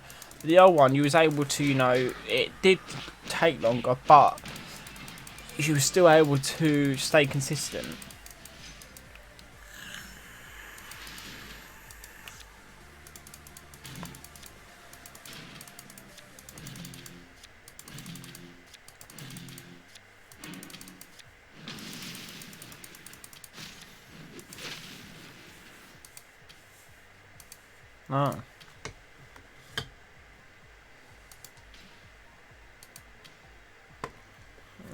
The old one, you was able to, it did take longer, but you were still able to stay consistent. Oh.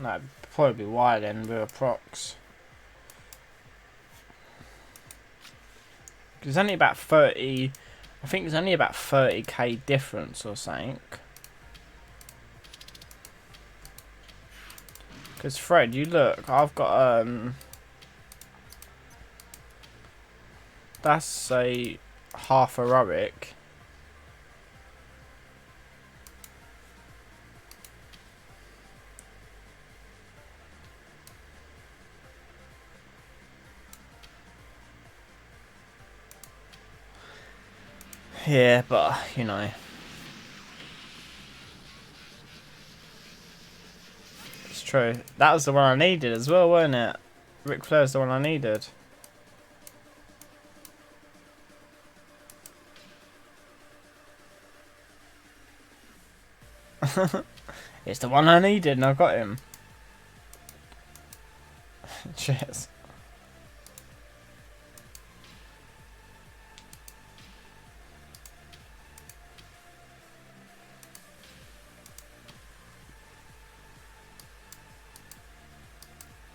That'd probably be why then with a prox. There's only about 30. I think there's only about 30k difference or something. Because Fred, you look, I've got that's a half heroic. Yeah, but it's true. That was the one I needed as well, wasn't it? Ric Flair's the one I needed. It's the one I needed and I got him. Cheers.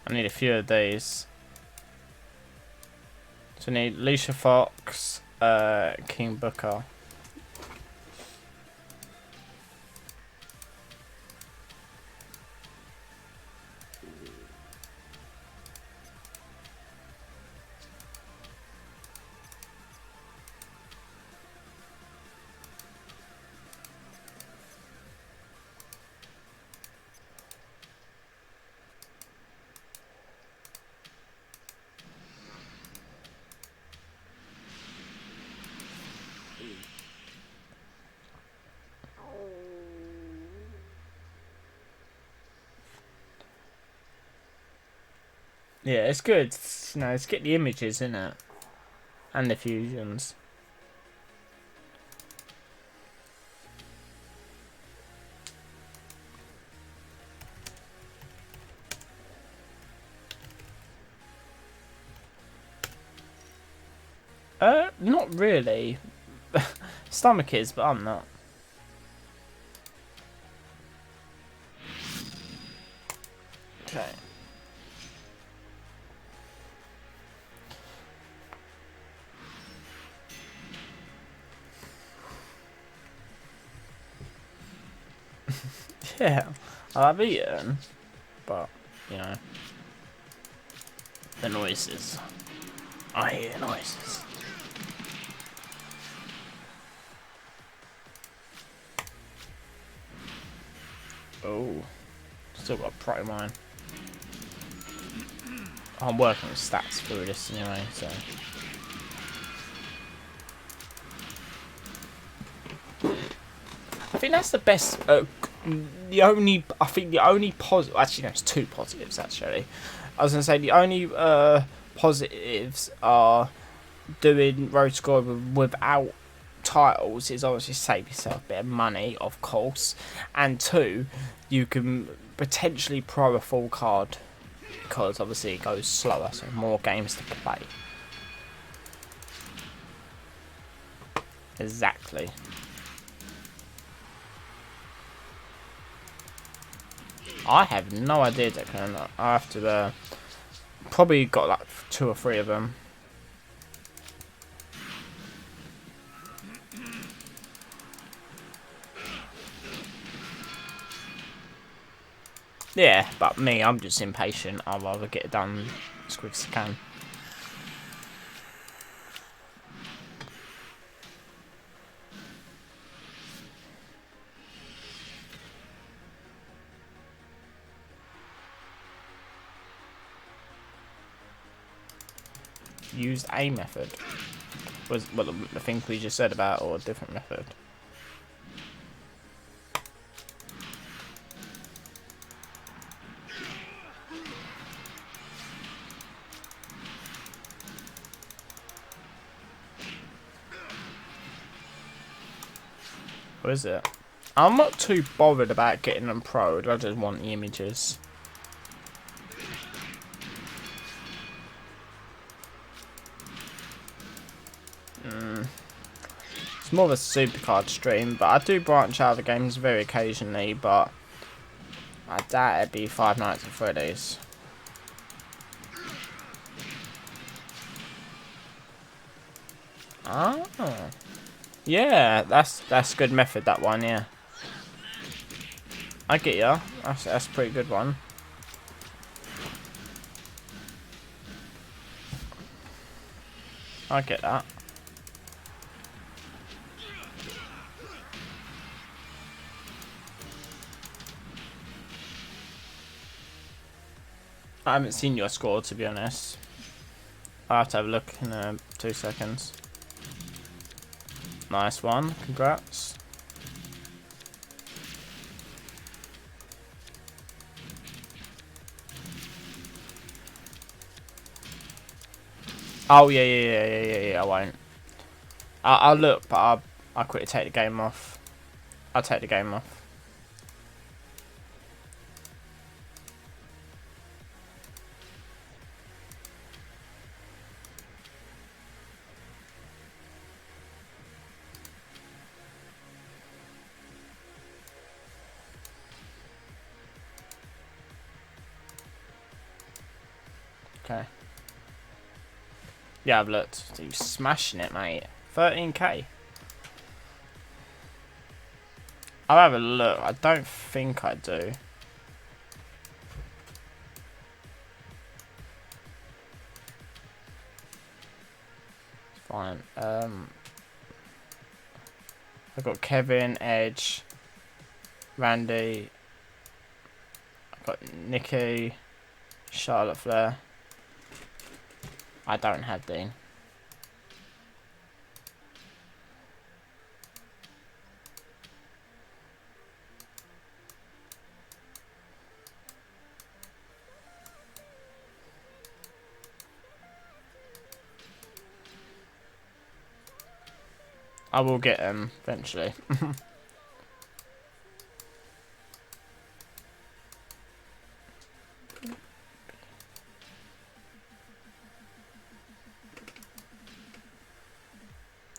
I need a few of these. So I need Alicia Fox, King Booker. Yeah, it's good. Let's get the images in it. And the fusions. Not really. Stomach is, but I'm not. Okay. Yeah, I've eaten. but you know, the noises. I hear noises. Oh, still got a pro mine. I'm working with stats through this anyway, so. I think that's the best. I think the only positive. Actually, no, it's two positives. Actually, I was gonna say the only positives are doing road score without titles is obviously save yourself a bit of money, of course, and two, you can potentially pro a full card because obviously it goes slower, so more games to play. Exactly. I have no idea, Declan. I have to probably got like 2 or 3 of them. Yeah, but me, I'm just impatient. I'd rather get it done as quick as I can. Used a method. Was what the thing we just said about, or a different method? What is it? I'm not too bothered about getting them pro'd. I just want the images. It's more of a Supercard stream, but I do branch out of the games very occasionally, but I doubt it'd be Five Nights at Freddy's. Oh. Yeah, that's good method, that one, yeah. I get ya. That's a pretty good one. I get that. I haven't seen your score, to be honest. I'll have to have a look in 2 seconds. Nice one. Congrats. Oh, yeah, I won't. I'll look, but I'll quickly take the game off. I'll take the game off. Okay. Yeah, I've looked. You're smashing it, mate. 13k. I'll have a look. I don't think I do. Fine. I've got Kevin, Edge, Randy. I've got Nikki, Charlotte Flair. I don't have Dean. I will get him eventually.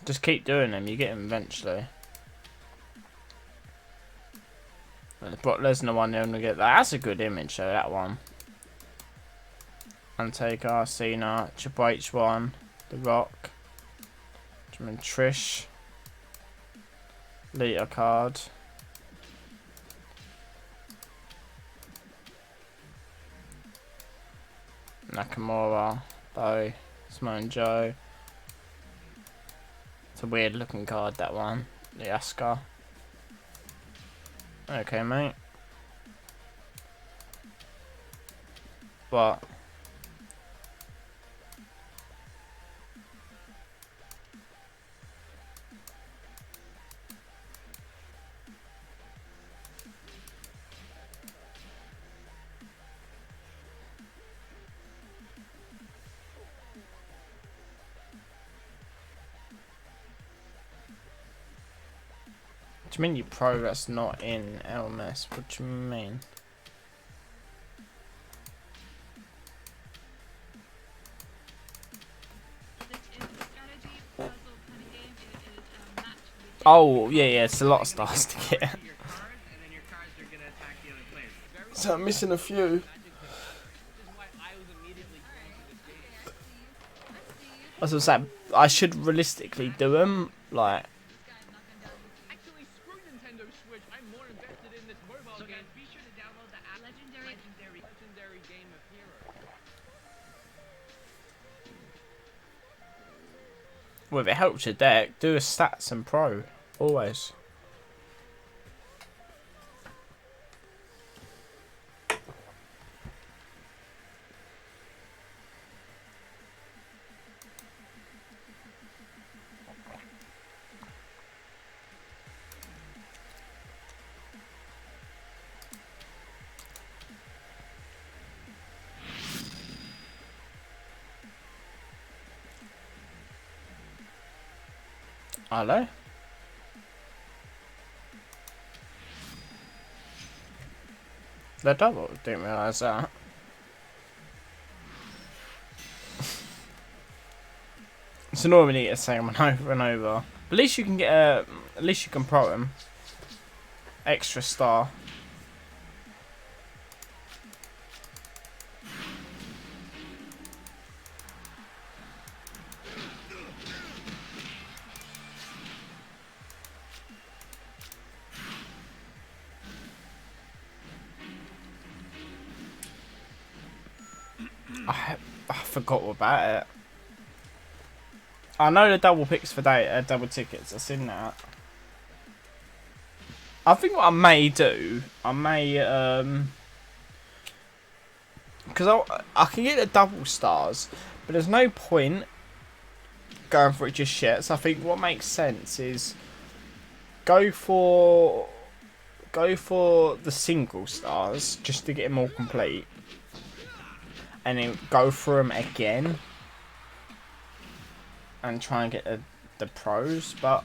Just keep doing them, you get them eventually. And the Brock Lesnar one, they're gonna get that. That's a good image, though, that one. Undertaker, Cena, Triple H one, The Rock, Trish, Lita card. Nakamura, Bo, Simone Joe. It's a weird looking card, that one. The Asuka. Okay, mate. What? What do you mean you pro that's not in LMS? What do you mean? Oh, yeah, it's a lot of stars to get. So I'm missing a few. As I was saying, I should realistically do them, like... Well, if it helps your deck, do a stats and pro. Always. Hello? They're double, didn't realise that. So normally you get the same one over and over. But at least you can get a, at least you can pro him. Extra star. I forgot all about it. I know the double picks for double tickets. I've seen that. I think what I may do, I may because I can get the double stars, but there's no point going for it just yet. So I think what makes sense is go for the single stars just to get them all complete. And then go through them again and try and get the pros, but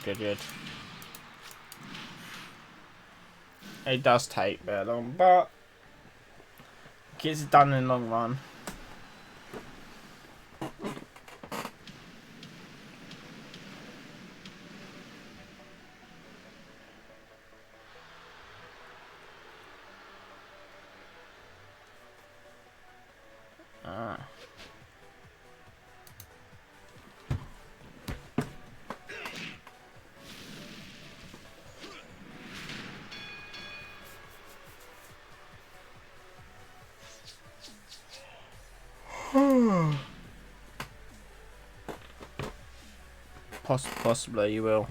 good. It does take very long, but gets it done in the long run. Possibly you will.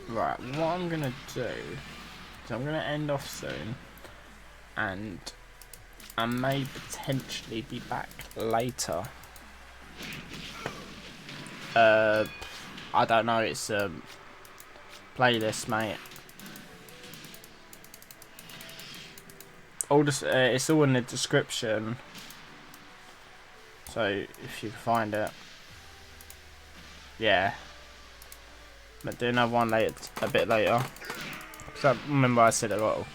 Right, what I'm gonna do is I'm gonna end off soon, and I may potentially be back later. I don't know. It's playlist, mate. All this, it's all in the description, so if you can find it, yeah. But do another one later, a bit later. So remember I said it will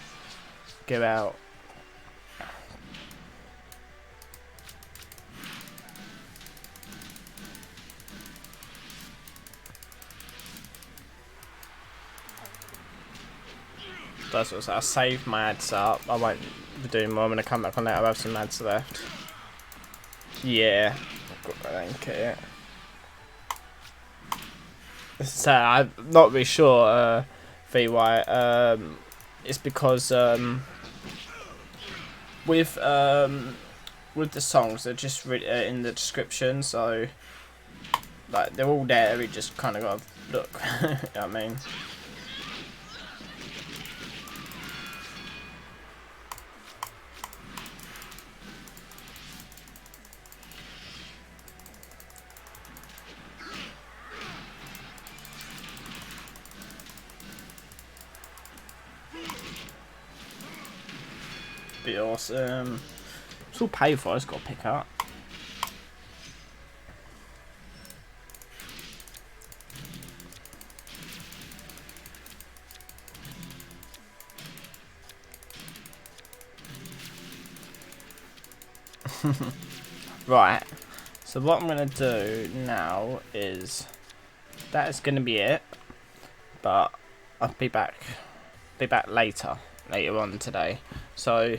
go out. That's what I saved my ads up. I won't be doing more. I'm gonna come back on that. I have some ads left. Yeah, I've got that link it. So I'm not really sure, VY. It's because with the songs, they're just in the description, so like they're all there. We just kind of got to look. You know what I mean? Be awesome. It's all paid for. I just got to pick up. Right. So what I'm gonna do now is that is gonna be it. But I'll be back. Be back later on today. So,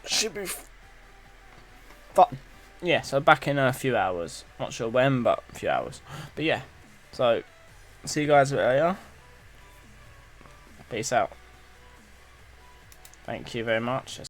should be fun. Yeah, so back in a few hours. Not sure when, but a few hours. But yeah, so see you guys later. Peace out. Thank you very much.